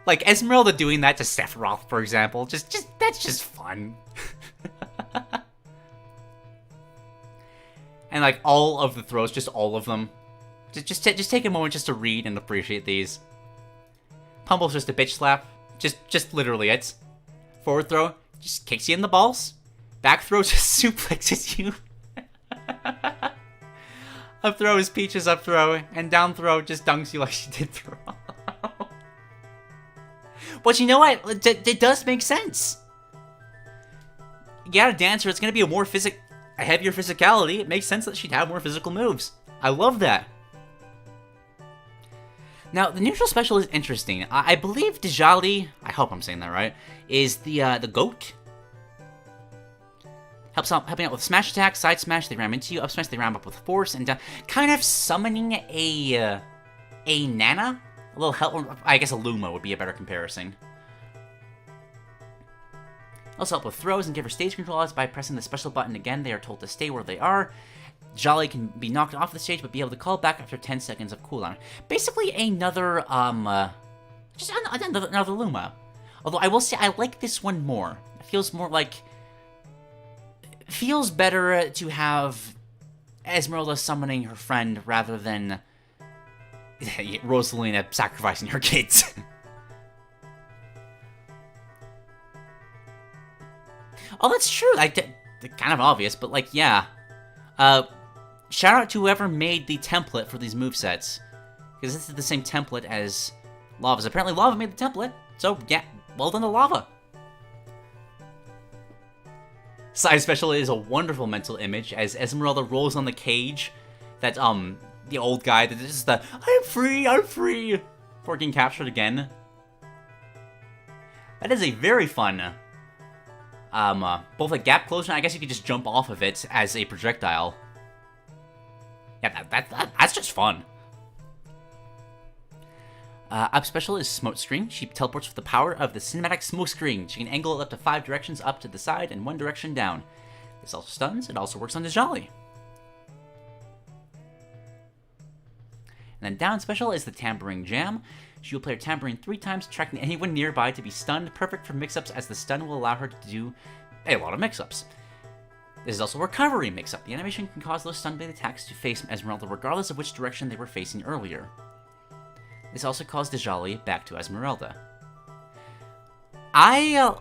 like, Esmeralda doing that to Sephiroth, for example. That's just fun. And like all of the throws, just all of them. Just take a moment just to read and appreciate these. Pummels just a bitch slap. Just literally it. Forward throw, just kicks you in the balls. Back throw just suplexes you. Up throw is Peach's up throw, and down throw just dunks you like she did throw. But you know what? It does make sense. You got a dancer, it's gonna be a heavier physicality. It makes sense that she'd have more physical moves. I love that. Now, the neutral special is interesting. I believe Djali, I hope I'm saying that right, is the goat. Helping out with smash attack, side smash, they ram into you, up smash, they ram up with force, and kind of summoning a Nana? A little help, I guess a Luma would be a better comparison. Also help with throws and give her stage control by pressing the special button again. They are told to stay where they are. Jolly can be knocked off the stage, but be able to call back after 10 seconds of cooldown. Basically another, just another Luma. Although I will say I like this one more. It feels more like... feels better to have Esmerelda summoning her friend rather than Rosalina sacrificing her kids. Oh, that's true. Kind of obvious, but like, yeah. Shout out to whoever made the template for these movesets, because this is the same template as Lava's. Apparently, Lava made the template, so yeah, well done to Lava. Side special is a wonderful mental image as Esmeralda rolls on the cage. That the old guy that is just the I'm free before getting captured again. That is a very fun both a gap closer, and I guess you could just jump off of it as a projectile. Yeah, that's just fun. Up special is Smoke Screen. She teleports with the power of the cinematic smoke screen. She can angle it up to 5 directions up to the side and 1 direction down. This also stuns. It also works on Djali. And then down special is the Tambourine Jam. She will play her tambourine 3 times, attracting anyone nearby to be stunned. Perfect for mix-ups, as the stun will allow her to do a lot of mix-ups. This is also recovery mix-up. The animation can cause those stun-based attacks to face Esmeralda regardless of which direction they were facing earlier. This also calls Djali back to Esmeralda. I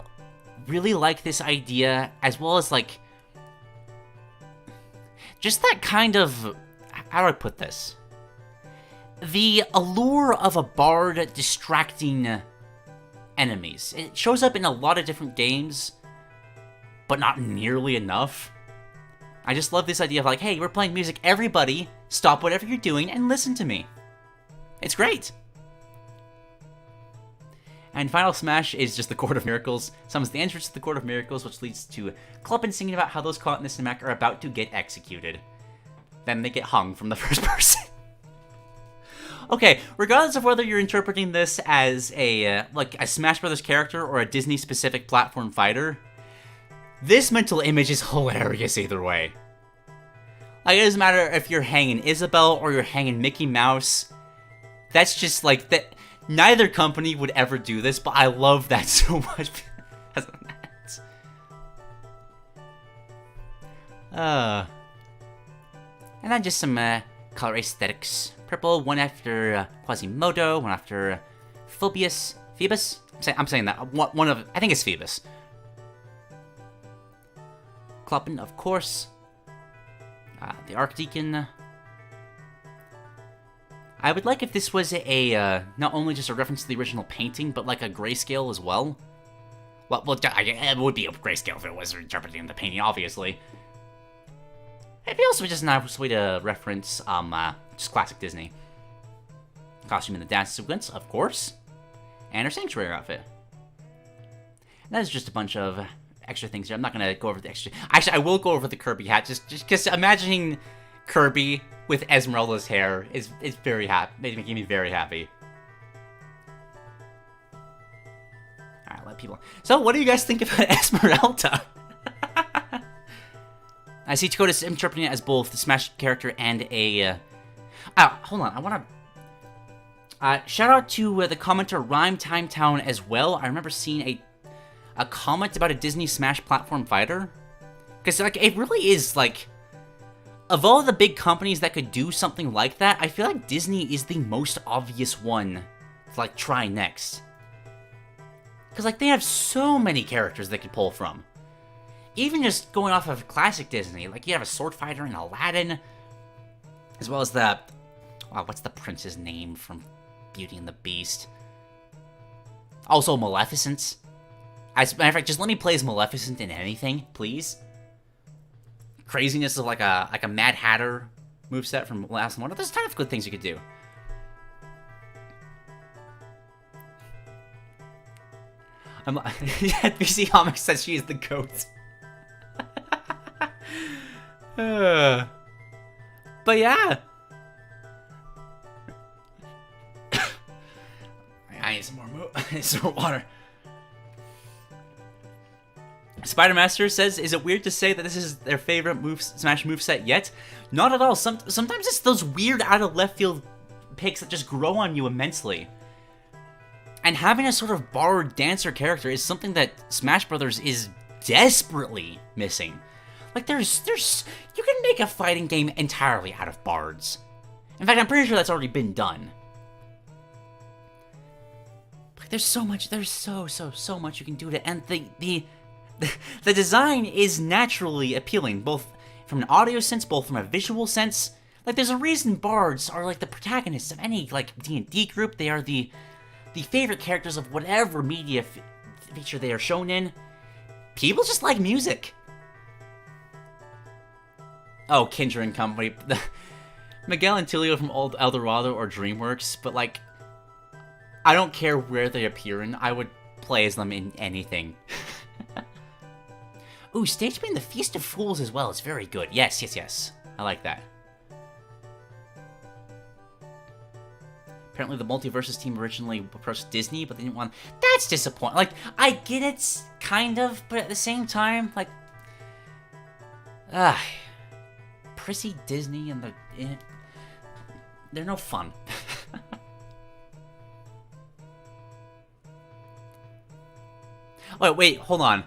really like this idea, as well as, like, just that kind of... how do I put this? The allure of a bard distracting enemies. It shows up in a lot of different games, but not nearly enough. I just love this idea of like, hey, we're playing music, everybody stop whatever you're doing and listen to me. It's great. And final smash is just the Court of Miracles. Summons the entrance to the Court of Miracles, which leads to Cluppin singing about how those caught in the cinematic are about to get executed. Then they get hung from the first person. Okay, regardless of whether you're interpreting this as a Smash Brothers character or a Disney-specific platform fighter, this mental image is hilarious either way. Like, it doesn't matter if you're hanging Isabelle or you're hanging Mickey Mouse. That's just like that. Neither company would ever do this, but I love that so much. And then just some color aesthetics. Purple, one after Quasimodo, one after Phoebus. Phoebus? I'm saying that. One of, I think it's Phoebus. Cluppin, of course. The Archdeacon. I would like if this was a, not only just a reference to the original painting, but like a grayscale as well. Well, it would be a grayscale if it was interpreting the painting, obviously. It'd be also just a nice way to reference, just classic Disney. Costume in the dance sequence, of course. And her Sanctuary outfit. And that is just a bunch of extra things here. I'm not gonna go over the extra... Actually, I will go over the Kirby hat, just because imagining Kirby with Esmeralda's hair is very happy, making me very happy. Alright, let people... So, what do you guys think about Esmeralda? I see Takoda interpreting it as both the Smash character and a... hold on, I want to... shout out to the commenter Rhyme Time Town as well. I remember seeing a comment about a Disney Smash platform fighter. Because, like, it really is, like... Of all the big companies that could do something like that, I feel like Disney is the most obvious one like, try next. Because, like, they have so many characters they could pull from. Even just going off of classic Disney, like, you have a sword fighter in Aladdin, as well as the... Wow, what's the prince's name from Beauty and the Beast? Also, Maleficent. As a matter of fact, just let me play as Maleficent in anything, please. Craziness of like a Mad Hatter moveset from Last One. There's a ton of good things you could do. Yeah, BC-Omix says she is the goat. But yeah. I need some more some more water. Spider-Master says, is it weird to say that this is their favorite Smash moveset yet? Not at all. Sometimes it's those weird out-of-left-field picks that just grow on you immensely. And having a sort of borrowed dancer character is something that Smash Brothers is desperately missing. Like, there's you can make a fighting game entirely out of bards. In fact, I'm pretty sure that's already been done. Like, there's so much, there's so much you can do to it, and the design is naturally appealing, both from an audio sense, both from a visual sense. Like, there's a reason bards are, like, the protagonists of any, like, D&D group. They are the favorite characters of whatever media feature they are shown in. People just like music. Oh, Kindred and Company. Miguel and Tilio from Old El Dorado or DreamWorks, but, like, I don't care where they appear in. I would play as them in anything. Ooh, Skatchmin, the Feast of Fools as well is very good. Yes. I like that. Apparently the Multiverses team originally approached Disney, but they didn't want... That's disappointing. Like, I get it, kind of, but at the same time, like... Prissy Disney and the... they're no fun. Wait, hold on.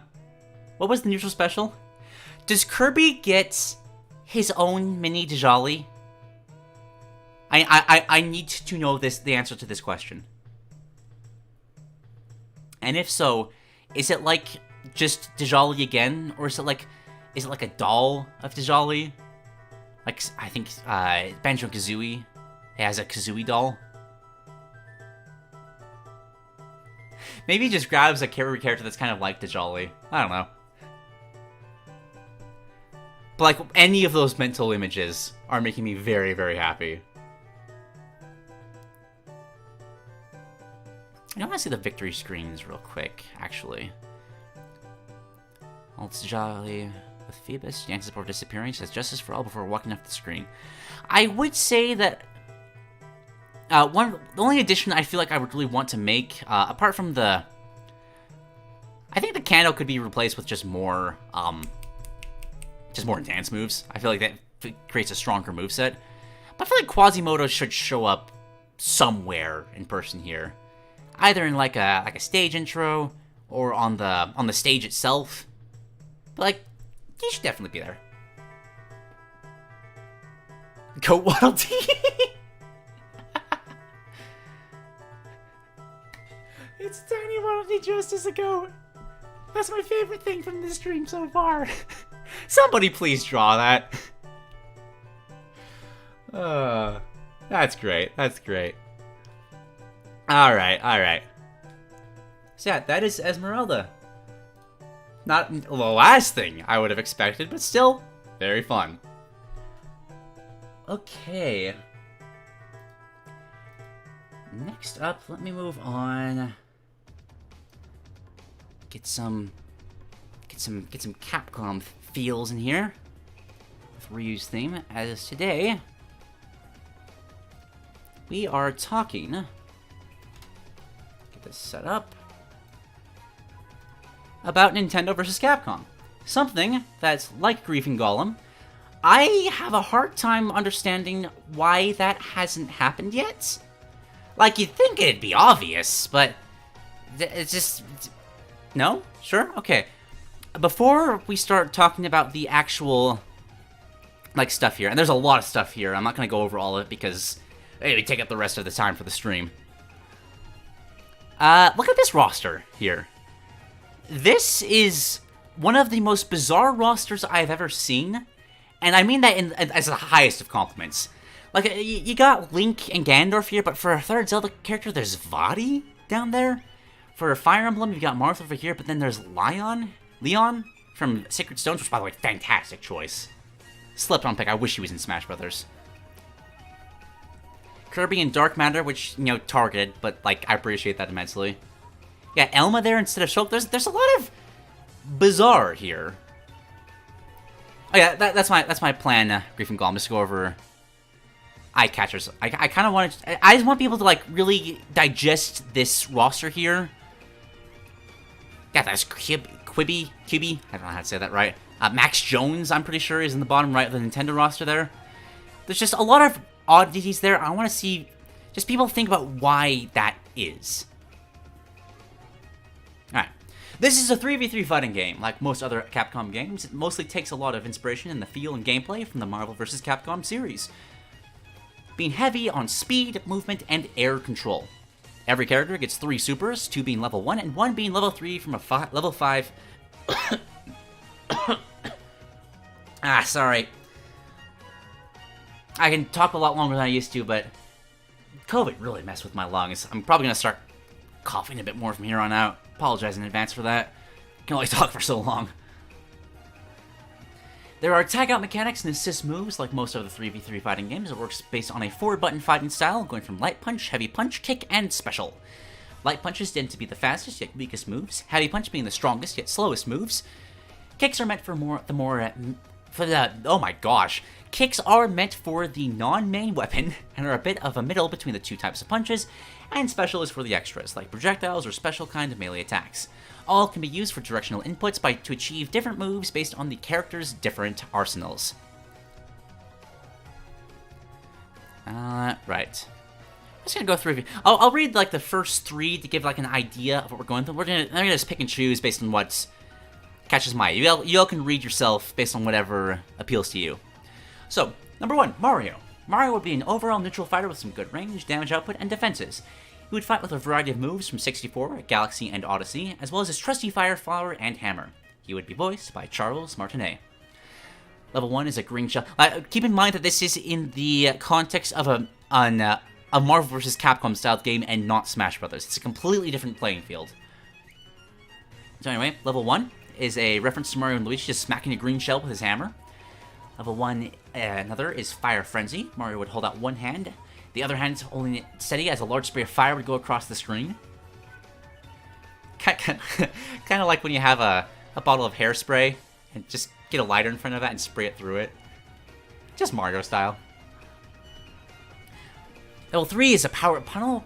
What was the neutral special? Does Kirby get his own mini Djali? I need to know the answer to this question. And if so, is it like just Djali again, or is it like a doll of Djali? Like, I think Banjo-Kazooie has a Kazooie doll. Maybe he just grabs a character that's kind of like Djali. I don't know. But, like, any of those mental images are making me very, very happy. I want to see the victory screens real quick, actually. It's Djali with Phoebus. Yankees before disappearing. Says justice for all before walking off the screen. I would say that the only addition I feel like I would really want to make, apart from the... I think the candle could be replaced with just more dance moves. I feel like that creates a stronger moveset. But I feel like Quasimodo should show up somewhere in person here. Either in like a stage intro, or on the stage itself. But, like, he should definitely be there. Goat Waddle Dee! It's Tiny Waddle Dee dressed as a goat. That's my favorite thing from this stream so far. Somebody please draw that. That's great. Alright. So yeah, that is Esmerelda. Not the last thing I would have expected, but still, very fun. Okay. Next up, let me move on. Get some Capcom feels in here with Ryu's theme, as today we are talking. Get this set up. About Nintendo versus Capcom. Something that's like Grief and Golem. I have a hard time understanding why that hasn't happened yet. Like, you'd think it'd be obvious, but it's just... No? Sure? Okay. Before we start talking about the actual, like, stuff here, and there's a lot of stuff here, I'm not going to go over all of it because it would take up the rest of the time for the stream. Look at this roster here. This is one of the most bizarre rosters I've ever seen, and I mean that as the highest of compliments. Like, you got Link and Ganondorf here, but for a third Zelda character, there's Vaati down there. For a Fire Emblem, you've got Marth over here, but then there's Leon from Sacred Stones, which, by the way, fantastic choice. Slept on pick. I wish he was in Smash Brothers. Kirby and Dark Matter, which, you know, targeted, but, like, I appreciate that immensely. Yeah, Elma there instead of Shulk. There's a lot of bizarre here. Oh yeah, that's my plan, Grief and Golem, just to go over eye catchers. I kind of want to. I just want people to like really digest this roster here. Yeah, that's Quibi. I don't know how to say that right. Max Jones, I'm pretty sure, is in the bottom right of the Nintendo roster there. There's just a lot of oddities there. I want to see just people think about why that is. Alright. This is a 3v3 fighting game. Like most other Capcom games, it mostly takes a lot of inspiration in the feel and gameplay from the Marvel vs. Capcom series, being heavy on speed, movement, and air control. Every character gets 3 supers, 2 being level 1 and 1 being level 3 from a level 5... sorry. I can talk a lot longer than I used to, but COVID really messed with my lungs. I'm probably going to start coughing a bit more from here on out. Apologize in advance for that. Can only talk for so long. There are tag-out mechanics and assist moves like most other 3v3 fighting games. It works based on a 4-button fighting style, going from light punch, heavy punch, kick, and special. Light punches tend to be the fastest yet weakest moves, heavy punch being the strongest yet slowest moves. Kicks are meant for oh my gosh. Kicks are meant for the non-main weapon and are a bit of a middle between the 2 types of punches, and special is for the extras, like projectiles or special kind of melee attacks. All can be used for directional inputs to achieve different moves based on the character's different arsenals. Right. I'm just gonna go through. I'll read like the first 3 to give like an idea of what we're going through. I'm gonna just pick and choose based on what catches my eye. You all can read yourself based on whatever appeals to you. So, number 1, Mario. Mario would be an overall neutral fighter with some good range, damage output, and defenses. He would fight with a variety of moves from 64, Galaxy, and Odyssey, as well as his trusty Fire Flower and Hammer. He would be voiced by Charles Martinet. Level 1 is a green shell. Keep in mind that this is in the context of a Marvel vs. Capcom style game and not Smash Brothers. It's a completely different playing field. So anyway, level 1 is a reference to Mario and Luigi just smacking a green shell with his hammer. Level 1, another is Fire Frenzy. Mario would hold out one hand, the other hand holding it steady as a large spray of fire would go across the screen. Kind of like when you have a bottle of hairspray and just get a lighter in front of that and spray it through it. Just Mario style. Level 3 is a power pummel.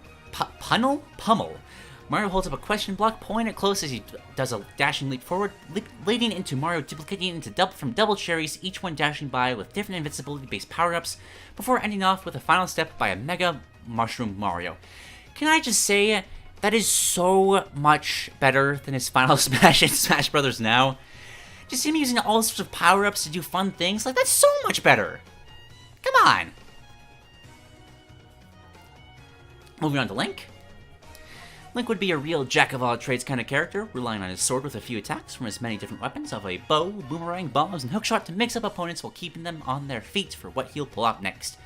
Mario holds up a question block, pulling it close as he does a dashing leap forward, leading into Mario duplicating into from double cherries, each one dashing by with different invincibility-based power-ups, before ending off with a final step by a Mega Mushroom Mario. Can I just say, that is so much better than his final smash in Smash Brothers now? Just him using all sorts of power-ups to do fun things, like, that's so much better! Come on! Moving on to Link. Link would be a real jack-of-all-trades kind of character, relying on his sword with a few attacks from his many different weapons of a bow, boomerang, bombs, and hookshot to mix up opponents while keeping them on their feet for what he'll pull out next.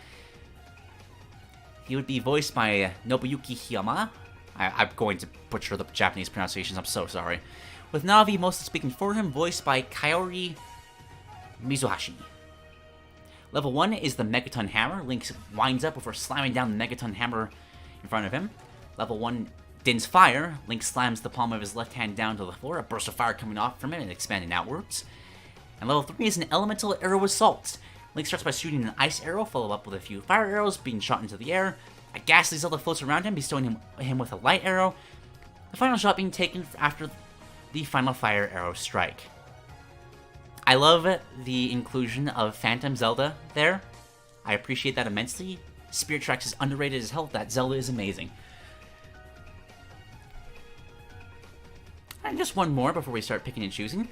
He would be voiced by Nobuyuki Hiyama. I'm going to butcher the Japanese pronunciations, I'm so sorry. With Navi mostly speaking for him, voiced by Kaori Mizuhashi. Level 1 is the Megaton Hammer. Link winds up before slamming down the Megaton Hammer in front of him. Level 1 Din's Fire. Link slams the palm of his left hand down to the floor, a burst of fire coming off from it and expanding outwards. And level 3 is an Elemental Arrow Assault. Link starts by shooting an ice arrow, followed up with a few fire arrows being shot into the air. A ghastly Zelda floats around him, bestowing him with a light arrow. The final shot being taken after the final fire arrow strike. I love the inclusion of Phantom Zelda there. I appreciate that immensely. Spirit Tracks is underrated as hell. That Zelda is amazing. And just one more before we start picking and choosing.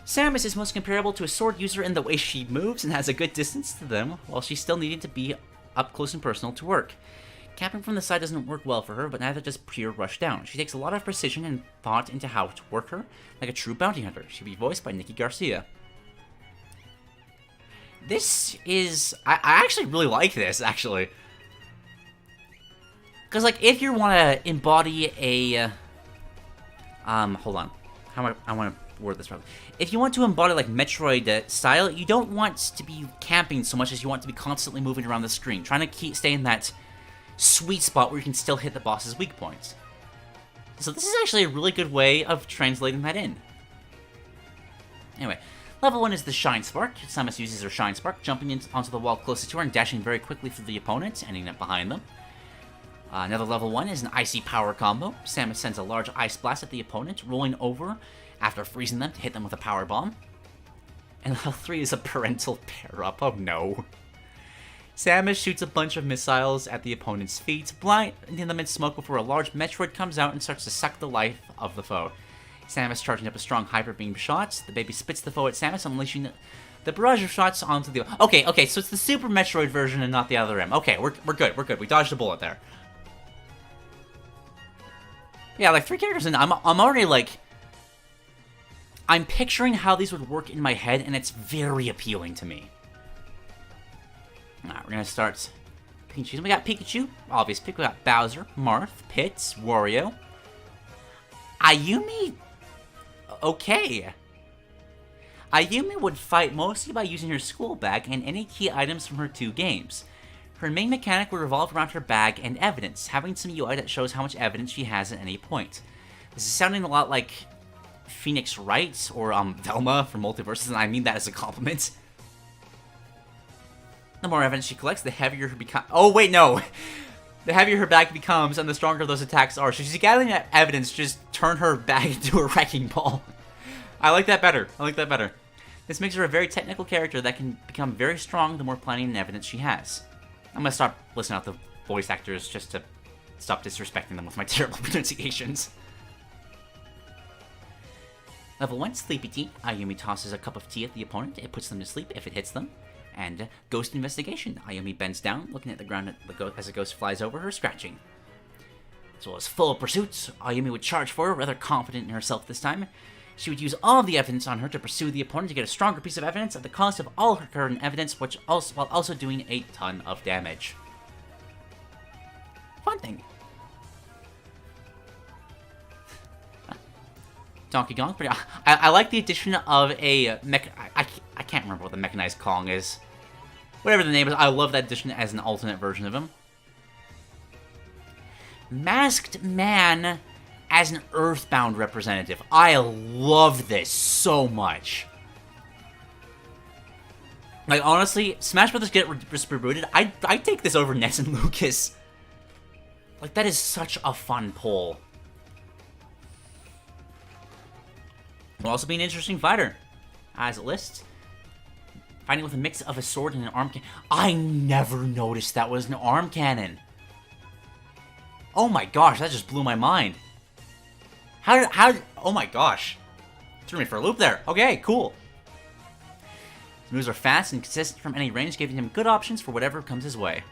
Samus is most comparable to a sword user in the way she moves and has a good distance to them, while she's still needing to be up close and personal to work. Capping from the side doesn't work well for her, but neither does pure rush down. She takes a lot of precision and thought into how to work her, like a true bounty hunter. She'll be voiced by Nikki Garcia. This is... I actually really like this, actually. Because, like, if you want to embody a... hold on. I want to word this properly. If you want to embody, like, Metroid style, you don't want to be camping so much as you want to be constantly moving around the screen. Trying to stay in that sweet spot where you can still hit the boss's weak points. So this is actually a really good way of translating that in. Anyway, level 1 is the Shine Spark. Samus uses her Shine Spark, jumping onto the wall closest to her and dashing very quickly through the opponent, ending up behind them. Another level 1 is an Icy Power combo. Samus sends a large ice blast at the opponent, rolling over after freezing them to hit them with a power bomb. And level 3 is a Parental Pair-Up. Oh no. Samus shoots a bunch of missiles at the opponent's feet, blinding them in smoke before a large Metroid comes out and starts to suck the life of the foe. Samus charging up a strong Hyper Beam shot. The baby spits the foe at Samus, unleashing the barrage of shots onto the... Okay, so it's the Super Metroid version and not the other M. Okay, we're good. We dodged a bullet there. Yeah, like 3 characters in, I'm already like... I'm picturing how these would work in my head, and it's very appealing to me. Alright, we're gonna start picking. We got Pikachu, obvious pick. We got Bowser, Marth, Pitts, Wario. Ayumi... Okay. Ayumi would fight mostly by using her school bag and any key items from her 2 games. Her main mechanic would revolve around her bag and evidence, having some UI that shows how much evidence she has at any point. This is sounding a lot like Phoenix Wright or Velma from Multiverses, and I mean that as a compliment. The more evidence she collects, the heavier her becomes. Oh wait, no! The heavier her bag becomes, and the stronger those attacks are. So she's gathering that evidence, just turn her bag into a wrecking ball. I like that better. This makes her a very technical character that can become very strong the more planning and evidence she has. I'm gonna stop listening out the voice actors just to stop disrespecting them with my terrible pronunciations. Level 1, Sleepy Tea. Ayumi tosses a cup of tea at the opponent. It puts them to sleep if it hits them. And Ghost Investigation. Ayumi bends down, looking at the ground as a ghost flies over her, scratching. As well as Full Pursuit. Ayumi would charge for her, rather confident in herself this time. She would use all of the evidence on her to pursue the opponent to get a stronger piece of evidence at the cost of all her current evidence, while also doing a ton of damage. Fun thing. Donkey Kong, but I like the addition of a I can't remember what the mechanized Kong is. Whatever the name is, I love that addition as an alternate version of him. Masked Man as an Earthbound representative. I love this so much. Like, honestly, Smash Brothers get rebooted. I'd take this over Ness and Lucas. Like, that is such a fun pull. Will also be an interesting fighter. As it lists, fighting with a mix of a sword and an arm cannon. I never noticed that was an arm cannon. Oh my gosh, that just blew my mind. Oh my gosh. Threw me for a loop there. Okay, cool. His moves are fast and consistent from any range, giving him good options for whatever comes his way.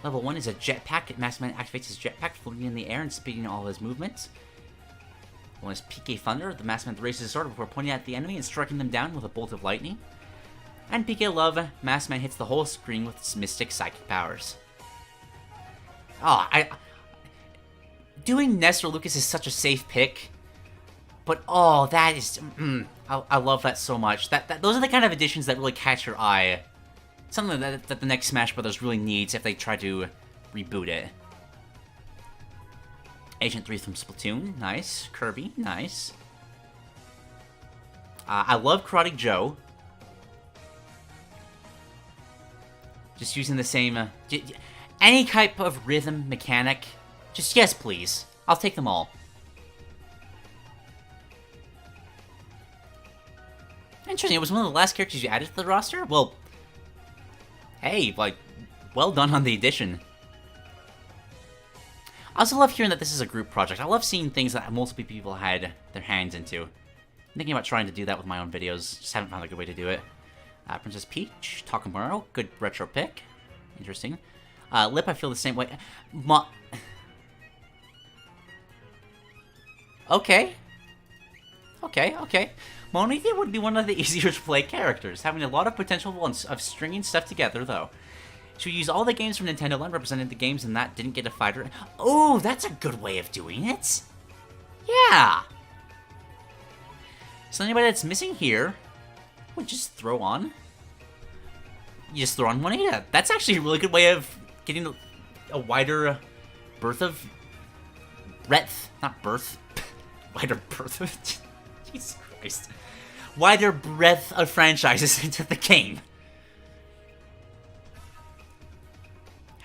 Level 1 is a jetpack. Maskman activates his jetpack, floating in the air and speeding all his movements. One is PK Thunder. The Maskman raises his sword before pointing at the enemy and striking them down with a bolt of lightning. And PK Love. Maskman hits the whole screen with its mystic psychic powers. Oh, doing Ness or Lucas is such a safe pick. But, oh, that is... I love that so much. Those are the kind of additions that really catch your eye. Something that the next Smash Brothers really needs if they try to reboot it. Agent 3 from Splatoon, nice. Kirby, nice. I love Karate Joe. Just using the same... any type of rhythm mechanic, just yes, please. I'll take them all. Interesting, it was one of the last characters you added to the roster? Well, hey, like, well done on the addition. I also love hearing that this is a group project. I love seeing things that multiple people had their hands into. I'm thinking about trying to do that with my own videos, just haven't found a good way to do it. Princess Peach, Takamaro, good retro pick. Interesting. Lip, I feel the same way. Okay. Okay. Monithia would be one of the easier to play characters, having a lot of potential of stringing stuff together, though. She would use all the games from Nintendo Land, represented the games in that didn't get a fighter. Oh, that's a good way of doing it. Yeah. So anybody that's missing here, would just throw on. You just throw on Monita. That's actually a really good way of getting a wider breadth wider breadth of... Jesus Christ. Wider breadth of franchises into the game.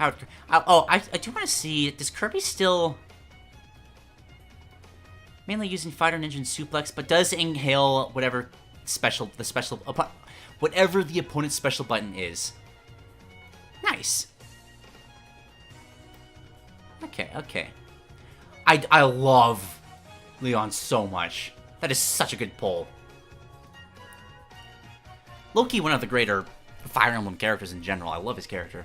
I do want to see, does Kirby still... Mainly using Fighter Ninja and Suplex, but does inhale whatever whatever the opponent's special button is. Nice. Okay. I love Leon so much. That is such a good pull. Loki, one of the greater Fire Emblem characters in general. I love his character.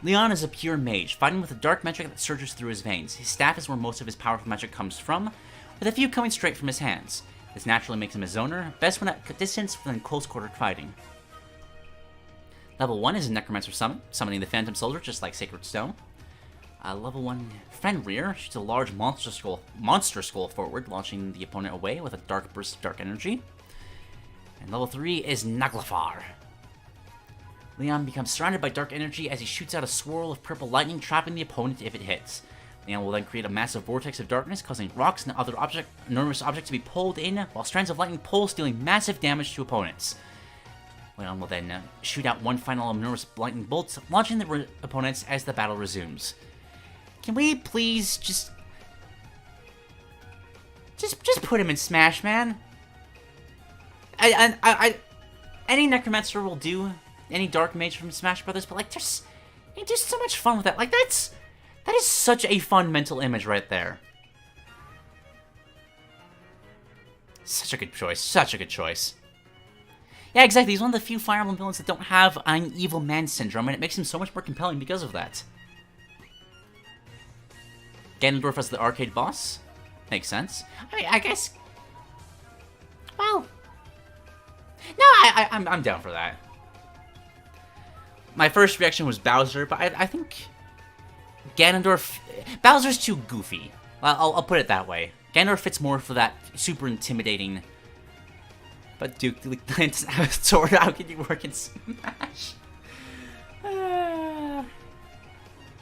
Leon is a pure mage, fighting with a dark magic that surges through his veins. His staff is where most of his powerful magic comes from, with a few coming straight from his hands. This naturally makes him a zoner, best when at distance than close-quarter fighting. Level 1 is a Necromancer summon, summoning the Phantom Soldier just like Sacred Stone. Level 1 Fenrir shoots a large monster skull forward, launching the opponent away with a dark burst of dark energy. And level 3 is Naglfar. Leon becomes surrounded by dark energy as he shoots out a swirl of purple lightning, trapping the opponent if it hits. Leon will then create a massive vortex of darkness, causing rocks and other enormous objects to be pulled in, while strands of lightning pulse, dealing massive damage to opponents. Leon will then shoot out one final enormous lightning bolt, launching the opponents as the battle resumes. Can we please just put him in Smash, man? Any Necromancer will do, any Dark Mage from Smash Brothers, but like, there's so much fun with that. Like, that is such a fun mental image right there. Such a good choice. Yeah, exactly. He's one of the few Fire Emblem villains that don't have an evil man syndrome, and it makes him so much more compelling because of that. Ganondorf as the arcade boss? Makes sense. I mean, I guess... Well... No, I'm down for that. My first reaction was Bowser, but I think... Ganondorf... Bowser's too goofy. I'll put it that way. Ganondorf fits more for that super intimidating... But Duke doesn't have a sword. How can you work in Smash?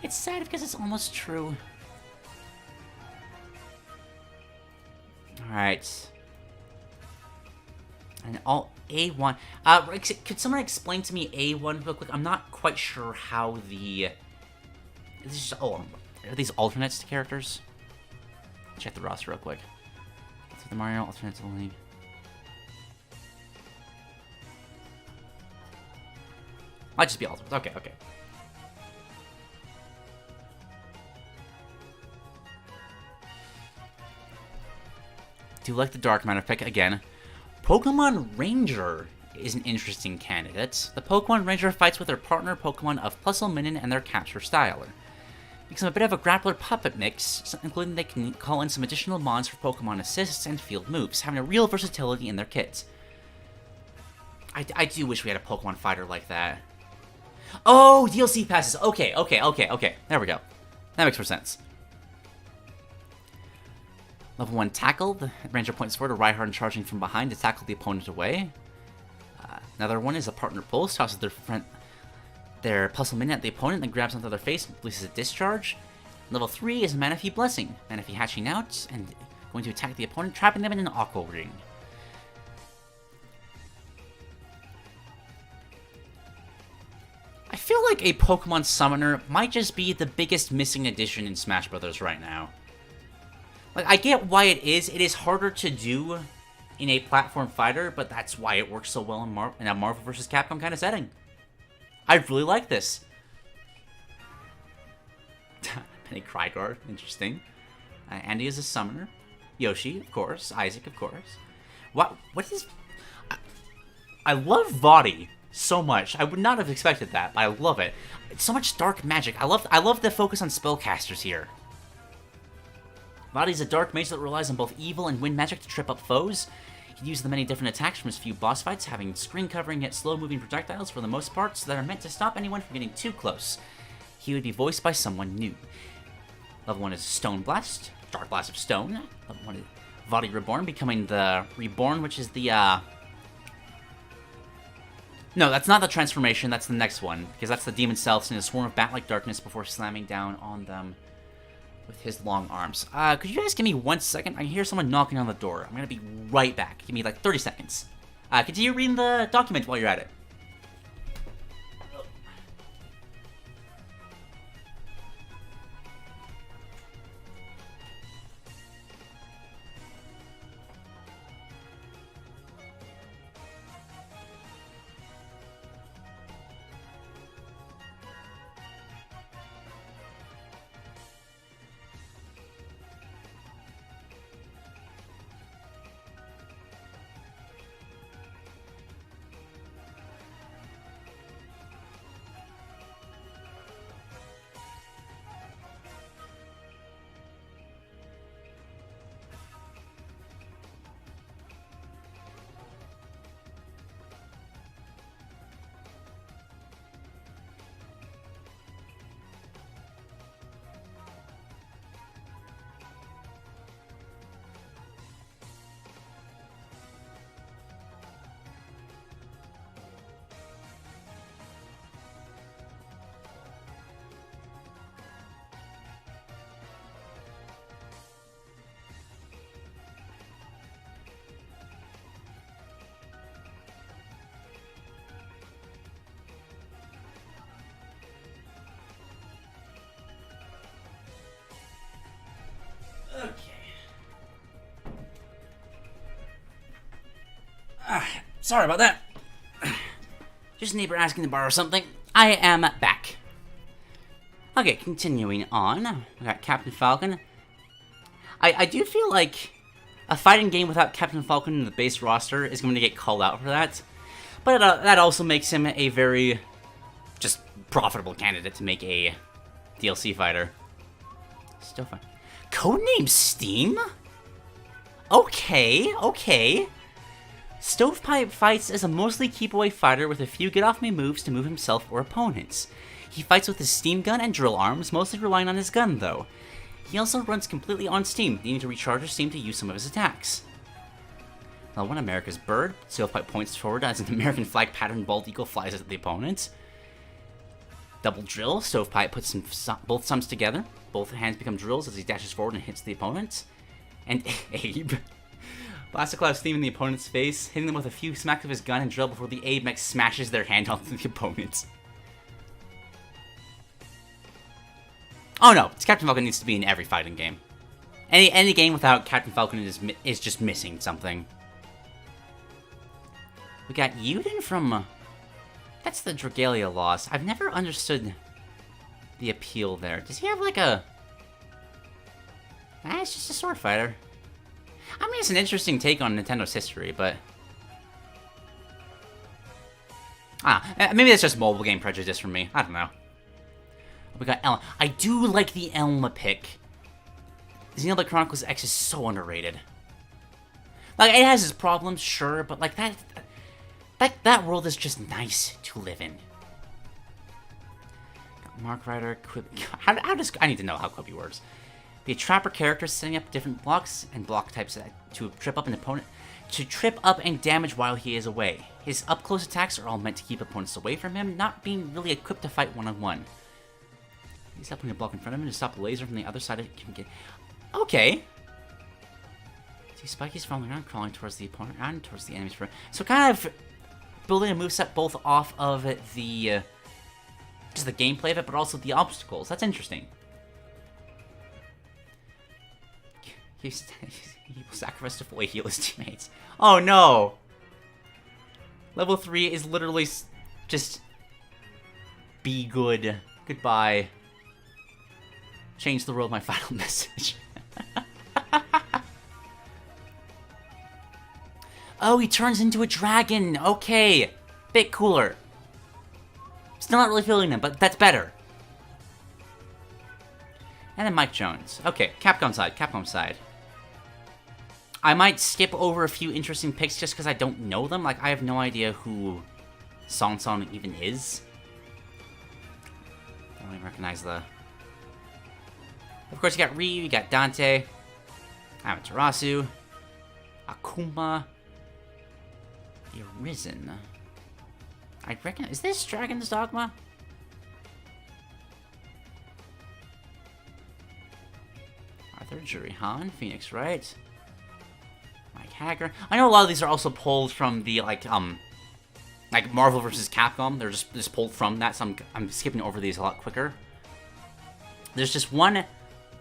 It's sad because it's almost true. Alright. And all A1. Could someone explain to me A1 real quick? I'm not quite sure how the... This is just, are these alternates to characters? Check the roster real quick. So the Mario alternates to the League. Might just be alternates. Okay. Do you like the Dark Matter pick? Again, Pokemon Ranger is an interesting candidate. The Pokemon Ranger fights with their partner Pokemon of Minin and their capture styler. Makes them a bit of a grappler puppet mix, including they can call in some additional mons for Pokemon assists and field moves, having a real versatility in their kit. I do wish we had a Pokemon fighter like that. Oh, DLC passes. Okay. There we go. That makes more sense. Level 1 Tackle. The Ranger points forward to Rhyhorn charging from behind to tackle the opponent away. Another one is a partner pulse. Tosses their Puzzle Minion at the opponent, then grabs onto their face and releases a discharge. Level 3 is Manaphy Blessing. Manaphy hatching out and going to attack the opponent, trapping them in an Aqua Ring. I feel like a Pokemon Summoner might just be the biggest missing addition in Smash Brothers right now. Like, I get why it is. It is harder to do in a platform fighter, but that's why it works so well in a Marvel vs. Capcom kind of setting. I really like this. Penny Krygard, interesting. Andy is a summoner. Yoshi, of course. Isaac, of course. What is... I love Vaati. so much. I would not have expected that, but I love it. It's so much dark magic. I love the focus on spellcasters here. Vadi's a dark mage that relies on both evil and wind magic to trip up foes. He uses the many different attacks from his few boss fights, having screen-covering yet slow-moving projectiles for the most part, so that are meant to stop anyone from getting too close. He would be voiced by someone new. Level 1 is Stone Blast, Dark Blast of Stone. Level 1 is Vadi Reborn, becoming the Reborn, which is the, No, that's not the transformation, that's the next one, because that's the demon self in a swarm of bat-like darkness before slamming down on them with his long arms. Could you guys give me 1 second? I can hear someone knocking on the door. I'm gonna be right back. Give me like 30 seconds. Continue reading the document while you're at it. Sorry about that. Just a neighbor asking to borrow something. I am back. Okay, continuing on. We got Captain Falcon. I do feel like a fighting game without Captain Falcon in the base roster is going to get called out for that. But that also makes him a very just profitable candidate to make a DLC fighter. Still fun. Codename Steam? Okay. Stovepipe fights as a mostly keep-away fighter with a few get-off-me moves to move himself or opponents. He fights with his steam gun and drill arms, mostly relying on his gun though. He also runs completely on steam, needing to recharge his steam to use some of his attacks. Level 1 America's Bird. Stovepipe points forward as an American flag pattern bald eagle flies at the opponent. Double drill. Stovepipe puts both thumbs together. Both hands become drills as he dashes forward and hits the opponent. And Abe. Blast a cloud of steam in the opponent's face, hitting them with a few smacks of his gun and drill before the Abe mech smashes their hand onto the opponent. Oh no, Captain Falcon needs to be in every fighting game. Any game without Captain Falcon is just missing something. We got Yuden from... that's the Dragalia loss. I've never understood the appeal there. Does he have like a... it's just a sword fighter. I mean, it's an interesting take on Nintendo's history, but... maybe that's just mobile game prejudice from me. I don't know. We got Elma. I do like the Elma pick. Xenoblade Chronicles X is so underrated. Like, it has its problems, sure, but like that world is just nice to live in. Got Mark Rider, how does... I need to know how Quibi works. The trapper character setting up different blocks and block types to trip up an opponent, to trip up and damage while he is away. His up-close attacks are all meant to keep opponents away from him, not being really equipped to fight one-on-one. He's up putting a block in front of him to stop the laser from the other side. Okay. See, Spiky's falling around, crawling towards the opponent and towards the enemy's front. So kind of building a moveset both off of the just the gameplay of it, but also the obstacles. That's interesting. He will sacrifice to fully heal his teammates. Oh no! Level 3 is literally just... be good. Goodbye. Change the world, my final message. Oh, he turns into a dragon! Okay! Bit cooler. Still not really feeling them, but that's better. And then Mike Jones. Okay, Capcom side. I might skip over a few interesting picks just because I don't know them. Like, I have no idea who Son even is. I don't even recognize the... Of course, you got Ryu, you got Dante, Amaterasu, Akuma, the Arisen. I reckon... Is this Dragon's Dogma? Arthur, Jurihan, Phoenix Wright, Mike Hager. I know a lot of these are also pulled from the, like Marvel vs. Capcom. They're just pulled from that, so I'm skipping over these a lot quicker. There's just one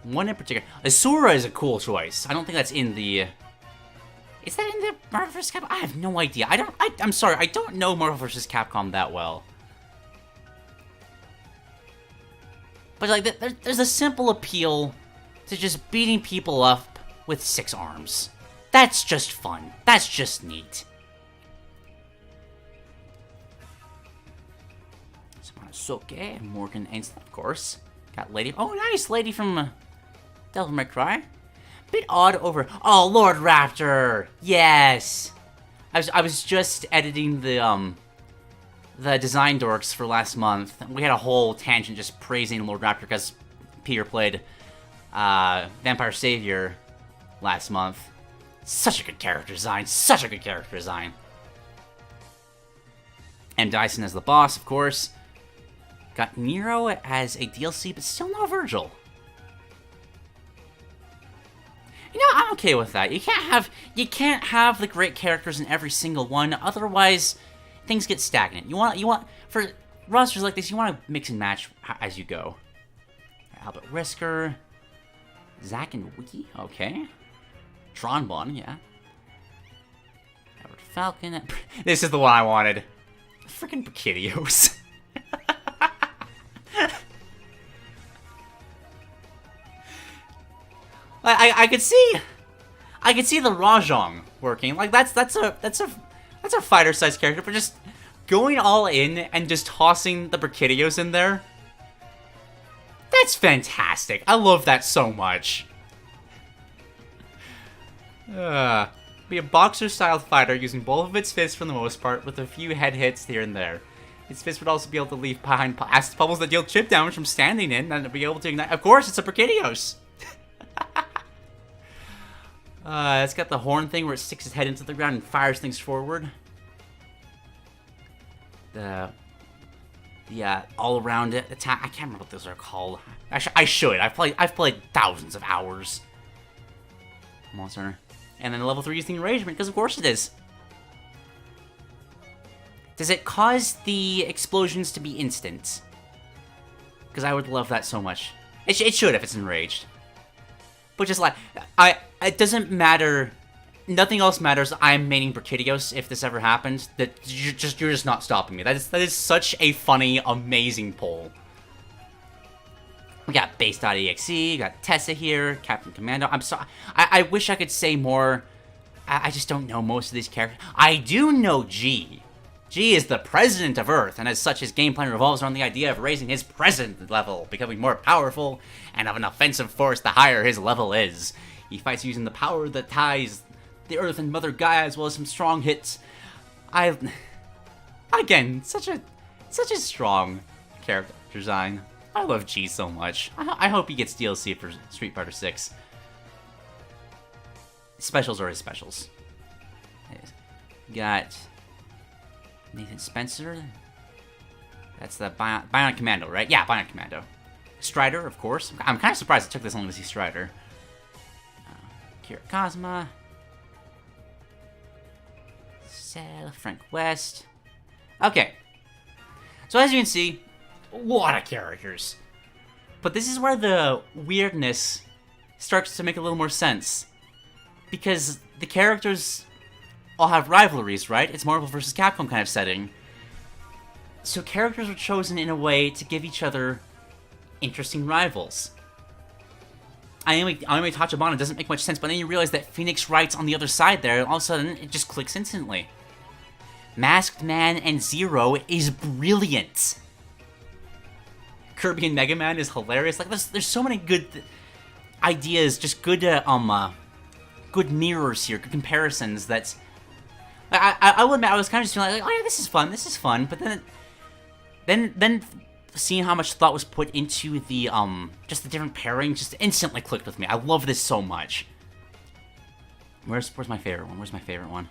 in particular. Asura is a cool choice. I don't think that's in the... Is that in the Marvel vs. Capcom? I have no idea. I'm sorry, I don't know Marvel vs. Capcom that well. But, like, there's a simple appeal to just beating people up with 6 arms. That's just fun. That's just neat. Samanosuke, Morgan Ainsley, of course. Got Lady... Oh, nice! Lady from Devil May Cry. Bit odd over... Oh, Lord Raptor! Yes! I was just editing the Design Dorks for last month. We had a whole tangent just praising Lord Raptor because Peter played Vampire Savior last month. Such a good character design. Such a good character design. And Dyson as the boss, of course. Got Nero as a DLC, but still no Virgil. You know, I'm okay with that. You can't have the great characters in every single one, otherwise things get stagnant. You want for rosters like this, you want to mix and match as you go. Albert Risker, Zack and Wiki, okay. Tronbon, yeah. Edward Falcon. This is the one I wanted. Freaking Brachydios. I could see the Rajong working. Like that's a fighter-sized character, but just going all in and just tossing the Brachydios in there. That's fantastic. I love that so much. Be a boxer-style fighter using both of its fists for the most part, with a few head hits here and there. Its fists would also be able to leave behind acid bubbles that deal chip damage from standing in, and be able to ignite. Of course, it's a Brachydios. It's got the horn thing where it sticks its head into the ground and fires things forward. The all-around attack. I can't remember what those are called. Actually, I should. I've played thousands of hours. Monster. And then level 3 is the enragement, because of course it is. Does it cause the explosions to be instant? Because I would love that so much. It should if it's enraged. But just like, it doesn't matter. Nothing else matters. I'm maining Brachydios if this ever happens. That you're just not stopping me. That is such a funny, amazing poll. We got Base.exe, got Tessa here, Captain Commando. I'm sorry. I wish I could say more. I just don't know most of these characters. I do know G. G is the president of Earth, and as such, his game plan revolves around the idea of raising his president level, becoming more powerful, and of an offensive force the higher his level is. He fights using the power that ties the Earth and Mother Gaia, as well as some strong hits. Again, such a strong character design. I love G so much. I hope he gets DLC for Street Fighter 6. Specials are his specials. Got Nathan Spencer. That's the Bionic Commando, right? Yeah, Bionic Commando. Strider, of course. I'm kind of surprised it took this long to see Strider. Kira Cosma. Cell, Frank West. Okay. So as you can see, a lot of characters. But this is where the weirdness starts to make a little more sense. Because the characters all have rivalries, right? It's Marvel vs. Capcom kind of setting. So characters were chosen in a way to give each other interesting rivals. Anime Tachibana doesn't make much sense, but then you realize that Phoenix Wright's on the other side there, and all of a sudden it just clicks instantly. Masked Man and Zero is brilliant. Kirby and Mega Man is hilarious. Like, there's so many good ideas, just good, good mirrors here, good comparisons that... I will admit, I was kind of just feeling like, oh yeah, this is fun, but then seeing how much thought was put into the, just the different pairings just instantly clicked with me. I love this so much. Where's my favorite one?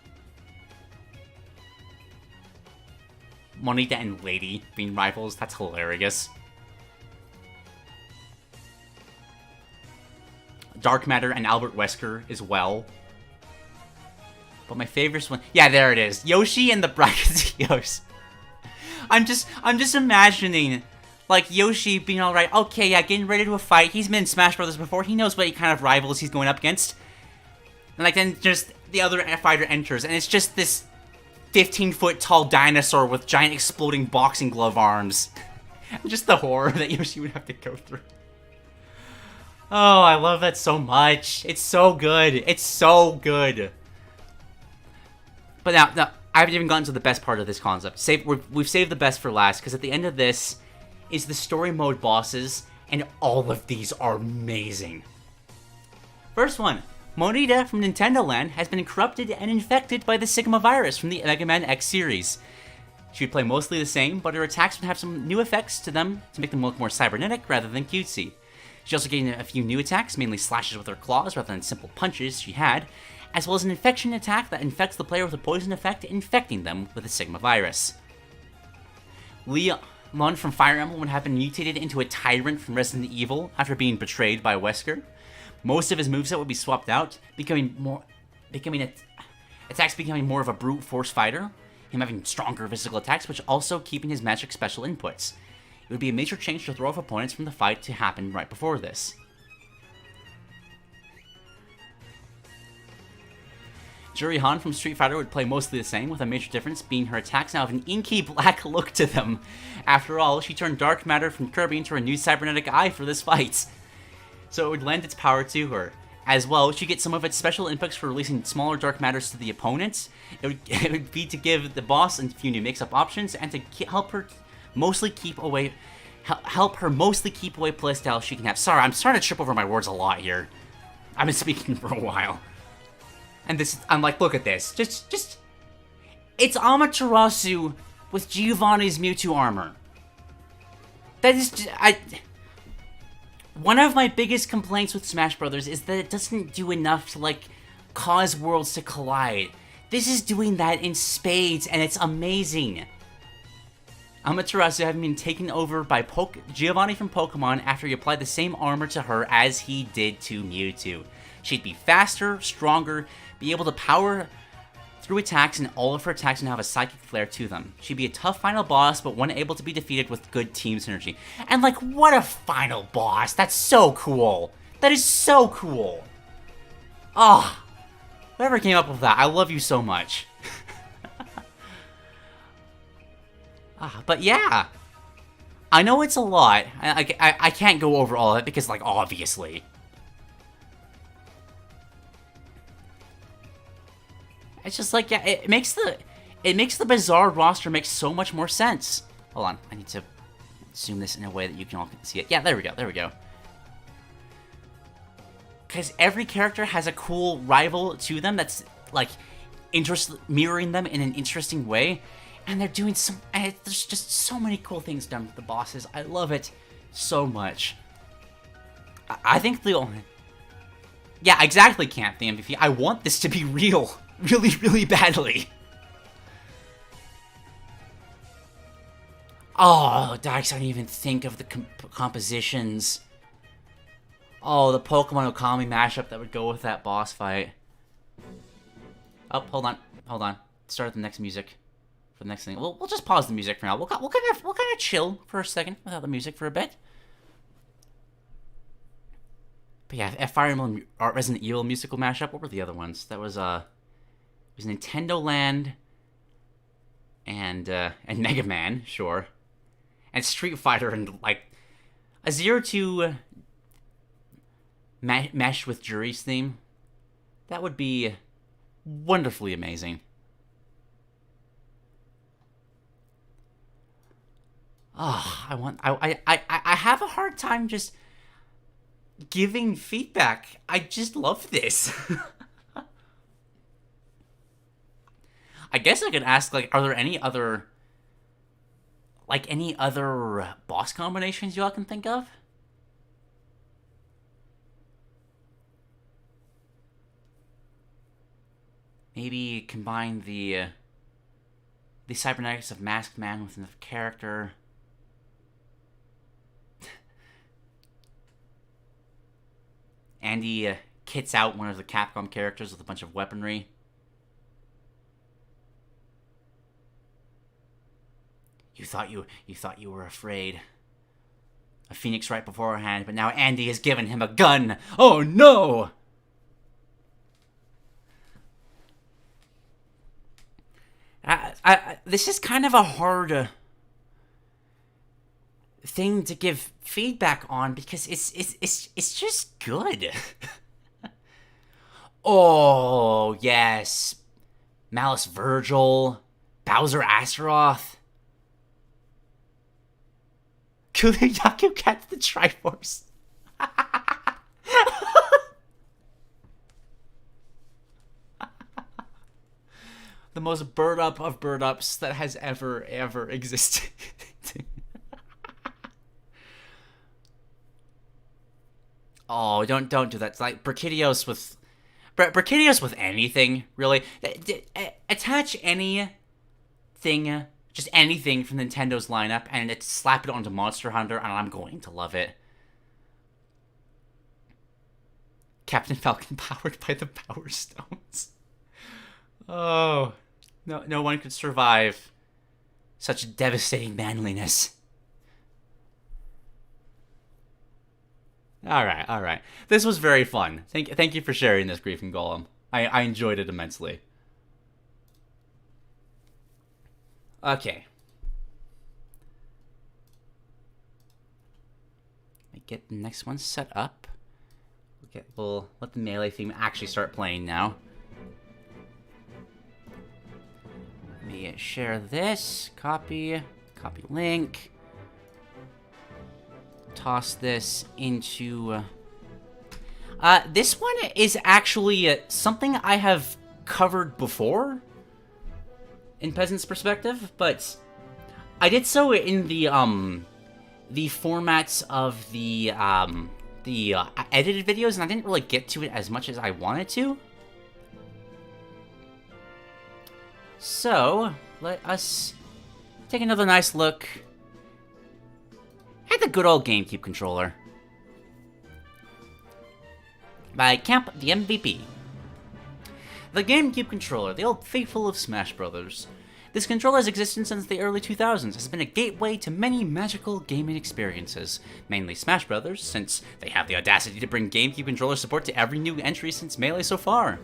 Monita and Lady being rivals, that's hilarious. Dark Matter and Albert Wesker as well. But my favorite one... Yeah, there it is. Yoshi and the Bracketeos. I'm just imagining, like, Yoshi being alright. Okay, yeah, getting ready to a fight. He's been in Smash Brothers before. He knows what kind of rivals he's going up against. And, like, then just the other fighter enters. And it's just this 15-foot tall dinosaur with giant exploding boxing glove arms. Just the horror that Yoshi would have to go through. Oh, I love that so much. It's so good. It's so good. But now, I haven't even gotten to the best part of this concept. We've saved the best for last, because at the end of this is the story mode bosses, and all of these are amazing. First one, Monita from Nintendo Land has been corrupted and infected by the Sigma virus from the Mega Man X series. She would play mostly the same, but her attacks would have some new effects to them to make them look more cybernetic rather than cutesy. She's also getting a few new attacks, mainly slashes with her claws rather than simple punches she had, as well as an infection attack that infects the player with a poison effect, infecting them with the Sigma virus. Leon from Fire Emblem would have been mutated into a tyrant from Resident Evil after being betrayed by Wesker. Most of his moveset would be swapped out, attacks becoming more of a brute force fighter, him having stronger physical attacks, but also keeping his magic special inputs. It would be a major change to throw off opponents from the fight to happen right before this. Juri Han from Street Fighter would play mostly the same, with a major difference being her attacks now have an inky black look to them. After all, she turned Dark Matter from Kirby into her new cybernetic eye for this fight, so it would lend its power to her. As well, she gets some of its special inputs for releasing smaller Dark Matters to the opponents. It would be to give the boss a few new mix-up options, and to help her mostly keep away playstyle she can have. Sorry, I'm starting to trip over my words a lot here. I've been speaking for a while. And this, I'm like, look at this. Just, it's Amaterasu with Giovanni's Mewtwo armor. That is just, one of my biggest complaints with Smash Brothers is that it doesn't do enough to, like, cause worlds to collide. This is doing that in spades, and it's amazing. Amaterasu having been taken over by Giovanni from Pokemon after he applied the same armor to her as he did to Mewtwo. She'd be faster, stronger, be able to power through attacks, and all of her attacks would have a psychic flair to them. She'd be a tough final boss, but one able to be defeated with good team synergy. And, like, what a final boss! That's so cool! That is so cool! Ah, oh, whoever came up with that, I love you so much. But yeah, I know it's a lot. I can't go over all of it because, like, obviously. It's just like, yeah, it makes the bizarre roster make so much more sense. Hold on, I need to zoom this in a way that you can all see it. Yeah, there we go. Because every character has a cool rival to them that's, like, mirroring them in an interesting way. And they're doing there's just so many cool things done with the bosses. I love it so much. I think the only... Yeah, exactly, Camp the MVP. I want this to be real. Really, really badly. Oh, Dykes, I didn't even think of the compositions. Oh, the Pokemon Okami mashup that would go with that boss fight. Oh, hold on. Start the next music. For the next thing. We'll just pause the music for now. We'll kind of chill for a second without the music for a bit. But yeah, Fire Emblem Resident Evil musical mashup. What were the other ones? That was it was Nintendo Land and Mega Man, sure. And Street Fighter, and like a 0-2 mesh with Juri's theme. That would be wonderfully amazing. Oh, I have a hard time just giving feedback. I just love this. I guess I could ask, like, are there any other boss combinations y'all can think of? Maybe combine the cybernetics of Masked Man with another character. Andy kits out one of the Capcom characters with a bunch of weaponry. You thought you were afraid. A phoenix right beforehand, but now Andy has given him a gun. Oh no! This is kind of a hard thing to give feedback on because it's just good. Oh yes, Malice Virgil, Bowser Astaroth. Yaku gets the Triforce. The most bird up of bird ups that has ever existed. Oh, don't do that. It's like Brachydios with anything, really. Attach anything, just anything from Nintendo's lineup, and slap it onto Monster Hunter, and I'm going to love it. Captain Falcon powered by the Power Stones. Oh, no one could survive such devastating manliness. All right. This was very fun. Thank you for sharing this, Grief and Golem. I enjoyed it immensely. Okay. Let me get the next one set up. We'll let the melee theme actually start playing now. Let me share this. Copy link. Toss this into... this one is actually something I have covered before in Peasant's perspective, but I did so in the formats of the edited videos, and I didn't really get to it as much as I wanted to. So, let us take another nice look at the good old GameCube controller by Camp the MVP. The GameCube controller, the old faithful of Smash Brothers. This controller's existence since the early 2000s has been a gateway to many magical gaming experiences, mainly Smash Brothers, since they have the audacity to bring GameCube controller support to every new entry since Melee so far.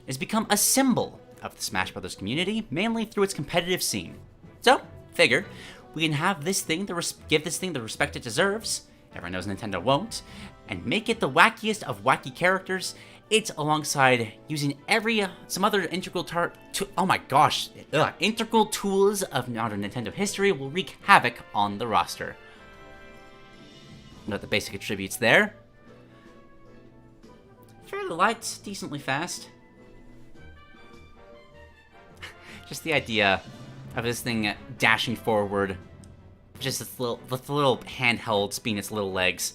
It's become a symbol of the Smash Brothers community, mainly through its competitive scene. So, figured, we can have this thing give this thing the respect it deserves, everyone knows Nintendo won't, and make it the wackiest of wacky characters. It's alongside using some other integral integral tools of modern Nintendo history will wreak havoc on the roster. Note the basic attributes there. Fairly light, decently fast. Just the idea of this thing dashing forward, just this little handheld spinning its little legs.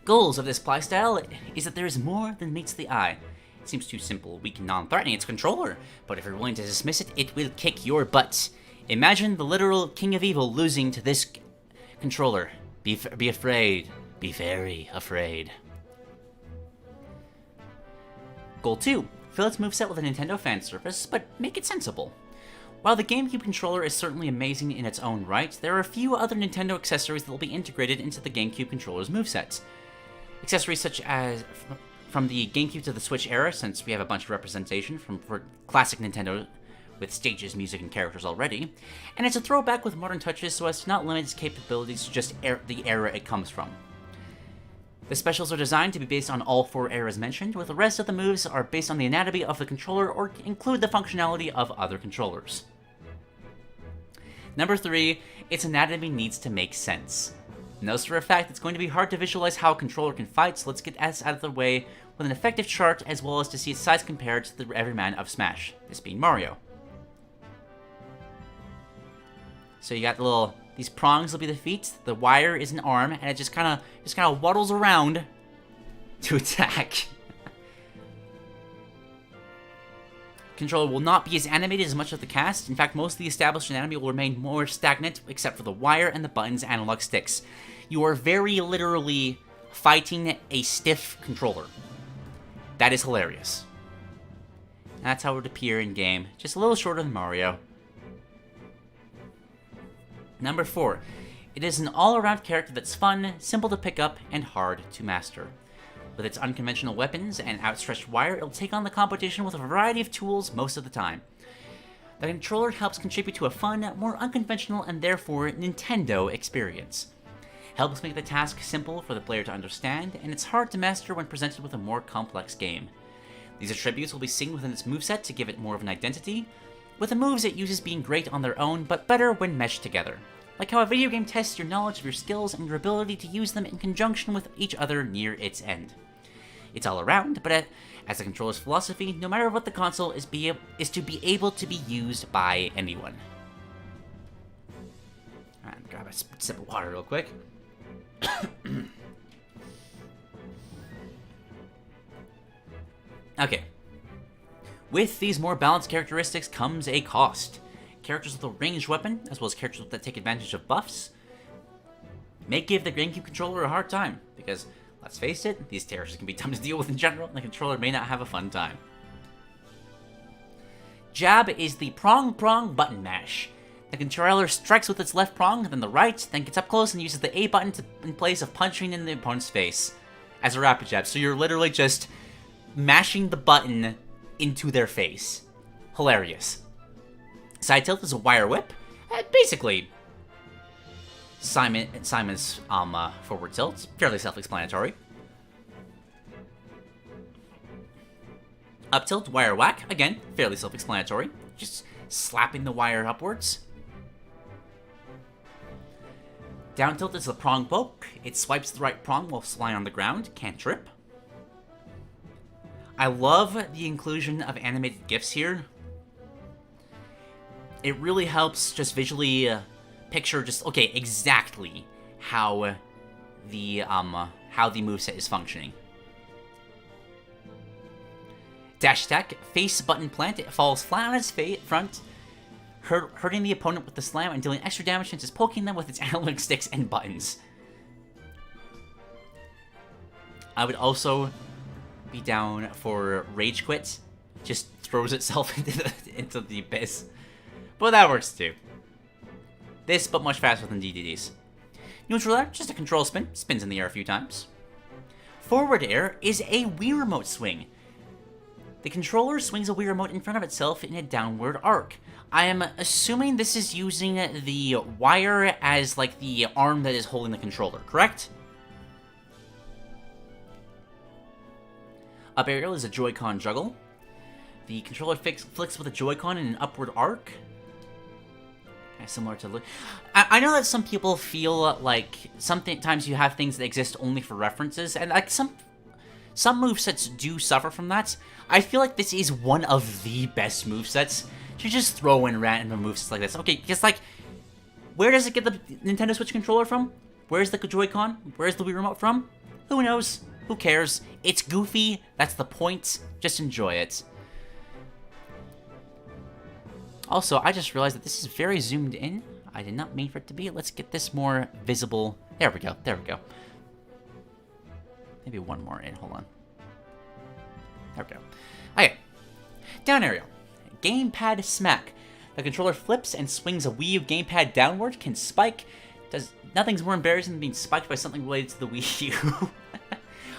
Goals of this playstyle is that there is more than meets the eye. It seems too simple, weak, and non-threatening. It's a controller, but if you're willing to dismiss it, it will kick your butt. Imagine the literal king of evil losing to this controller. Be afraid. Be very afraid. Goal 2. Fill its moveset with a Nintendo fan service, but make it sensible. While the GameCube controller is certainly amazing in its own right, there are a few other Nintendo accessories that will be integrated into the GameCube controller's movesets. Accessories such as from the GameCube to the Switch era, since we have a bunch of representation for classic Nintendo with stages, music, and characters already, and it's a throwback with modern touches so as to not limit its capabilities to just the era it comes from. The specials are designed to be based on all 4 eras mentioned, with the rest of the moves are based on the anatomy of the controller or include the functionality of other controllers. Number 3, its anatomy needs to make sense. Knows for a fact it's going to be hard to visualize how a controller can fight, so let's get this out of the way with an effective chart as well as to see its size compared to the everyman of Smash, this being Mario. So you got these prongs will be the feet, the wire is an arm, and it just kind of waddles around to attack. Controller will not be as animated as much of the cast. In fact, most of the established anatomy will remain more stagnant, except for the wire and the button's analog sticks. You are very literally fighting a stiff controller. That is hilarious. That's how it would appear in-game, just a little shorter than Mario. Number 4. It is an all-around character that's fun, simple to pick up, and hard to master. With its unconventional weapons and outstretched wire, it'll take on the competition with a variety of tools most of the time. The controller helps contribute to a fun, more unconventional, and therefore Nintendo experience. Helps make the task simple for the player to understand, and it's hard to master when presented with a more complex game. These attributes will be seen within its moveset to give it more of an identity, with the moves it uses being great on their own, but better when meshed together. Like how a video game tests your knowledge of your skills and your ability to use them in conjunction with each other near its end. It's all around, but as the controller's philosophy, no matter what the console is to be able to be used by anyone. Alright, grab a sip of water real quick. Okay. With these more balanced characteristics comes a cost. Characters with a ranged weapon, as well as characters that take advantage of buffs, may give the Gamecube controller a hard time, because, let's face it, these characters can be dumb to deal with in general, and the controller may not have a fun time. Jab is the prong button mash. The controller strikes with its left prong, then the right, then gets up close and uses the A button in place of punching in the opponent's face as a rapid jab. So you're literally just mashing the button into their face. Hilarious. Side tilt is a wire whip. Basically, Simon's forward tilt. Fairly self-explanatory. Up tilt, wire whack. Again, fairly self-explanatory. Just slapping the wire upwards. Down tilt is the prong poke. It swipes the right prong while lying on the ground. Can't trip. I love the inclusion of animated GIFs here. It really helps just visually picture just, okay, exactly how the moveset is functioning. Dash attack, face button plant. It falls flat on its front, hurting the opponent with the slam and dealing extra damage since it's poking them with its analog sticks and buttons. I would also be down for Rage Quit. Just throws itself into the abyss. But that works too. This, but much faster than DDDs. Neutral air, just a control spin. Spins in the air a few times. Forward air is a Wii Remote swing. The controller swings a Wii Remote in front of itself in a downward arc. I am assuming this is using the wire as like the arm that is holding the controller, correct? Up aerial is a Joy-Con juggle. The controller flicks with a Joy-Con in an upward arc. Similar to... I know that some people feel like sometimes you have things that exist only for references, and like some movesets do suffer from that. I feel like this is one of the best movesets to just throw in random movesets like this. Okay, just like, where does it get the Nintendo Switch controller from? Where's the Joy-Con? Where's the Wii Remote from? Who knows? Who cares? It's goofy. That's the point. Just enjoy it. Also, I just realized that this is very zoomed in. I did not mean for it to be. Let's get this more visible. There we go. There we go. Maybe one more in. Hold on. There we go. Okay. Down aerial. Gamepad smack. The controller flips and swings a Wii U gamepad downward. Can spike. Nothing's more embarrassing than being spiked by something related to the Wii U.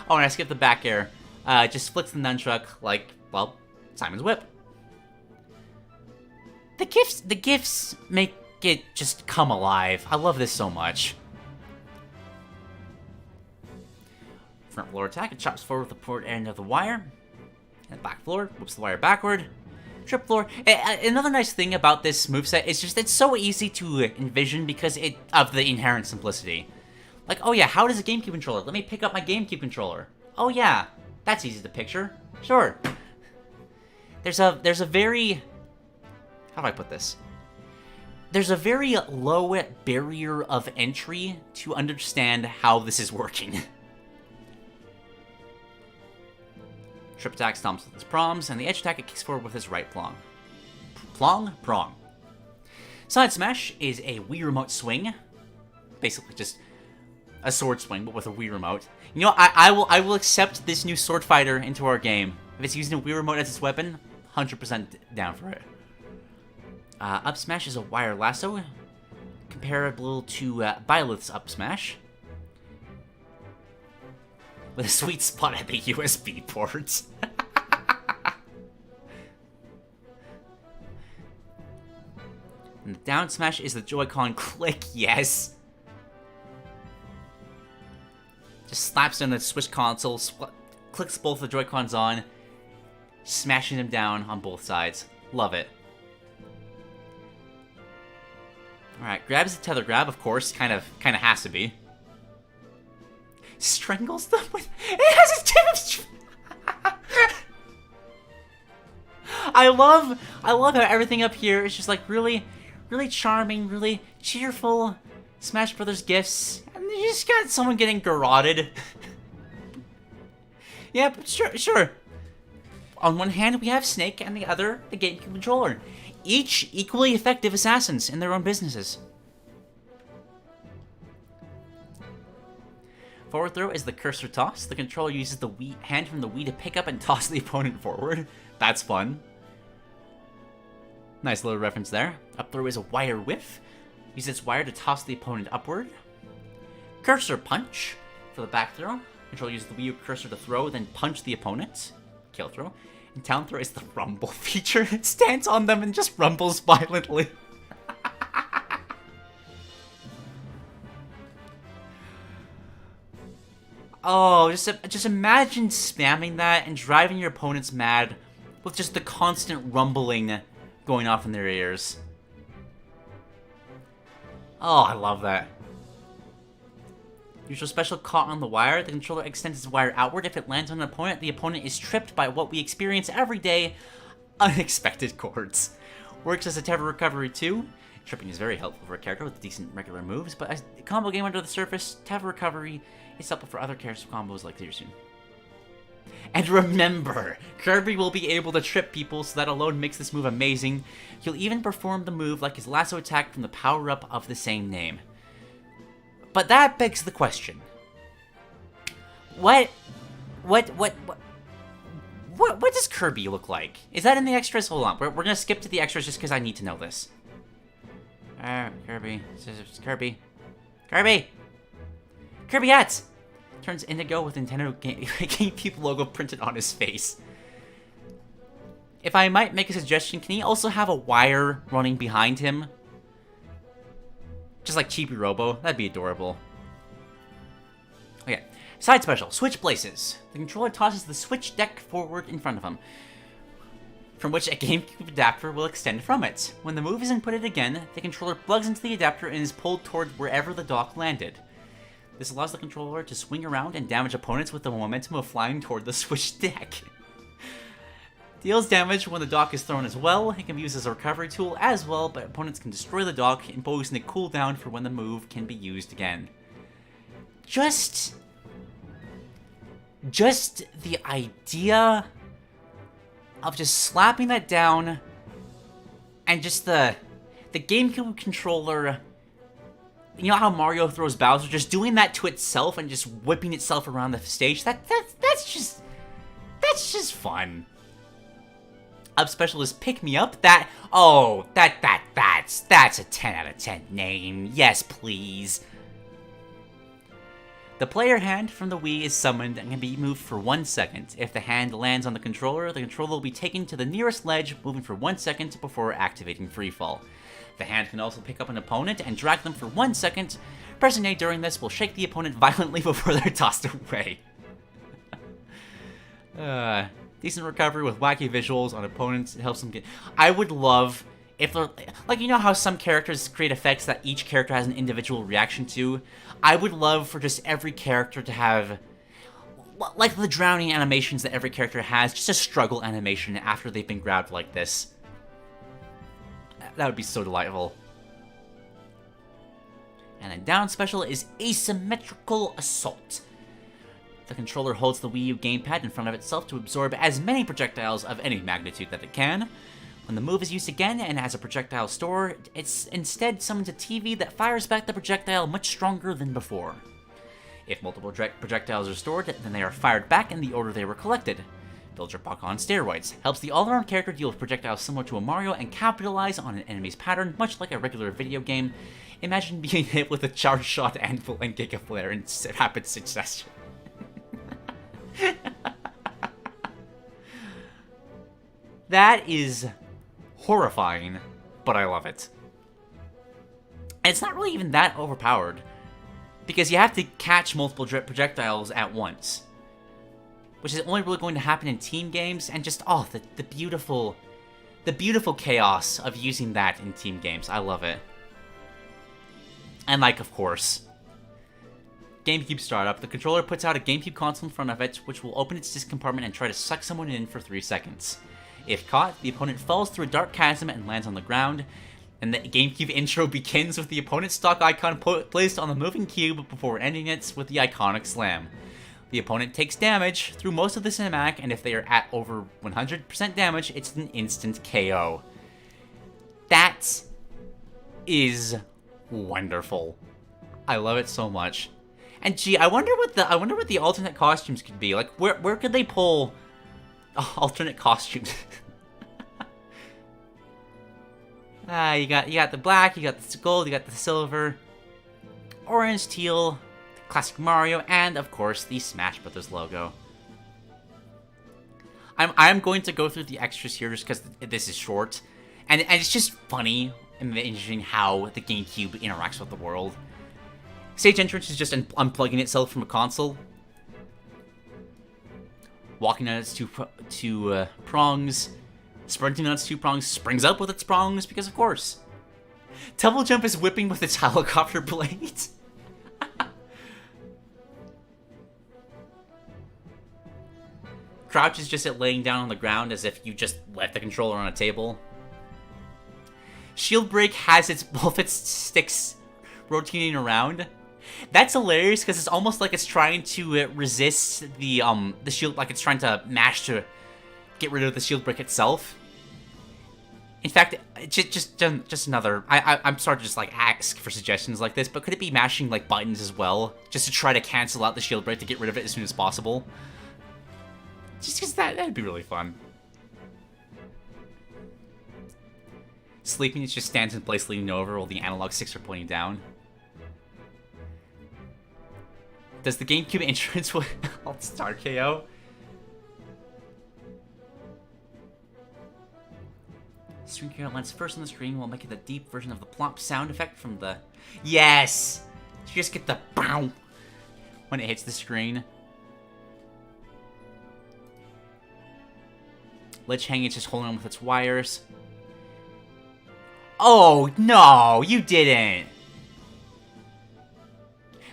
Oh, and I skipped the back air. Just flicks the nunchuck like, well, Simon's whip. The GIFs make it just come alive. I love this so much. Front floor attack, it chops forward with the port end of the wire. And back floor, whips the wire backward. Trip floor. Another nice thing about this moveset is just it's so easy to envision because of the inherent simplicity. Like, oh yeah, how does a GameCube controller? Let me pick up my GameCube controller. Oh yeah, that's easy to picture. Sure. There's a very... How do I put this? There's a very low barrier of entry to understand how this is working. Trip attack stomps with his proms, and the edge attack it kicks forward with his right plong. Prong. Side smash is a Wii remote swing. Basically just a sword swing, but with a Wii remote. You know, I will accept this new sword fighter into our game. If it's using a Wii remote as its weapon, 100% down for it. Up smash is a wire lasso, comparable to Byleth's up smash, with a sweet spot at the USB port. And the down smash is the Joy-Con click, yes! Just slaps on the Switch console, clicks both the Joy-Cons on, smashing them down on both sides. Love it. Alright, grab is a tether grab, of course. Kind of has to be. Strangles them with... It has a tip of... I love how everything up here is just like really charming, really cheerful Smash Brothers gifts. And you just got someone getting garroted. Yeah, but sure. On one hand, we have Snake, and the other, the GameCube controller. Each equally effective assassins in their own businesses. Forward throw is the cursor toss. The controller uses the hand from the Wii to pick up and toss the opponent forward. That's fun. Nice little reference there. Up throw is a wire whiff. Use its wire to toss the opponent upward. Cursor punch for the back throw. Controller uses the Wii U cursor to throw, then punch the opponent. Kill throw. And down throw is the rumble feature. It stands on them and just rumbles violently. Oh, just imagine spamming that and driving your opponents mad with just the constant rumbling going off in their ears. Oh, I love that. Use your special caught on the wire. The controller extends its wire outward. If it lands on an opponent, the opponent is tripped by what we experience every day, unexpected chords. Works as a tether recovery too. Tripping is very helpful for a character with decent regular moves, but as a combo game under the surface, tether recovery is helpful for other characters with combos like Soon. And remember, Kirby will be able to trip people, so that alone makes this move amazing. He'll even perform the move like his lasso attack from the power-up of the same name. But that begs the question. What does Kirby look like? Is that in the extras? Hold on, we're gonna skip to the extras just because I need to know this. Kirby hats! Turns indigo with Nintendo GameCube logo printed on his face. If I might make a suggestion, can he also have a wire running behind him? Just like Chibi Robo. That'd be adorable. Okay. Side special. Switch places. The controller tosses the Switch deck forward in front of him, from which a GameCube adapter will extend from it. When the move is inputted again, the controller plugs into the adapter and is pulled towards wherever the dock landed. This allows the controller to swing around and damage opponents with the momentum of flying toward the Switch deck. Deals damage when the dock is thrown as well. It can be used as a recovery tool as well, but opponents can destroy the dock, imposing a cooldown for when the move can be used again. Just the idea of just slapping that down and just the GameCube controller, you know how Mario throws Bowser, just doing that to itself and just whipping itself around the stage, that's just fun. Up special is Pick Me Up. That's a 10 out of 10 name. Yes, please. The player hand from the Wii is summoned and can be moved for 1 second. If the hand lands on the controller will be taken to the nearest ledge, moving for 1 second before activating freefall. The hand can also pick up an opponent and drag them for 1 second. Pressing A during this will shake the opponent violently before they're tossed away. Decent recovery with wacky visuals on opponents. It helps them get... I would love if they're... Like, you know how some characters create effects that each character has an individual reaction to? I would love for just every character to have... Like the drowning animations that every character has, just a struggle animation after they've been grabbed like this. That would be so delightful. And then down special is Asymmetrical Assault. The controller holds the Wii U gamepad in front of itself to absorb as many projectiles of any magnitude that it can. When the move is used again and has a projectile store, it's instead summons a TV that fires back the projectile much stronger than before. If multiple projectiles are stored, then they are fired back in the order they were collected. Build your Puck on steroids. Helps the all-around character deal with projectiles similar to a Mario and capitalize on an enemy's pattern, much like a regular video game. Imagine being hit with a charge shot, anvil, and Giga Flare in rapid succession. That is horrifying, but I love it. And it's not really even that overpowered, because you have to catch multiple projectiles at once, which is only really going to happen in team games, and just, oh, the beautiful chaos of using that in team games. I love it. And, like, of course, GameCube startup. The controller puts out a GameCube console in front of it, which will open its disc compartment and try to suck someone in for 3 seconds. If caught, the opponent falls through a dark chasm and lands on the ground, and the GameCube intro begins with the opponent's stock icon placed on the moving cube before ending it with the iconic slam. The opponent takes damage through most of the cinematic, and if they are at over 100% damage, it's an instant KO. That is wonderful. I love it so much. And gee, I wonder what the alternate costumes could be. Like, where could they pull alternate costumes? You got the black, you got the gold, you got the silver, orange, teal, the classic Mario, and of course the Smash Brothers logo. I'm going to go through the extras here just because this is short, and it's just funny and interesting how the GameCube interacts with the world. Stage entrance is just unplugging itself from a console, walking on its two prongs, sprinting on its 2 prongs, springs up with its prongs, because of course. Double jump is whipping with its helicopter blade. Crouch is just at laying down on the ground as if you just left the controller on a table. Shield break has both its sticks rotating around. That's hilarious because it's almost like it's trying to resist the shield, like it's trying to mash to get rid of the shield brick itself. In fact, just another. I'm sorry to just like ask for suggestions like this, but could it be mashing like buttons as well, just to try to cancel out the shield break to get rid of it as soon as possible? Just because that'd be really fun. Sleeping, it just stands in place leaning over while the analog sticks are pointing down. Does the GameCube entrance with All-Star KO? String KO lands first on the screen while making the deep version of the plop sound effect from the... Yes! You just get the BOW when it hits the screen. Lich Hang is just holding on with its wires. Oh, no, you didn't.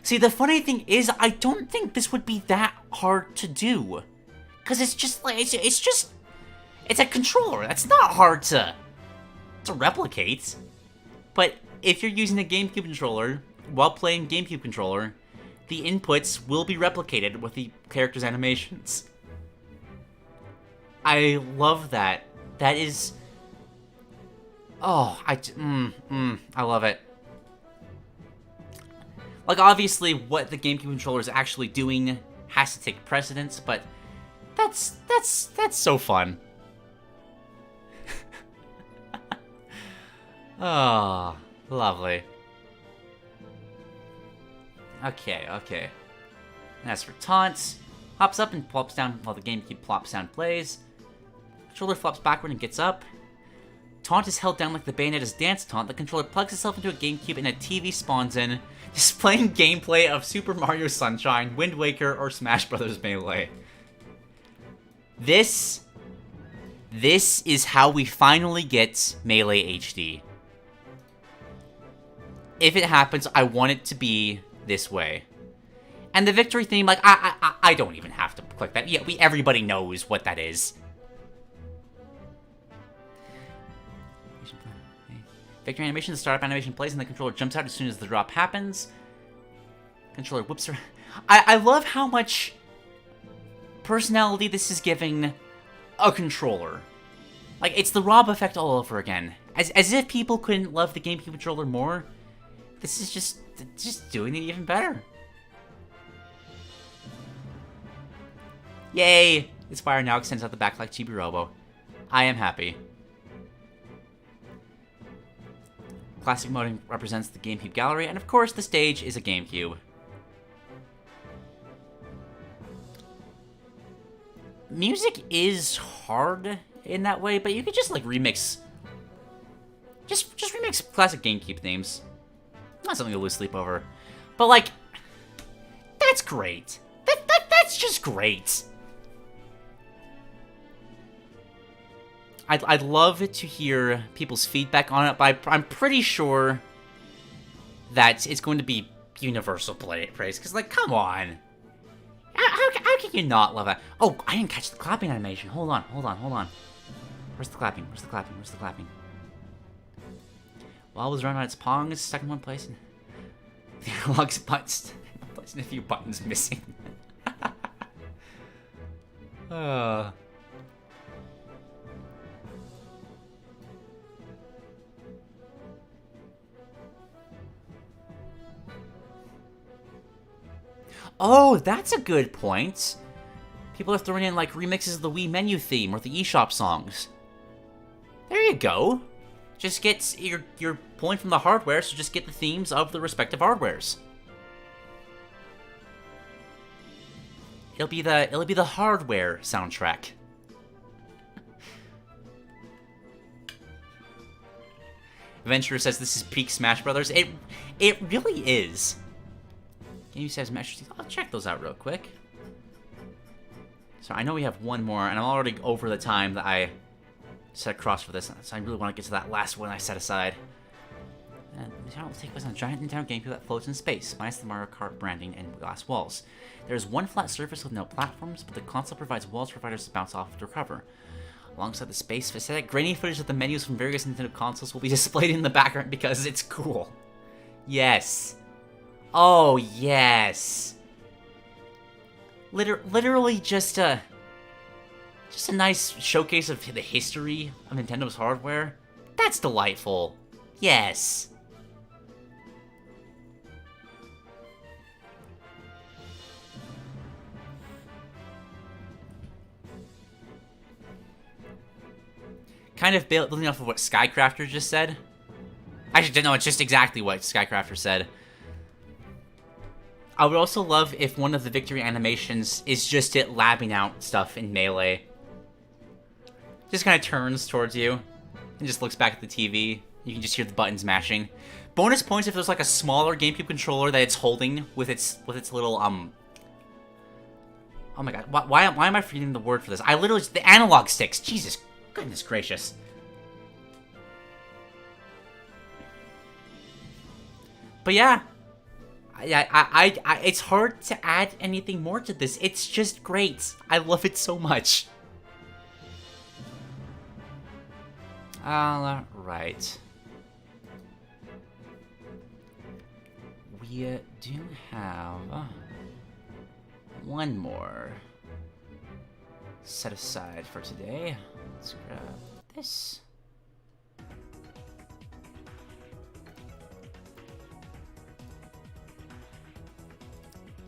See, the funny thing is, I don't think this would be that hard to do. Because it's just like, it's a controller. That's not hard to replicate. But if you're using a GameCube controller, while playing GameCube controller, the inputs will be replicated with the character's animations. I love that. That is... Oh, I love it. Like, obviously, what the GameCube controller is actually doing has to take precedence, but that's so fun. Oh, lovely. Okay. And as for taunts, hops up and plops down while the GameCube plop sound plays. Controller flops backward and gets up. Taunt is held down like the Bayonetta's dance taunt. The controller plugs itself into a GameCube and a TV spawns in, displaying gameplay of Super Mario Sunshine, Wind Waker, or Smash Bros. Melee. This is how we finally get Melee HD. If it happens, I want it to be this way. And the victory theme, like, I don't even have to click that. Yeah, everybody knows what that is. Victory animation, the startup animation plays and the controller jumps out as soon as the drop happens. Controller whips around. I love how much personality this is giving a controller. Like, it's the Rob effect all over again. As if people couldn't love the GameCube controller more. This is just doing it even better. Yay! This fire now extends out the back like Chibi Robo. I am happy. Classic mode represents the GameCube gallery, and of course the stage is a GameCube. Music is hard in that way, but you could just like remix... Just remix classic GameCube themes. Not something to lose sleep over. But like... That's great. That's just great. I'd love to hear people's feedback on it, but I'm pretty sure that it's going to be universal praise. Because, like, come on. How can you not love that? Oh, I didn't catch the clapping animation. Hold on. Where's the clapping? While it was running on its pong, it's stuck in one place. And the analog's buttons. And a few buttons missing. Oh, that's a good point. People are throwing in, like, remixes of the Wii menu theme or the eShop songs. There you go. Just get... You're pulling from the hardware, so just get the themes of the respective hardwares. It'll be the hardware soundtrack. Adventurer says this is peak Smash Brothers. It really is. Game says Master. I'll check those out real quick. So I know we have one more, and I'm already over the time that I set across for this, so I really want to get to that last one I set aside. The channel will take place on a giant Nintendo GameCube that floats in space, minus the Mario Kart branding and glass walls. There is one flat surface with no platforms, but the console provides walls for fighters to bounce off to recover. Alongside the space facade, grainy footage of the menus from various Nintendo consoles will be displayed in the background because it's cool. Yes. Oh, yes. Literally just a nice showcase of the history of Nintendo's hardware. That's delightful. Yes. Kind of building off of what Skycrafter just said. Actually, no, it's just exactly what Skycrafter said. I would also love if one of the victory animations is just it labbing out stuff in Melee. Just kind of turns towards you and just looks back at the TV. You can just hear the buttons mashing. Bonus points if there's like a smaller GameCube controller that it's holding with its little Oh my god, why am I forgetting the word for this? I literally the analog sticks. Jesus, goodness gracious. But yeah. It's hard to add anything more to this. It's just great. I love it so much. Alright. We do have one more set aside for today. Let's grab this.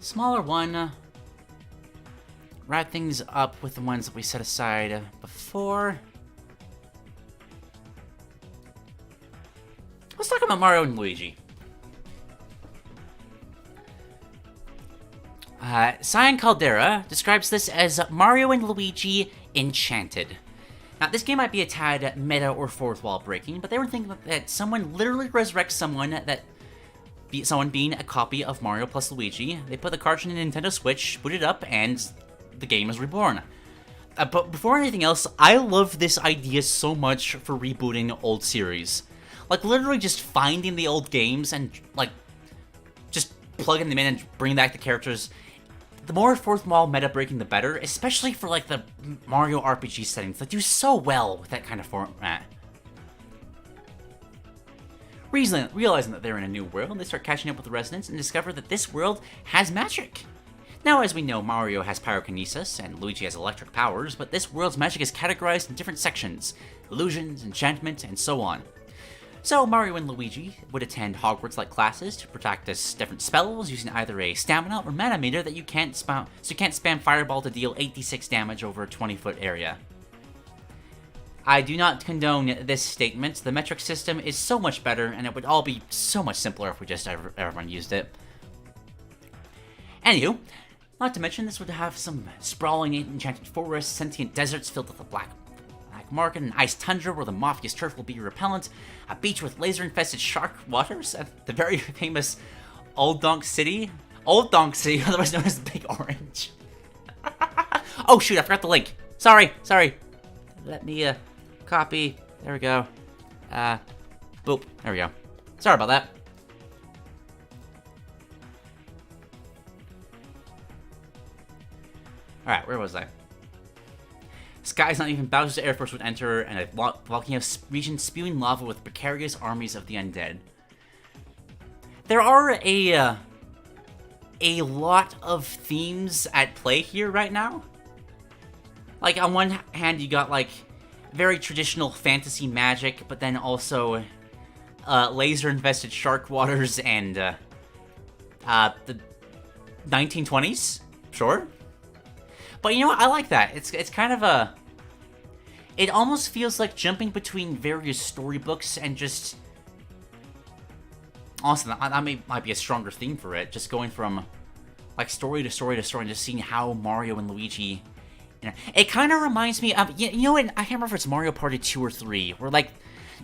Smaller one. Wrap things up with the ones that we set aside before. Let's talk about Mario and Luigi. Cian Caldera describes this as Mario and Luigi Enchanted. Now, this game might be a tad meta or fourth wall breaking, but they were thinking that someone literally resurrects someone someone being a copy of Mario plus Luigi. They put the cartridge in the Nintendo Switch, boot it up, and the game is reborn. but before anything else, I love this idea so much for rebooting old series. Like, literally just finding the old games and, like, just plugging them in and bringing back the characters. The more fourth wall meta breaking, the better, especially for, like, the Mario RPG settings that do so well with that kind of format. Realizing that they're in a new world, they start catching up with the residents and discover that this world has magic. Now, as we know, Mario has pyrokinesis and Luigi has electric powers, but this world's magic is categorized in different sections: illusions, enchantment, and so on. So Mario and Luigi would attend Hogwarts-like classes to practice different spells using either a stamina or mana meter that you can't spam Fireball to deal 86 damage over a 20-foot area. I do not condone this statement. The metric system is so much better, and it would all be so much simpler if we just everyone used it. Anywho, not to mention this would have some sprawling enchanted forests, sentient deserts filled with a black market, an ice tundra where the maffia's turf will be repellent, a beach with laser-infested shark waters, at the very famous Old Donk City, otherwise known as the Big Orange. Oh shoot, I forgot the link. Sorry. Let me copy. There we go. Boop. There we go. Sorry about that. Alright, where was I? Skies not even Bowser's Air Force would enter, and a volcano's region spewing lava with precarious armies of the undead. There are a lot of themes at play here right now. Like, on one hand, you got, like, very traditional fantasy magic, but then also laser-infested shark waters and the 1920s, sure. But you know what? I like that. It's kind of a... It almost feels like jumping between various storybooks and just... Honestly, that might be a stronger theme for it. Just going from, like, story to story to story and just seeing how Mario and Luigi... You know, it kind of reminds me of... You know, I can't remember if it's Mario Party 2 or 3, where, like,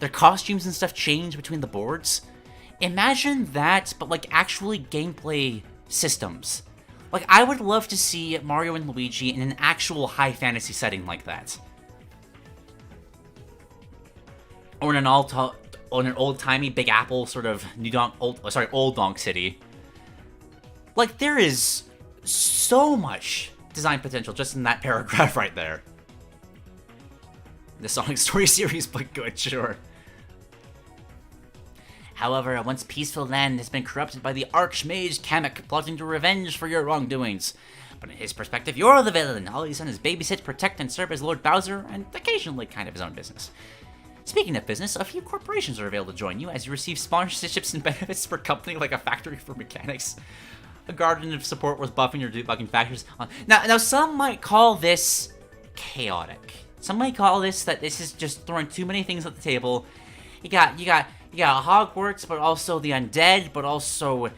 their costumes and stuff change between the boards. Imagine that, but, like, actually gameplay systems. Like, I would love to see Mario and Luigi in an actual high fantasy setting like that. Or in an old-timey Big Apple sort of Old Donk City. Like, there is so much design potential just in that paragraph right there. The Sonic Story series, but good, sure. However, a once peaceful land has been corrupted by the Archmage Kamek plotting to revenge for your wrongdoings. But in his perspective, you're the villain. All he's done is babysit, protect, and serve as Lord Bowser, and occasionally kind of his own business. Speaking of business, a few corporations are available to join you as you receive sponsorships and benefits for a company like a factory for mechanics, a garden of support with buffing or debugging factors. Now, some might call this chaotic. Some might call this that this is just throwing too many things at the table. You got Hogwarts, but also the undead, but also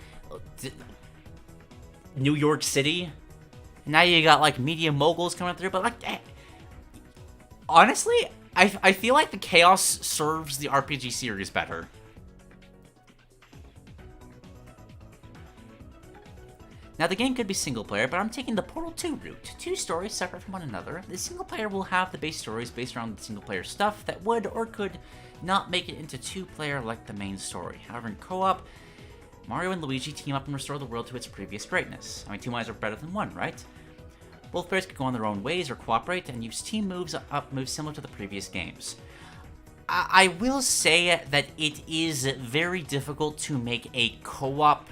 New York City. Now you got, like, media moguls coming through, but, like, honestly, I feel like the chaos serves the RPG series better. Now, the game could be single-player, but I'm taking the Portal 2 route. Two stories separate from one another. The single-player will have the base stories based around the single-player stuff that would or could not make it into two-player like the main story. However, in co-op, Mario and Luigi team up and restore the world to its previous greatness. I mean, two minds are better than one, right? Both players could go on their own ways or cooperate and use team moves similar to the previous games. I will say that it is very difficult to make a co-op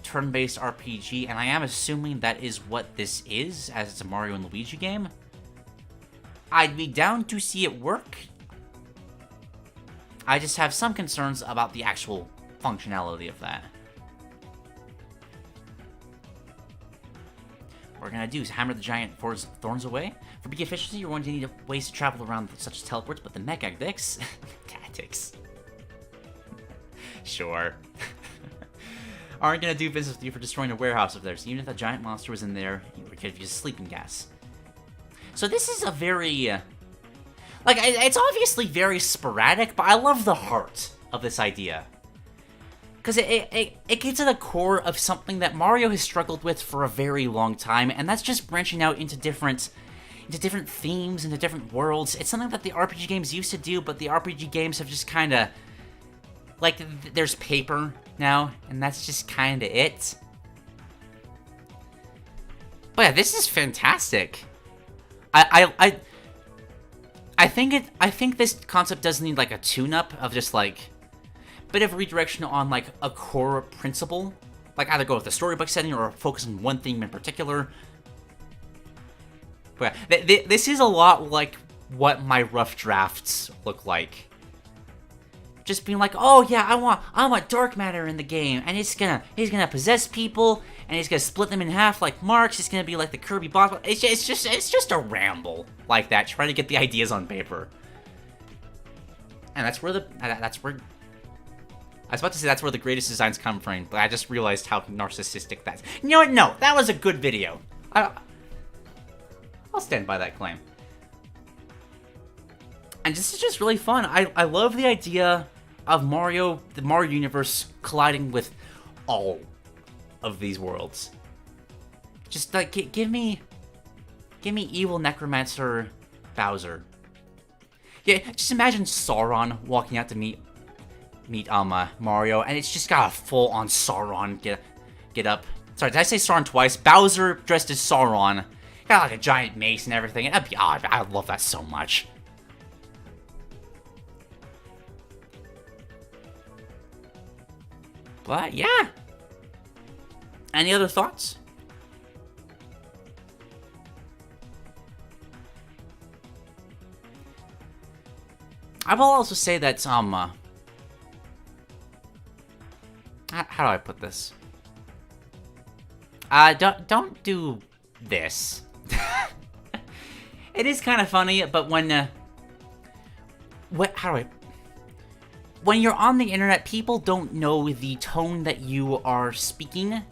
turn-based RPG, and I am assuming that is what this is, as it's a Mario and Luigi game. I'd be down to see it work. I just have some concerns about the actual functionality of that. What we're going to do is hammer the giant thorns away. For big efficiency, you're going to need ways to travel around such as teleports, but the mechanics... tactics. Sure. Aren't going to do business with you for destroying a warehouse of theirs. Even if a giant monster was in there, you would give you sleeping gas. So this is a very... like, it's obviously very sporadic, but I love the heart of this idea. Because it gets to the core of something that Mario has struggled with for a very long time, and that's just branching out into different into different themes, into different worlds. It's something that the RPG games used to do, but the RPG games have just kind of... Like, there's paper now, and that's just kind of it. But yeah, this is fantastic. I think this concept does need, like, a tune-up of just, like, a bit of redirection on, like, a core principle. Like, either go with the storybook setting or focus on one theme in particular. But yeah, this is a lot like what my rough drafts look like. Just being like, oh yeah, I want dark matter in the game, and he's gonna possess people, and he's gonna split them in half like Marx. It's gonna be like the Kirby boss. It's just a ramble like that, trying to get the ideas on paper. And that's where I was about to say that's where the greatest designs come from, but I just realized how narcissistic that's. You know what? No, that was a good video. I'll stand by that claim. And this is just really fun. I love the idea of the Mario universe colliding with all of these worlds. Just like give me evil necromancer Bowser. Yeah, just imagine Sauron walking out to meet Mario, and it's just got a full-on Sauron get up. Sorry, did I say Sauron twice? Bowser dressed as Sauron. Got like a giant mace and everything. That'd be odd. I love that so much. But yeah. Any other thoughts? I will also say that how do I put this? Don't do this. It is kind of funny, but when when you're on the internet, people don't know the tone that you are speaking.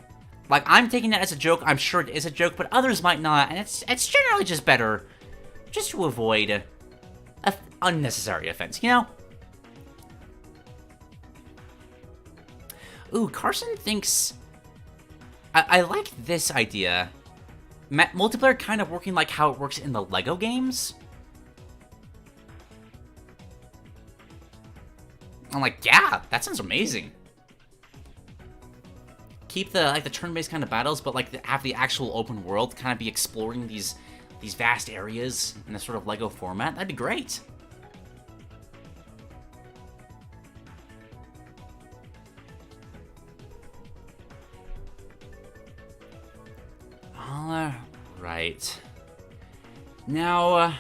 Like, I'm taking that as a joke. I'm sure it is a joke, but others might not, and it's generally just better just to avoid unnecessary offense, you know? Ooh, Carson thinks... I like this idea. Multiplayer kind of working like how it works in the Lego games. I'm like, yeah, that sounds amazing. Keep the turn-based kind of battles, but like have the actual open world kind of be exploring these vast areas in a sort of Lego format. That'd be great. All right. Now,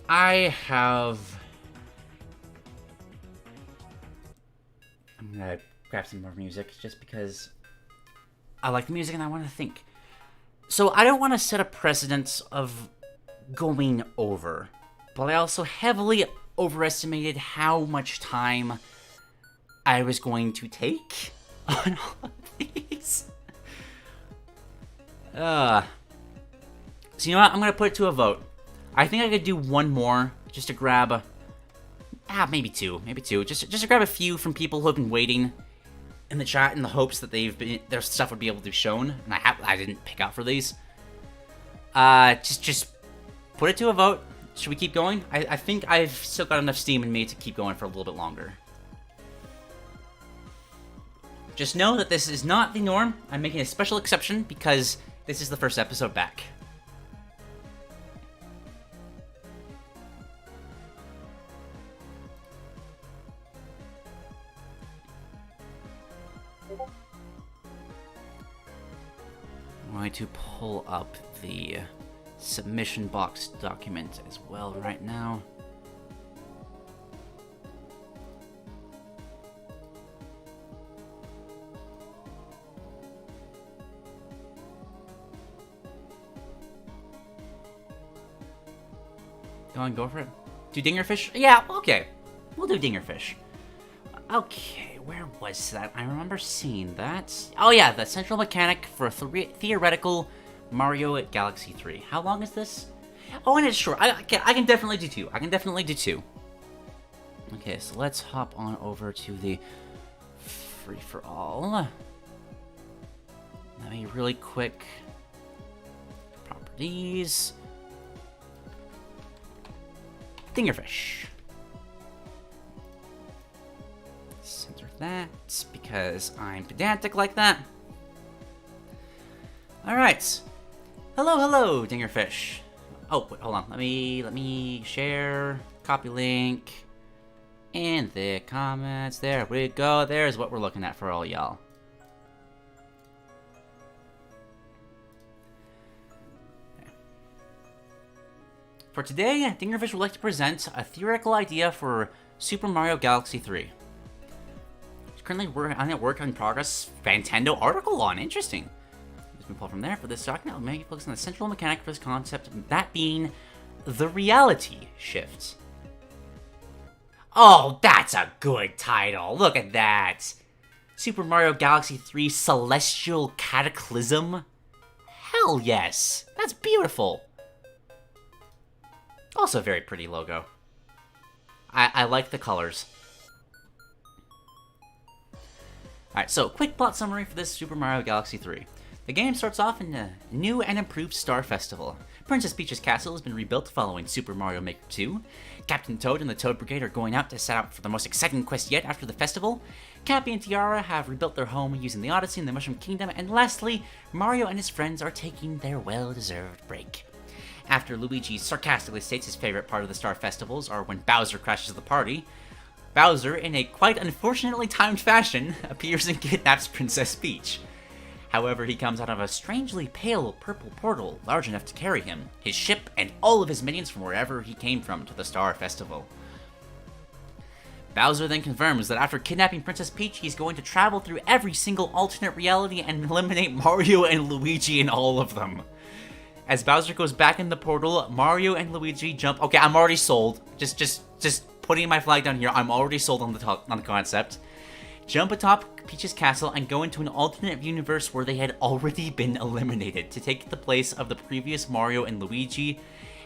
I'm gonna grab some more music just because I like the music and I want to think. So I don't want to set a precedent of going over, but I also heavily overestimated how much time I was going to take on all of these. So you know what? I'm gonna put it to a vote. I think I could do one more just to grab, maybe two, just to grab a few from people who have been waiting in the chat in the hopes that their stuff would be able to be shown, and I didn't pick out for these. Just put it to a vote. Should we keep going? I think I've still got enough steam in me to keep going for a little bit longer. Just know that this is not the norm. I'm making a special exception because this is the first episode back. I'm going to pull up the submission box document as well right now. Go for it. Do Dingerfish? Yeah, okay. We'll do Dingerfish. Okay, where was that? I remember seeing that. Oh yeah, the central mechanic for a theoretical Mario at Galaxy 3. How long is this? Oh, and it's short. I can definitely do two. Okay, so let's hop on over to the free-for-all. Let me really quick... these. Dingerfish. Center that, because I'm pedantic like that. Alright. Hello, hello, Dingerfish. Oh, wait, hold on. Let me share, copy link, in the comments. There we go. There's what we're looking at for all y'all. For today, Dingerfish would like to present a theoretical idea for Super Mario Galaxy 3. He's currently work in progress Nintendo article on. Interesting. Let's move on from there. For this document, I'll make focus on the central mechanic for this concept, that being the reality shift. Oh, that's a good title. Look at that. Super Mario Galaxy 3 Celestial Cataclysm? Hell yes. That's beautiful. Also a very pretty logo. I like the colors. Alright, so quick plot summary for this Super Mario Galaxy 3. The game starts off in a new and improved Star Festival. Princess Peach's castle has been rebuilt following Super Mario Maker 2. Captain Toad and the Toad Brigade are going out to set out for the most exciting quest yet after the festival. Cappy and Tiara have rebuilt their home using the Odyssey and the Mushroom Kingdom. And lastly, Mario and his friends are taking their well-deserved break. After Luigi sarcastically states his favorite part of the Star Festivals are when Bowser crashes the party, Bowser, in a quite unfortunately timed fashion, appears and kidnaps Princess Peach. However, he comes out of a strangely pale purple portal large enough to carry him, his ship, and all of his minions from wherever he came from to the Star Festival. Bowser then confirms that after kidnapping Princess Peach, he's going to travel through every single alternate reality and eliminate Mario and Luigi in all of them. As Bowser goes back in the portal, Mario and Luigi jump. Okay, I'm already sold. Just putting my flag down here. I'm already sold on the concept. Jump atop Peach's castle and go into an alternate universe where they had already been eliminated to take the place of the previous Mario and Luigi,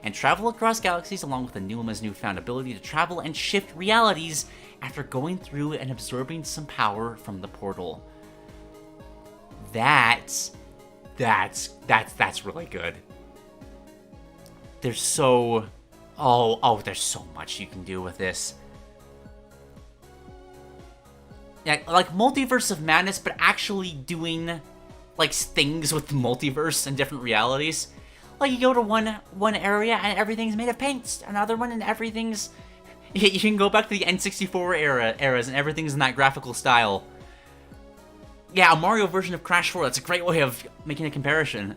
and travel across galaxies along with Anuma's newfound ability to travel and shift realities after going through and absorbing some power from the portal. That's really good. There's so... Oh, there's so much you can do with this. Yeah, like Multiverse of Madness, but actually doing, like, things with the multiverse and different realities. Like, you go to one area and everything's made of paints, another one and everything's... You can go back to the N64 eras and everything's in that graphical style. Yeah, a Mario version of Crash 4, that's a great way of making a comparison.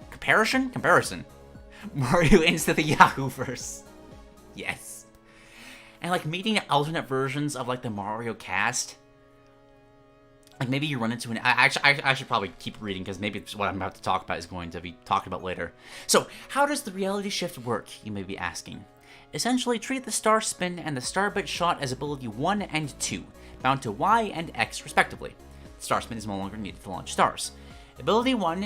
Comparison. Mario into the Yahooverse. Yes. And, like, meeting alternate versions of, like, the Mario cast. Like, maybe you run into an... I should probably keep reading, because maybe what I'm about to talk about is going to be talked about later. So, how does the reality shift work, you may be asking? Essentially, treat the Star Spin and the Star Bit Shot as ability 1 and 2, bound to Y and X, respectively. The Star Spin is no longer needed to launch stars. Ability 1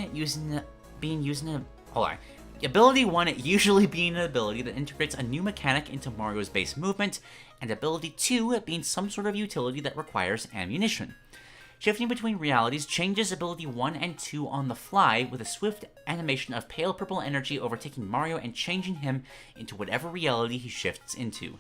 usually being an ability that integrates a new mechanic into Mario's base movement, and ability 2 being some sort of utility that requires ammunition. Shifting between realities changes ability 1 and 2 on the fly with a swift animation of pale purple energy overtaking Mario and changing him into whatever reality he shifts into.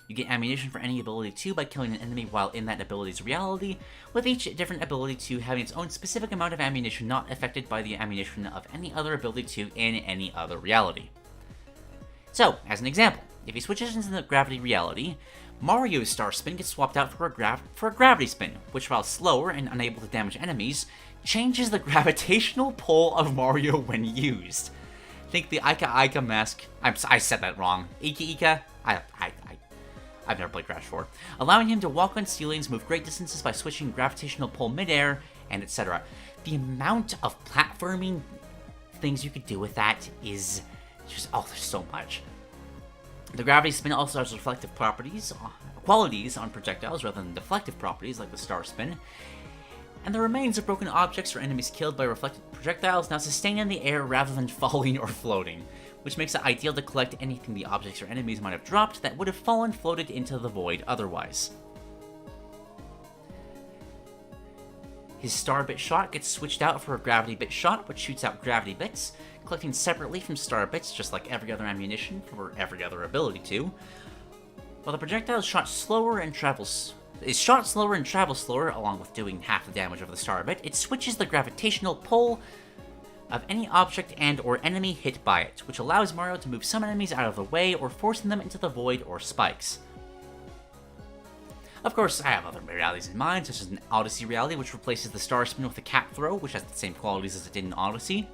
You get ammunition for any ability 2 by killing an enemy while in that ability's reality, with each different ability 2 having its own specific amount of ammunition not affected by the ammunition of any other ability 2 in any other reality. So, as an example, if he switches into the gravity reality, Mario's Star Spin gets swapped out for a Gravity Spin, which while slower and unable to damage enemies, changes the gravitational pull of Mario when used. Think the Ika Ika mask... I said that wrong. Ika Ika? I've never played Crash 4. Allowing him to walk on ceilings, move great distances by switching gravitational pull midair, and etc. The amount of platforming things you could do with that is just... Oh, there's so much. The Gravity Spin also has reflective qualities on projectiles rather than deflective properties like the Star Spin. And the remains of broken objects or enemies killed by reflected projectiles now sustain in the air rather than falling or floating, which makes it ideal to collect anything the objects or enemies might have dropped that would have fallen floated into the void otherwise. His star bit shot gets switched out for a gravity bit shot, which shoots out gravity bits, collecting separately from star bits, just like every other ammunition or every other ability to. While the projectile is shot slower and travels slower, along with doing half the damage of the star bit, it switches the gravitational pull of any object and or enemy hit by it, which allows Mario to move some enemies out of the way or forcing them into the void or spikes. Of course, I have other realities in mind, such as an Odyssey reality, which replaces the star spin with a cap throw, which has the same qualities as it did in Odyssey.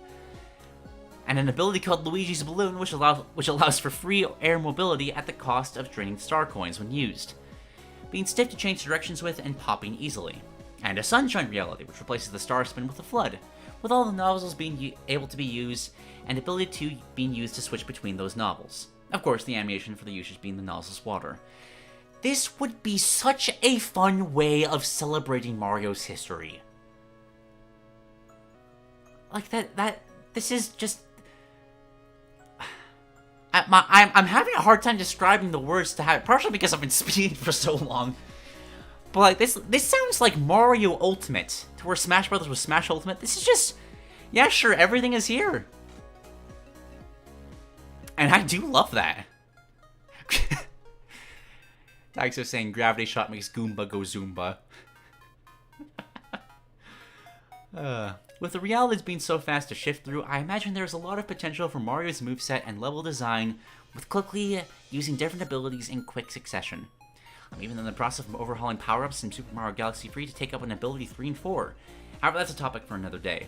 And an ability called Luigi's Balloon, which allows for free air mobility at the cost of draining star coins when used, being stiff to change directions with and popping easily. And a Sunshine reality, which replaces the star spin with a flood, with all the nozzles being able to be used, and ability 2 being used to switch between those nozzles. Of course, the animation for the usage being the nozzle's water. This would be such a fun way of celebrating Mario's history. Like this is just... I'm having a hard time describing the words to have it, partially because I've been speaking for so long. But like this sounds like Mario Ultimate, to where Smash Brothers was Smash Ultimate. This is just, yeah, sure, everything is here. And I do love that. Thanks for saying gravity shot makes Goomba go Zumba. With the realities being so fast to shift through, I imagine there's a lot of potential for Mario's moveset and level design, with quickly using different abilities in quick succession. I'm even in the process of overhauling power-ups in Super Mario Galaxy 3 to take up an ability 3 and 4. However, that's a topic for another day.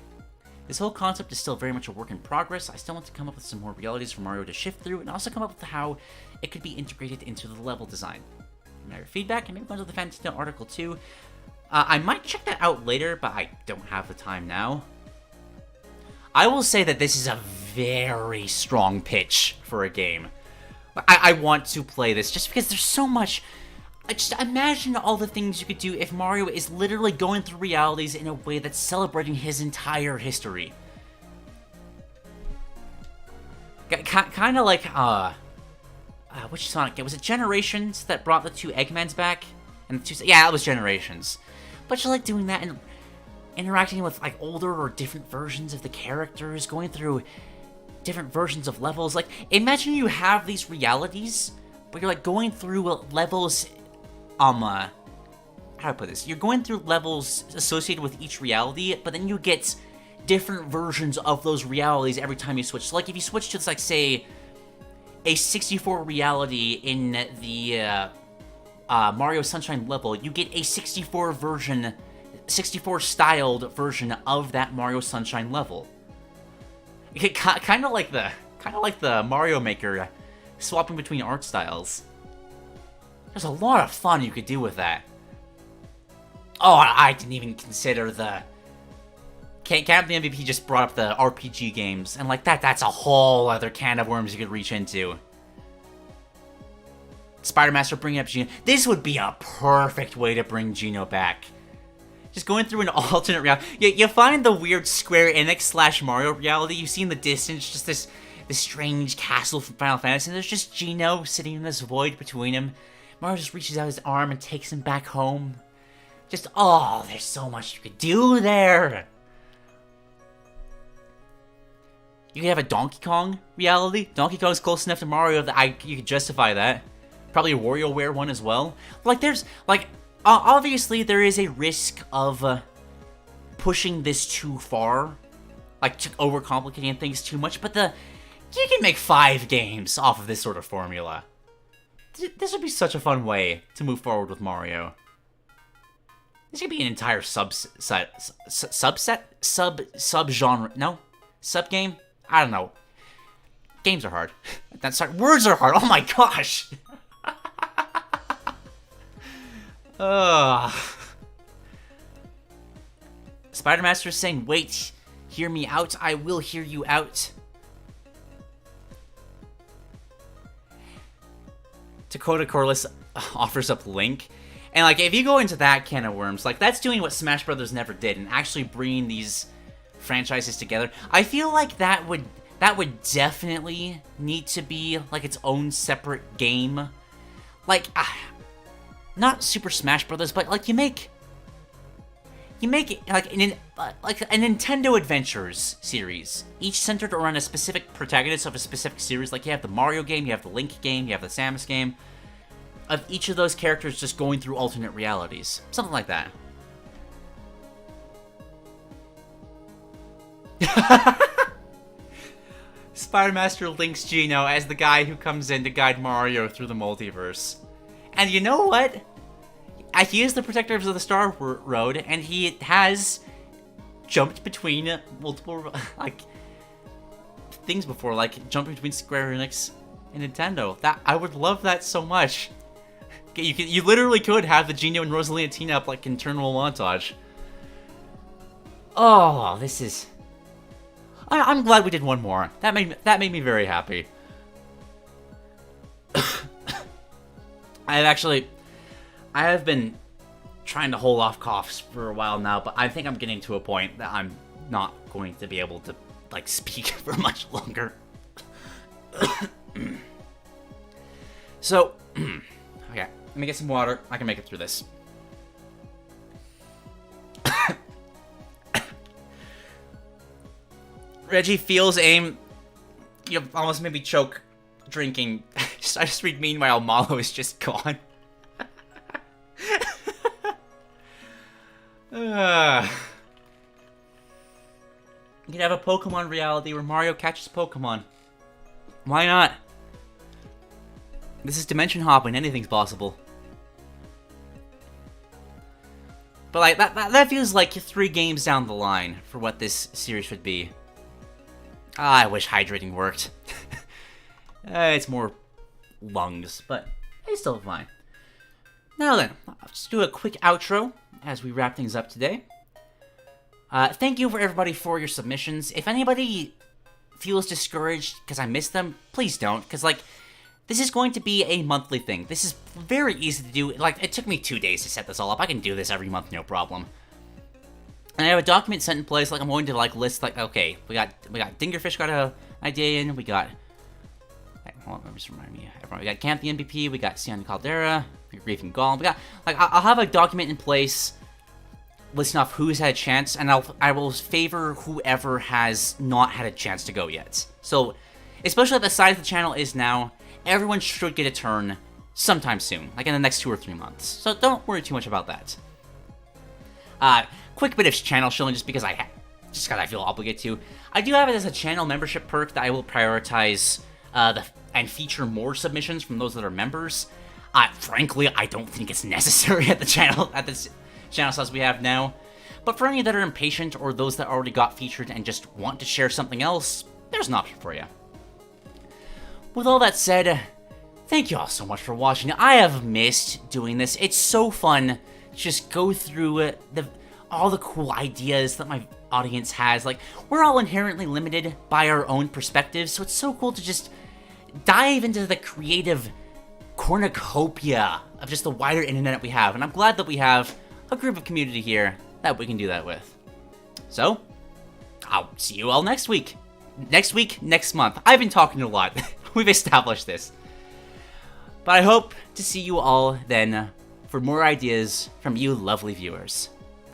This whole concept is still very much a work in progress. I still want to come up with some more realities for Mario to shift through, and also come up with how it could be integrated into the level design. Your feedback, and maybe go to the Fantasy article too. I might check that out later, but I don't have the time now. I will say that this is a very strong pitch for a game. I want to play this just because there's so much. Just imagine all the things you could do if Mario is literally going through realities in a way that's celebrating his entire history. Kind of like, which Sonic game? Was it Generations that brought the two Eggmans back? And the two, yeah, it was Generations. But you like doing that and interacting with like older or different versions of the characters, going through different versions of levels. Like, imagine you have these realities, but you're like going through levels, how do I put this? You're going through levels associated with each reality, but then you get different versions of those realities every time you switch. So like if you switch to, like, say, a 64 reality in the Mario Sunshine level, you get a 64 styled version of that Mario Sunshine level. Kind of like the Mario Maker swapping between art styles. There's a lot of fun you could do with that. Oh, I didn't even consider the... Capcom the MVP just brought up the RPG games, and like that's a whole other can of worms you could reach into. Spider Master bringing up Geno. This would be a perfect way to bring Geno back. Just going through an alternate reality. You find the weird Square Enix / Mario reality. You see in the distance just this strange castle from Final Fantasy, and there's just Geno sitting in this void between him. Mario just reaches out his arm and takes him back home. Just, oh, there's so much you could do there. You could have a Donkey Kong reality. Donkey Kong's close enough to Mario that you could justify that. Probably a WarioWare one as well. Like, there's, like, obviously there is a risk of pushing this too far. Like, overcomplicating things too much. But you can make 5 games off of this sort of formula. This would be such a fun way to move forward with Mario. This could be an entire subgenre. No? Sub-game? I don't know. Games are hard. Words are hard. Oh my gosh! Spider Master is saying, wait, hear me out. I will hear you out. Takoda Corliss offers up Link. And like, if you go into that can of worms, like, that's doing what Smash Brothers never did, and actually bringing these franchises together. I feel like that would definitely need to be like its own separate game. Like, not Super Smash Brothers, but like you make you make it like a Nintendo Adventures series, each centered around a specific protagonist of a specific series. Like you have the Mario game, you have the Link game, you have the Samus game, of each of those characters just going through alternate realities. Something like that. Spider-Master links Gino as the guy who comes in to guide Mario through the multiverse. And you know what? He is the protector of the Star Road, and he has jumped between multiple, like, things before, like jumping between Square Enix and Nintendo. I would love that so much. You literally could have the Gino and Rosalina team up like internal montage. Oh, this is... I'm glad we did one more. That made me very happy. I have been trying to hold off coughs for a while now, but I think I'm getting to a point that I'm not going to be able to, like, speak for much longer. So, okay, let me get some water. I can make it through this. Reggie feels aim. You almost made me choke drinking. I just read, meanwhile, Malo is just gone. You could have a Pokemon reality where Mario catches Pokemon. Why not? This is dimension hopping. Anything's possible. But like that feels like 3 games down the line for what this series should be. I wish hydrating worked. It's more lungs, but it's still fine. Now then, let's do a quick outro as we wrap things up today. Thank you for everybody for your submissions. If anybody feels discouraged because I missed them, please don't, because like this is going to be a monthly thing. This is very easy to do. Like it took me 2 days to set this all up. I can do this every month, no problem. And I have a document set in place. Like I'm going to like list like, okay, we got Dingerfish got an idea in. We got, hold on, let me just remind me. Everyone, we got Camp the MVP. We got Cian Caldera. Reworking Golem. We got like I'll have a document in place listing off who's had a chance, and I will favor whoever has not had a chance to go yet. So, especially at the size the channel is now, everyone should get a turn sometime soon, like in the next 2 or 3 months. So don't worry too much about that. Quick bit of channel shilling just because I feel obligated to. I do have it as a channel membership perk that I will prioritize and feature more submissions from those that are members. Frankly, I don't think it's necessary at this channel size we have now. But for any that are impatient or those that already got featured and just want to share something else, there's an option for you. With all that said, thank you all so much for watching. I have missed doing this. It's so fun to just go through all the cool ideas that my audience has. Like, we're all inherently limited by our own perspectives, so it's so cool to just dive into the creative cornucopia of just the wider internet we have. And I'm glad that we have a group of community here that we can do that with. So, I'll see you all next week. Next month. I've been talking a lot. We've established this. But I hope to see you all then for more ideas from you lovely viewers.